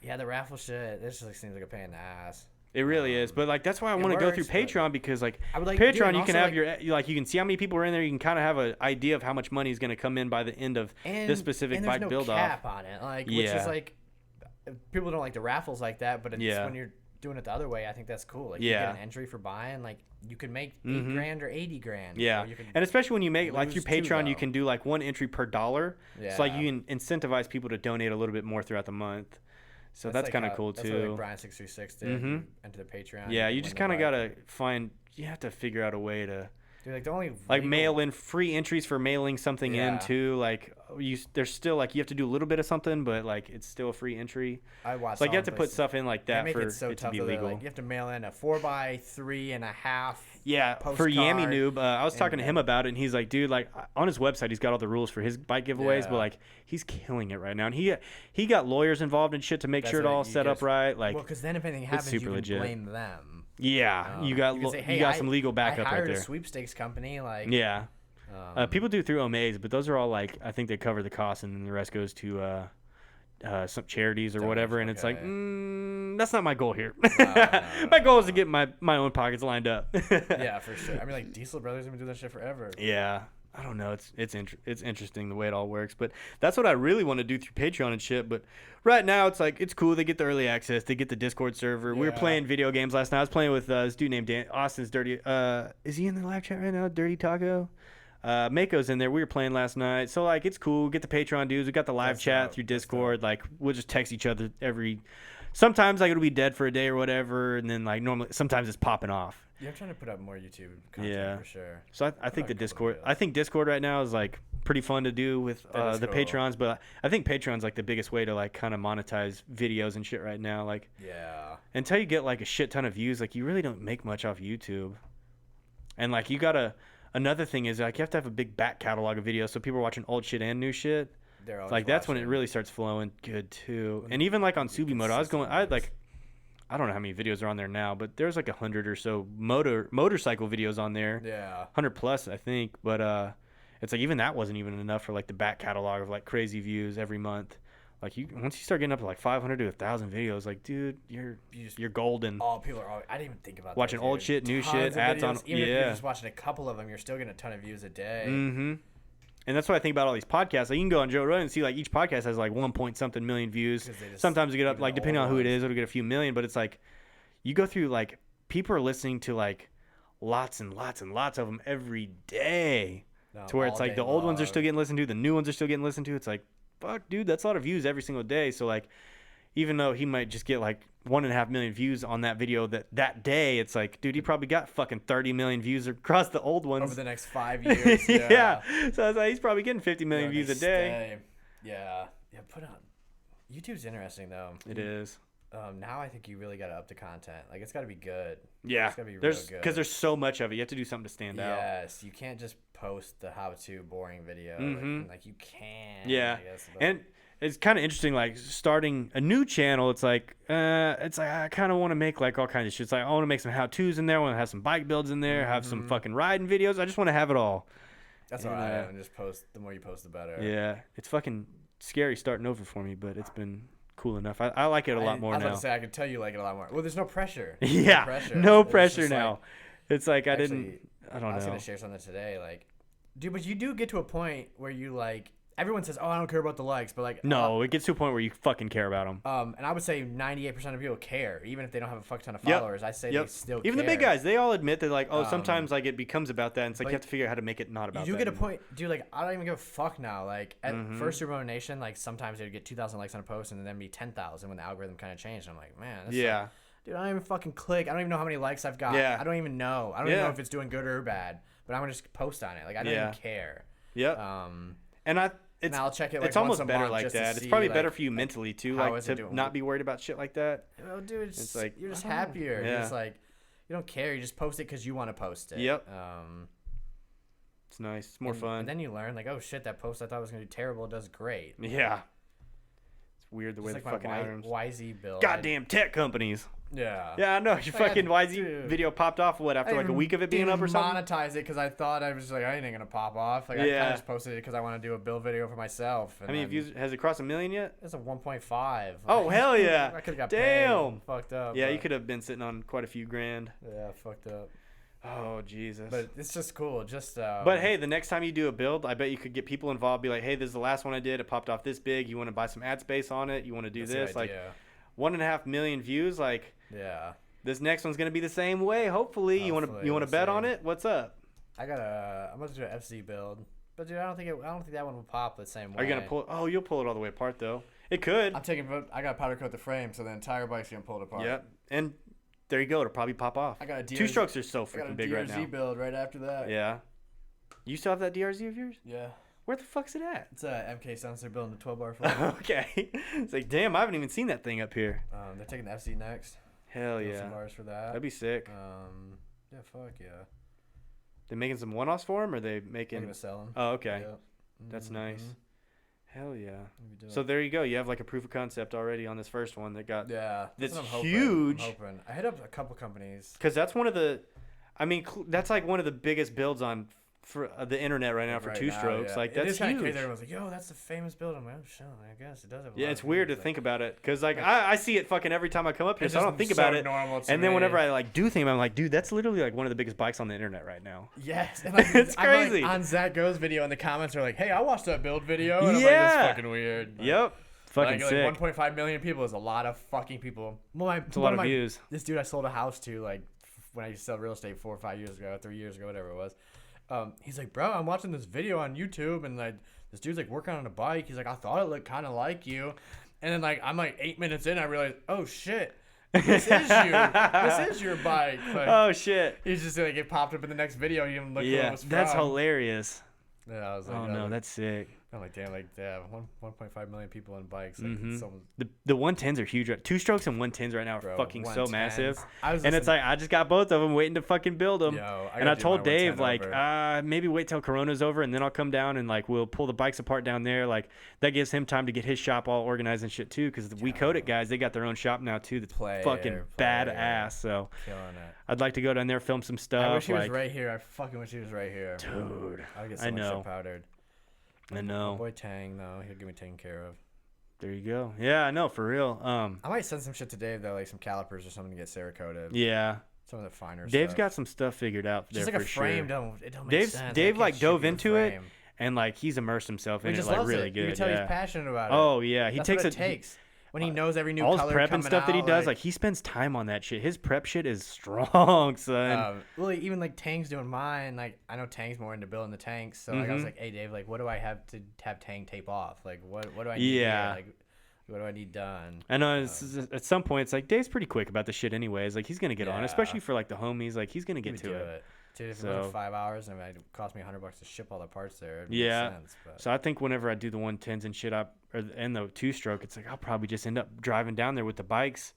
Yeah, the raffle shit. This just like, seems like a pain in the ass. It really is, but like that's why I want to go through Patreon because like, like Patreon, you can have you can see how many people are in there. You can kind of have an idea of how much money is going to come in by the end of this specific bike build off. And there's no cap on it, like which is like. People don't like the raffles like that, but it's when you're doing it the other way, I think that's cool. Like you get an entry for buying, like you could make $8,000 or $80,000. Yeah, and especially when you make like through Patreon, you can do like 1 entry per $1. Yeah. So like you can incentivize people to donate a little bit more throughout the month. So that's like kind of cool too. That's what like Brian636 did. Enter the Patreon. Yeah, you just kind of gotta find. You have to figure out a way to. Dude, like the only mail in free entries for mailing something in too. Like there's still like you have to do a little bit of something, but like it's still a free entry. I watched. Like you have to put stuff in like that for it to be legal. Like, you have to mail in a 4x3.5. Yeah, for Yammy Noob, I was talking to him about it, and he's like, dude, like on his website, he's got all the rules for his bike giveaways, but like he's killing it right now, and he got lawyers involved and shit to make sure it all set up right. Like, well, because then if anything happens, you can blame them. Yeah, you got some legal backup right there. I hired a sweepstakes company, like people do through OMAs, but those are all like I think they cover the cost, and then the rest goes to some charities or whatever, and it's like that's not my goal here. My goal is to get my own pockets lined up. Yeah, for sure. I mean, like Diesel Brothers have been doing that shit forever. Yeah. I don't know. It's interesting the way it all works, but that's what I really want to do through Patreon and shit. But right now, it's like it's cool. They get the early access. They get the Discord server. We were playing video games last night. I was playing with this dude named Austin's Dirty. Is he in the live chat right now? Dirty Taco. Mako's in there. We were playing last night, so like it's cool. Get the Patreon dudes. We got the live chat through Discord. Like we'll just text each other every. Sometimes like it'll be dead for a day or whatever, and then like normally sometimes it's popping off. Yeah, I'm trying to put up more YouTube content for sure. So I think the Discord. I think Discord right now is like pretty fun to do with the Patrons, but I think Patreon's like the biggest way to like kind of monetize videos and shit right now. Like until you get like a shit ton of views, like you really don't make much off YouTube. And like you gotta another thing is like you have to have a big back catalog of videos so people are watching old shit and new shit. They're always like that's when it watching. really starts flowing good too. And even like on Subimoto, I don't know how many videos are on there now, but there's like 100 or so motorcycle videos on there. Yeah. 100 plus, I think. But it's like even that wasn't even enough for like the back catalog of like crazy views every month. Like once you start getting up to like 500 to 1,000 videos, like dude, you're golden. All people are. I didn't even think about watching that, old shit, new shit, ads on. Even if you're just watching a couple of them, you're still getting a ton of views a day. Mm-hmm. And that's what I think about all these podcasts. Like you can go on Joe Rogan and see like each podcast has like 1 point something million views. Sometimes you get up like depending on who it is, it'll get a few million. But it's like you go through like people are listening to like lots and lots and lots of them every day. To where it's like the old ones are still getting listened to, the new ones are still getting listened to. It's like, fuck, dude, that's a lot of views every single day. So like, even though he might just get like 1.5 million views on that video that day, it's like, dude, he probably got fucking 30 million views across the old ones over the next 5 years. Yeah. So it's like he's probably getting 50 million views a day. Yeah. Put on. YouTube's interesting though. It is. Now I think you really got to up the content. Like it's got to be good. Yeah. It's got to be real good. Because there's so much of it. You have to do something to stand out. Yes. You can't just post the how-to boring video. Like you can. Yeah. I guess, and it's kind of interesting, like starting a new channel. It's like I kind of want to make like all kinds of shit. It's like I want to make some how-tos in there. I want to have some bike builds in there. Have some fucking riding videos. I just want to have it all. That's all right. And just post. The more you post, the better. Yeah. It's fucking scary starting over for me, but it's been cool enough. I like it a lot more now. I was about to say I could tell you like it a lot more. Well, there's no pressure. Yeah. No pressure now. Like, it's like I don't know. I was gonna share something today, like, dude, but you do get to a point where you like. Everyone says, "Oh, I don't care about the likes," but like, no, it gets to a point where you fucking care about them. And I would say 98% of people care, even if they don't have a fuck ton of followers. I say they still even care. the big guys, they all admit that like, oh, sometimes like it becomes about that, and it's like you have to figure out how to make it not about. You that get a anymore. point, dude. Like, I don't even give a fuck now. Like at first Supermoto Nation, like sometimes they'd get 2,000 likes on a post, and then be 10,000 when the algorithm kind of changed. I'm like, man, that's like, dude, I don't even fucking click. I don't even know how many likes I've got. Yeah. I don't even know. I don't even know if it's doing good or bad. But I'm gonna just post on it. Like I don't even care. Yep. And I'll check it. Like, it's almost better month like that. It's see, probably like, better for you mentally too, like to not be worried about shit like that. Oh, dude, it's like you're just I don't know. happier. You're just like you don't care. You just post it because you want to post it. Yep. It's nice. It's more fun. And then you learn like, oh shit, that post I thought was gonna do terrible does great. Yeah. It's weird the way like the fucking algorithms. YZ build. Goddamn tech companies. Yeah. Yeah, I know. Your fucking YZ video popped off after like a week of it being up or something. Monetize it because I thought I was just like I ain't gonna pop off. Like I kind of just posted it because I want to do a build video for myself. How many views has it crossed 1 million yet? It's a 1.5. Oh hell yeah! I could have got damn paid. Fucked up. Yeah, you could have been sitting on quite a few grand. Yeah, fucked up. Oh Jesus! But it's just cool. Just. But hey, the next time you do a build, I bet you could get people involved. Be like, hey, this is the last one I did. It popped off this big. You want to buy some ad space on it? You want to do this? Like 1.5 million views. Like this next one's gonna be the same way. Hopefully, you want to bet on it? What's up? I'm about to do an FC build, but dude, I don't think that one will pop the same way. Are you gonna pull? Oh, you'll pull it all the way apart though. It could. I got to powder coat the frame, so the entire bike's gonna pull it apart. Yep. And there you go. It'll probably pop off. I got a DRZ, two strokes are so freaking big right now. DRZ build right after that. Yeah. You still have that DRZ of yours? Yeah. Where the fuck's it at? It's a MK sensor building the 12-bar flow. Okay. It's like, damn, I haven't even seen that thing up here. They're taking the FC next. Hell yeah. Some bars for that. That'd be sick. Yeah, fuck yeah. They making some one-offs for him, or they making? I'm gonna sell them. Oh, okay. Yep. That's nice. Hell yeah. So there you go. You have like a proof of concept already on this first one that got. Yeah. That's what huge. I'm hoping. I hit up a couple companies. Because that's one of the, I mean, that's like one of the biggest builds on for the internet right now for two strokes. Like that's huge. Crazy. Everyone's like, "Yo, that's the famous build." I'm like, "Oh shit, I guess it does have." It's weird to think about it because like I see it fucking every time I come up here, so I don't think about it. And then whenever I like do think about it, I'm like, dude, that's literally like one of the biggest bikes on the internet right now. Yes, and like, it's crazy. Like, on Zach Go's video, and the comments are like, "Hey, I watched that build video." And I'm like, that's fucking weird. But, yep. Fucking sick. Like 1.5 million people is a lot of fucking people. Well, it's a lot of views. This dude I sold a house to like when I used to sell real estate 4 or 5 years ago, 3 years ago, whatever it was. He's like, bro, I'm watching this video on YouTube, and like this dude's like working on a bike. He's like, I thought it looked kind of like you, and then like I'm like 8 minutes in, I realized, oh shit, this is you. This is your bike. Like, oh shit. He's just like it popped up in the next video. You didn't look. Yeah, what it was that's from. hilarious. Yeah, I was like, oh no, that's sick. I'm like, damn, like, yeah, 1.5 million people on bikes. Like, The 110s are huge. Two strokes and 110s right now are fucking so 110s. massive. And it's like, I just got both of them waiting to fucking build them. And I told Dave, like, maybe wait till Corona's over and then I'll come down and, like, we'll pull the bikes apart down there. Like, that gives him time to get his shop all organized and shit, too. Because the We Code It guys, they got their own shop now, too. That's fucking badass. So, killing it. I'd like to go down there, film some stuff. I wish he was right here. I fucking wish he was right here. Dude. I would get so much shit powdered. I know. My boy Tang, though, he'll get me taken care of. There you go. Yeah, I know, for real. I might send some shit to Dave, though, like some calipers or something to get Cerakoted. Yeah. Some of the finer Dave's stuff. got some stuff figured out there just like for a frame, sure. it don't make sense. Dave like dove into it, and like he's immersed himself in it like really good. You can tell he's passionate about it. Oh yeah, That's what it takes. When he knows every new all color his prep and stuff that he does, like he spends time on that shit. His prep shit is strong, son. Well, even like Tang's doing mine. Like I know Tang's more into building the tanks, so like I was like, hey Dave, like what do I have to have Tang tape off? Like what do I need? Yeah. Like what do I need done? I know at some point it's like Dave's pretty quick about the shit anyways. Like he's gonna get on, especially for like the homies. Like he's gonna get to it. Dude, if it was 5 hours and it cost me $100 to ship all the parts there, it'd make sense, but. So I think whenever I do the 110s and shit and the 2-stroke, it's like I'll probably just end up driving down there with the bikes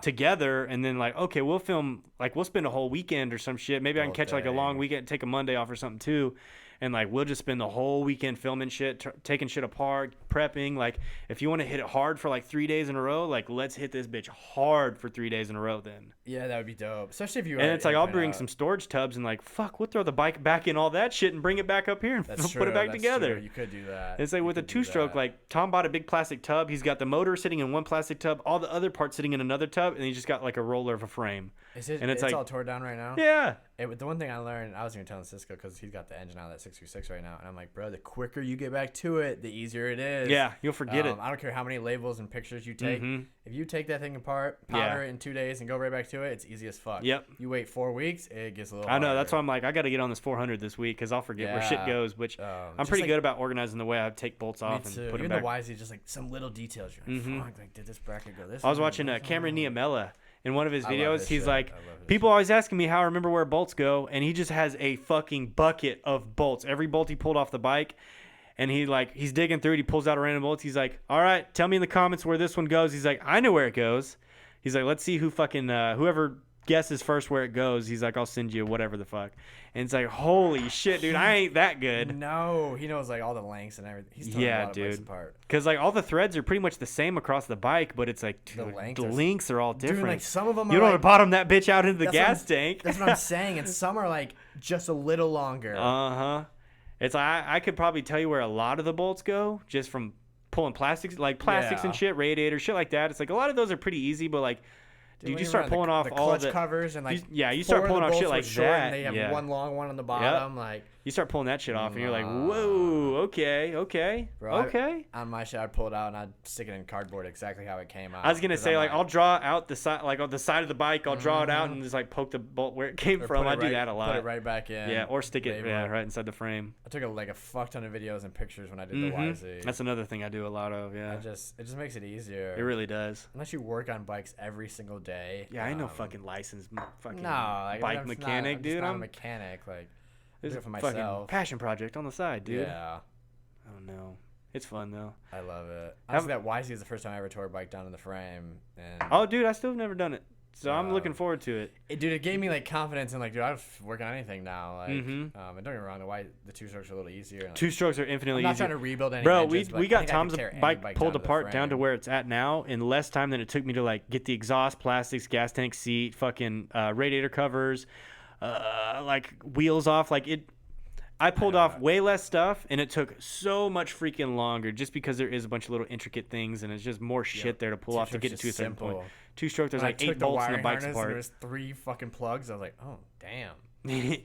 together, and then like, okay, we'll film, like we'll spend a whole weekend or some shit. Maybe I can catch like a long weekend, take a Monday off or something too. And like we'll just spend the whole weekend filming shit, taking shit apart, prepping. Like if you want to hit it hard for like 3 days in a row, like let's hit this bitch hard for 3 days in a row then. Yeah, that would be dope. Especially if you. And it's like I'll bring some storage tubs and like fuck, we'll throw the bike back in all that shit and bring it back up here and put it back together. True. You could do that. It's like with a 2-stroke, like Tom bought a big plastic tub. He's got the motor sitting in one plastic tub, all the other parts sitting in another tub, and he just got like a roller of a frame. And it's like all tore down right now. Yeah. The one thing I learned, I was gonna tell Cisco because he's got the engine out of that 636 right now, and I'm like, bro, the quicker you get back to it, the easier it is. Yeah, you'll forget it. I don't care how many labels and pictures you take. If you take that thing apart, powder it in 2 days, and go right back to it, it's easy as fuck. Yep. You wait 4 weeks, it gets a little. I know. Harder. That's why I'm like, I got to get on this 400 this week because I'll forget where shit goes. Which I'm pretty good about organizing the way I take bolts off and put them back. Even the YZ, just like some little details. You're like, fuck, like did this bracket go this? I was watching Cameron Niamela. In one of his videos, he's like, people always asking me how I remember where bolts go, and he just has a fucking bucket of bolts. Every bolt he pulled off the bike, and he's digging through it. He pulls out a random bolt. He's like, all right, tell me in the comments where this one goes. He's like, I know where it goes. He's like, let's see who fucking whoever guesses first where it goes. He's like, I'll send you whatever the fuck. And it's like, holy shit, dude, I ain't that good. No, he knows like all the lengths and everything. He's throwing a lot of bikes apart. Because like all the threads are pretty much the same across the bike, but it's like the lengths are all different. Dude, like some of them you don't want to bottom that bitch out into the gas tank. That's what I'm saying. And some are like just a little longer. It's like I could probably tell you where a lot of the bolts go just from pulling plastics and shit, radiators, shit like that. It's like a lot of those are pretty easy, but like. Dude, you start pulling off all the covers and like you start pulling off shit like that. And they have one long one on the bottom, like you start pulling that shit off, and you're like, whoa, okay, bro, okay. On my shit, I'd pull it out and I'd stick it in cardboard exactly how it came out. I was gonna say like I'll draw out the side, like on the side of the bike, I'll draw it out and just like poke the bolt where it came from. I do that a lot. Put it right back in. Yeah, or stick it right inside the frame. I took a fuck ton of videos and pictures when I did the YZ. That's another thing I do a lot of. Yeah, it just makes it easier. It really does. Unless you work on bikes every single day. Yeah, I know fucking licensed fucking bike mechanic, dude. I'm a mechanic, like. It's a for fucking passion project on the side, dude. Yeah. I don't know. It's fun though. I love it. Honestly, that YZ is the first time I ever tore a bike down in the frame. And oh, dude, I still have never done it. So I'm looking forward to it. Dude, it gave me like confidence and like, dude, I work on anything now. Like, and don't get me wrong, the 2-strokes are a little easier. Like, 2-strokes are infinitely easier. I'm not trying to rebuild any. Bro, we got Tom's bike pulled apart down to where it's at now in less time than it took me to like get the exhaust, plastics, gas tank seat, fucking radiator covers, like wheels off. Like it. I pulled off way less stuff, and it took so much freaking longer just because there is a bunch of little intricate things, and it's just more shit there to pull off to get it to a certain point. 2-stroke, there's like 8 bolts in the bike's apart. There's 3 fucking plugs. I was like, oh, damn.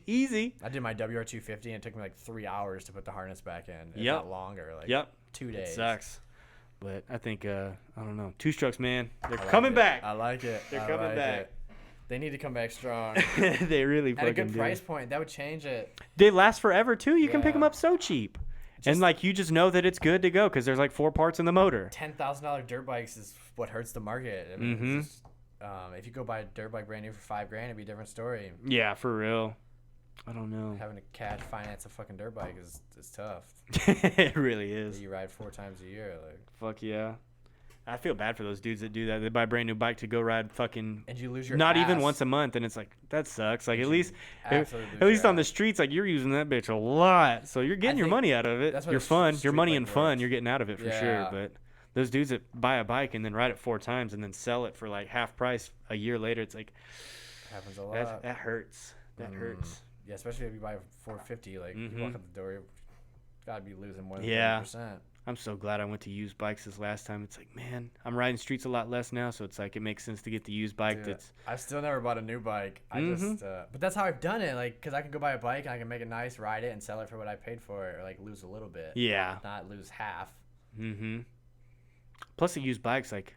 Easy. I did my WR250, and it took me like 3 hours to put the harness back in. If not longer. Like 2 days. It sucks. But I think, I don't know. 2-strokes, man. They're coming back. I like it. They're coming back. They need to come back strong. They really fucking do. At a good price point, that would change it. They last forever too. You can pick them up so cheap, and like you just know that it's good to go because there's like 4 parts in the motor. $10,000 dirt bikes is what hurts the market. I mean, if you go buy a dirt bike brand new for $5,000, it'd be a different story. Yeah, for real. I don't know. Having to cash finance a fucking dirt bike is tough. It really is. You ride 4 times a year, like. Fuck yeah. I feel bad for those dudes that do that. They buy a brand new bike to go ride fucking. And you lose your. Not ass. even once a month, and it's like that sucks. Like at least Absolutely on the streets, like you're using that bitch a lot, so you're getting your money out of it. That's your fun, your money and fun, works. you're getting out of it for sure. But those dudes that buy a bike and then ride it 4 times and then sell it for like half price a year later, it's like happens a lot. That hurts. That hurts. Yeah, especially if you buy a 450, like you walk out the door, you gotta be losing more than 30%. I'm so glad I went to used bikes this last time. It's like, man, I'm riding streets a lot less now, so it's like it makes sense to get the used bike. Dude, I've still never bought a new bike. I just, but that's how I've done it. Like, cause I can go buy a bike and I can make it nice, ride it, and sell it for what I paid for it, or like lose a little bit. Yeah. Not lose half. Plus, the used bikes, like,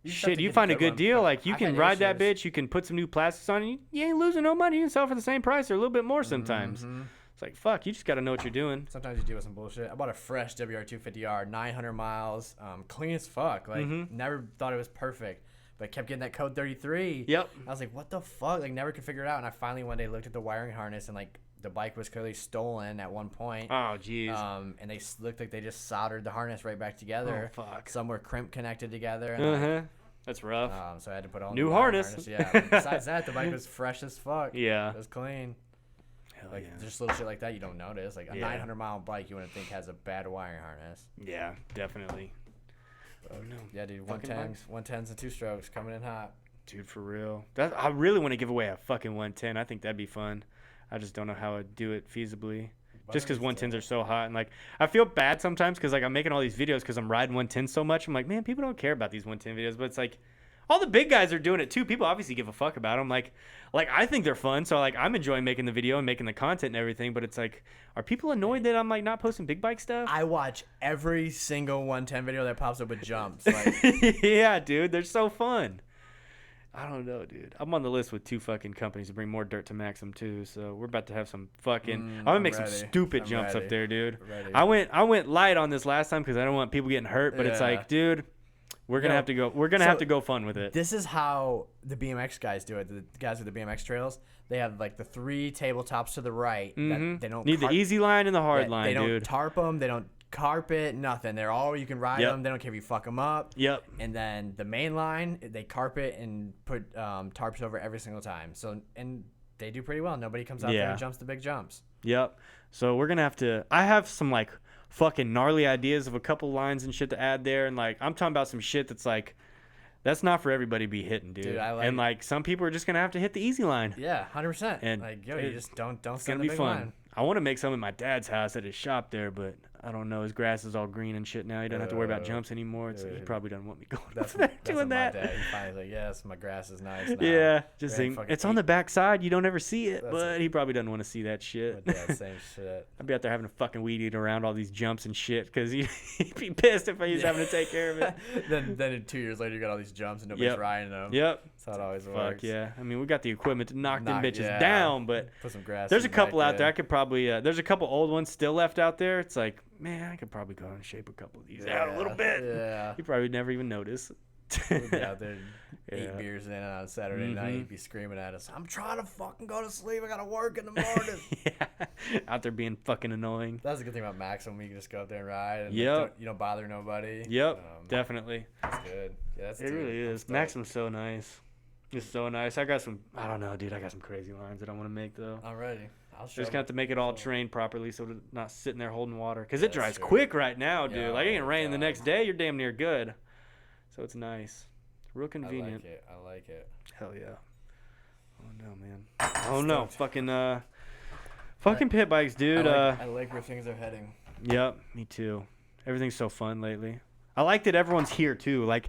shit, you find a good deal. Like, you can ride that bitch. You can put some new plastics on it. You ain't losing no money. You can sell for the same price or a little bit more sometimes. It's like, fuck, you just got to know what you're doing. Sometimes you deal with some bullshit. I bought a fresh WR250R, 900 miles, clean as fuck. Like, never thought it was perfect, but kept getting that code 33. Yep. I was like, what the fuck? Like, never could figure it out. And I finally one day looked at the wiring harness, and like, the bike was clearly stolen at one point. Oh, jeez. And they looked like they just soldered the harness right back together. Oh, fuck. Some were crimp connected together. And that's rough. So I had to put on new harness. Yeah. But besides that, the bike was fresh as fuck. Yeah. It was clean. Hell Like, yeah. just little shit like that you don't notice. Like, a 900-mile bike you wouldn't think has a bad wiring harness. Yeah, definitely. Oh, no. Yeah, dude. 110s and 2-strokes coming in hot. Dude, for real. I really want to give away a fucking 110. I think that'd be fun. I just don't know how I'd do it feasibly. Just because 110s are so hot. And, like, I feel bad sometimes because, like, I'm making all these videos because I'm riding 110 so much. I'm like, man, people don't care about these 110 videos. But it's like, all the big guys are doing it, too. People obviously give a fuck about them. Like I think they're fun. So, like, I'm enjoying making the video and making the content and everything. But it's like, are people annoyed that I'm, like, not posting big bike stuff? I watch every single 110 video that pops up with jumps. Like, yeah, dude. They're so fun. I don't know, dude. I'm on the list with 2 fucking companies to bring more dirt to Maxim too. So we're about to have some fucking. I'm gonna make some stupid jumps up there, dude. I went light on this last time because I don't want people getting hurt. But it's like, dude, we're gonna have to go. We're gonna have to go fun with it. This is how the BMX guys do it. The guys with the BMX trails, they have like the 3 tabletops to the right. That they don't need the easy line and the hard line, dude. They don't dude. Tarp them. They don't carpet, nothing. They're all, you can ride them. They don't care if you fuck them up. Yep. And then the main line, they carpet and put tarps over every single time. So, and they do pretty well. Nobody comes out there and jumps the big jumps. Yep. So we're gonna have to. I have some like fucking gnarly ideas of a couple lines and shit to add there, and like I'm talking about some shit that's like. That's not for everybody to be hitting, dude. And like some people are just gonna have to hit the easy line. Yeah, 100%. And like, yo, you just don't. It's gonna be fun. Line. I want to make some at my dad's house at his shop there, but I don't know. His grass is all green and shit now. He doesn't have to worry about jumps anymore. He probably doesn't want me going over there doing that. My dad, he finally like, yes, my grass is nice now. Yeah, just think, it's on the back side. You don't ever see it, but he probably doesn't want to see that shit. My dad, same shit. I'd be out there having a fucking weed eater around all these jumps and shit because he'd be pissed if I was having to take care of it. then 2 years later, you got all these jumps and nobody's riding them. Yep. That's how it always works. Fuck yeah. I mean, we got the equipment to knock them bitches down, but put some grass. There's a couple out there. I could probably. There's a couple old ones still left out there. It's like, man, I could probably go and shape a couple of these out a little bit. Yeah. You probably never even notice. We'd be out there 8 beers in on Saturday night. He'd be screaming at us, I'm trying to fucking go to sleep. I got to work in the morning. Out there being fucking annoying. That's the good thing about Maxim. We can just go up there and ride. And you don't bother nobody. Yep. Definitely. That's good. Yeah, it really is. Maxim's so nice. It's so nice. I got some, I don't know, dude. I got some crazy lines that I want to make, though. I'm ready. Just gonna have to make it all trained properly so it's not sitting there holding water. Because it dries quick right now, dude. Like, it ain't raining the next day. You're damn near good. So it's nice. Real convenient. I like it. Hell yeah. Oh, no, man. Oh, no. Fucking pit bikes, dude. I like where things are heading. Yep, me too. Everything's so fun lately. I like that everyone's here, too. Like,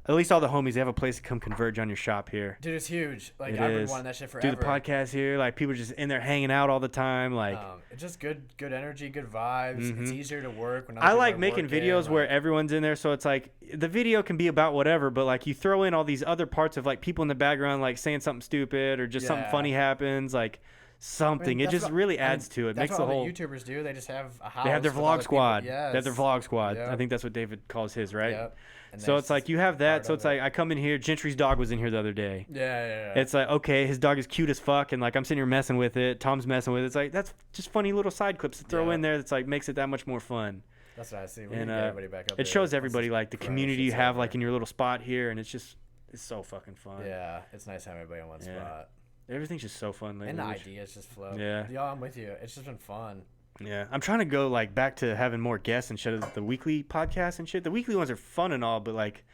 at least all the homies, they have a place to come converge on your shop here. Dude, it's huge. Like, I've been wanting that shit forever. Do the podcast here. Like, people are just in there hanging out all the time. Like, it's just good energy, good vibes. It's easier to work. When I like making videos where everyone's in there. So it's like, the video can be about whatever, but like you throw in all these other parts of like people in the background, like saying something stupid or just something funny happens. Like, something. It just really adds to it. That's Makes what the whole. all the YouTubers do. They just have a house. They have their with all vlog the squad. people. Yes. They have their vlog squad. Yep. I think that's what David calls his, right? Yep. And So that's it's like you have that. part So of it's like I come in here. Gentry's dog was in here the other day. Yeah. It's like, okay, his dog is cute as fuck, and like I'm sitting here messing with it. Tom's messing with it. It's like that's just funny little side clips to throw in there. That's like makes it that much more fun. That's what I see. We And need to get everybody back up it there. shows everybody like the community you have over. like in your little spot here, and it's so fucking fun. Yeah, it's nice having everybody in one spot. Everything's just so fun lately. And the ideas just flow. Yeah. Yo, I'm with you. It's just been fun. Yeah, I'm trying to go like back to having more guests instead of the weekly podcast and shit. The weekly ones are fun and all, but like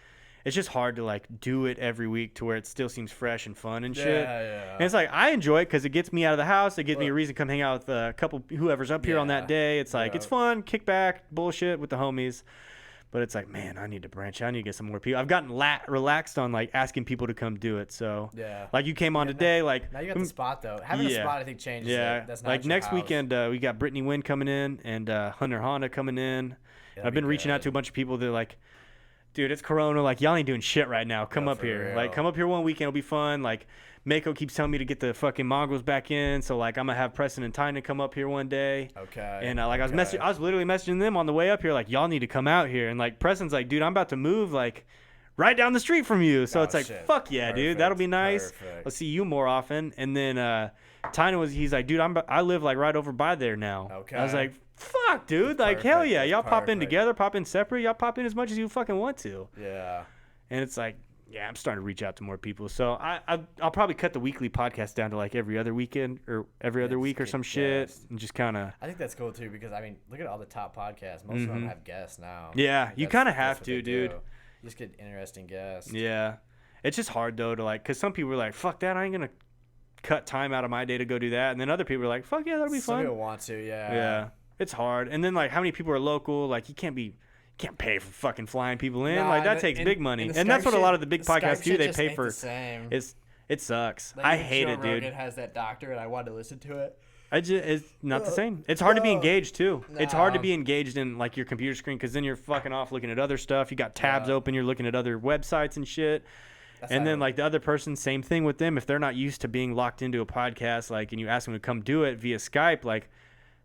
it's just hard to like do it every week to where it still seems fresh and fun and shit. Yeah. And it's like I enjoy it because it gets me out of the house. It gives me a reason to come hang out with a couple whoever's up here on that day. It's like it's fun, kick back, bullshit with the homies. But it's like, man, I need to branch out. I need to get some more people. I've gotten relaxed on like asking people to come do it. So like you came on today, like now you got the spot though. Having a spot, I think changes. Yeah, That's not like next house. weekend we got Brittany Wynn coming in and Hunter Honda coming in. I've been reaching out to a bunch of people. They're like, dude, it's Corona. Like y'all ain't doing shit right now. Come up here. Real. Like come up here one weekend. It'll be fun. Like Mako keeps telling me to get the fucking Mongols back in. So like I'm gonna have Preston and Tyne come up here one day. Okay. And I was literally messaging them on the way up here like y'all need to come out here. And like Preston's like, dude, I'm about to move like right down the street from you. So it's like, fuck yeah, dude, that'll be nice. Let's see you more often. And then Tyne he's like, dude, I live like right over by there now. Okay. I was like, fuck, dude, like hell yeah, y'all pop in together, pop in separate, y'all pop in as much as you fucking want to. Yeah. And it's like, yeah, I'm starting to reach out to more people. So I'll probably cut the weekly podcast down to like every other weekend or every other week or some shit, and just kind of. I think that's cool too because I mean, look at all the top podcasts. Most of them have guests now. Yeah, you kind of have to, dude. You just get interesting guests. Yeah, it's just hard though to like, cause some people are like, "Fuck that, I ain't gonna cut time out of my day to go do that," and then other people are like, "Fuck yeah, that'll be Some fun." people want to, yeah. Yeah, it's hard. And then like, how many people are local? Like, you can't pay for fucking flying people in. Like that takes big money, and that's what a lot of the big podcasts do. They pay for. It sucks. Like, I hate it, dude. Rogan has that doctor, and I wanted to listen to it. It's not the same. It's hard to be engaged too. It's hard to be engaged in like your computer screen because then you're fucking off looking at other stuff. You got tabs open. You're looking at other websites and shit. And then like the other person, same thing with them. If they're not used to being locked into a podcast, like, and you ask them to come do it via Skype, like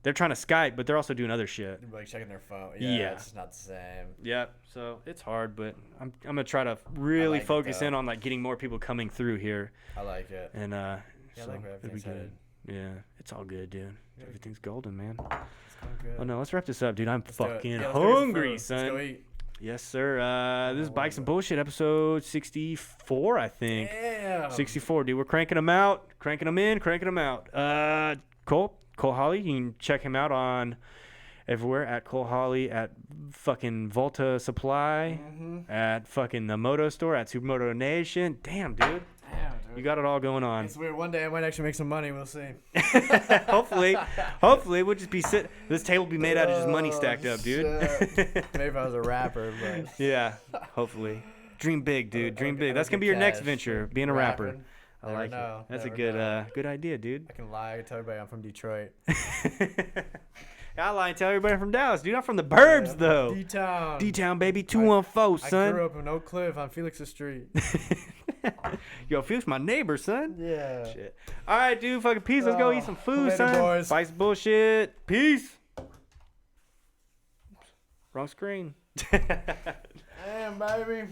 they're trying to Skype, but they're also doing other shit. Like checking their phone. Yeah. It's just not the same. Yeah. So it's hard, but I'm gonna try to really focus in on like getting more people coming through here. I like it. And I so like where everything's headed. Yeah, it's all good, dude. Everything's golden, man. It's going good. Oh no, let's wrap this up, dude. I'm Let's do it. fucking Yeah, let's go eat some hungry, food. son. Let's go eat. Yes, sir. This is Bikes and Bullshit, episode 64, I think. Damn. 64, dude. We're cranking them out, cranking them in, cranking them out. Cole Holley. You can check him out on everywhere at Cole Holley, at fucking Volta Supply, at fucking the Moto Store, at Supermoto Nation. Damn, dude. You got it all going on. It's weird. One day I might actually make some money. We'll see. Hopefully, we'll just be this table will be made out of just money stacked up, dude. Maybe if I was a rapper, but yeah. Hopefully, dream big, dude. Dream big. That's gonna be your next venture, being a rapper. I like it. That's a good idea, dude. I can lie. I tell everybody I'm from Detroit. I lie and tell everybody I'm from Dallas, dude. I'm from the burbs, though. D-Town. D-Town, baby. 214, son. I grew up in Oak Cliff on Felix's Street. Yo, Felix, my neighbor, son. Yeah. Shit. All right, dude. Fucking peace. Let's go eat some food, later, son. boys. Bikes bullshit. Peace. Wrong screen. Damn, baby.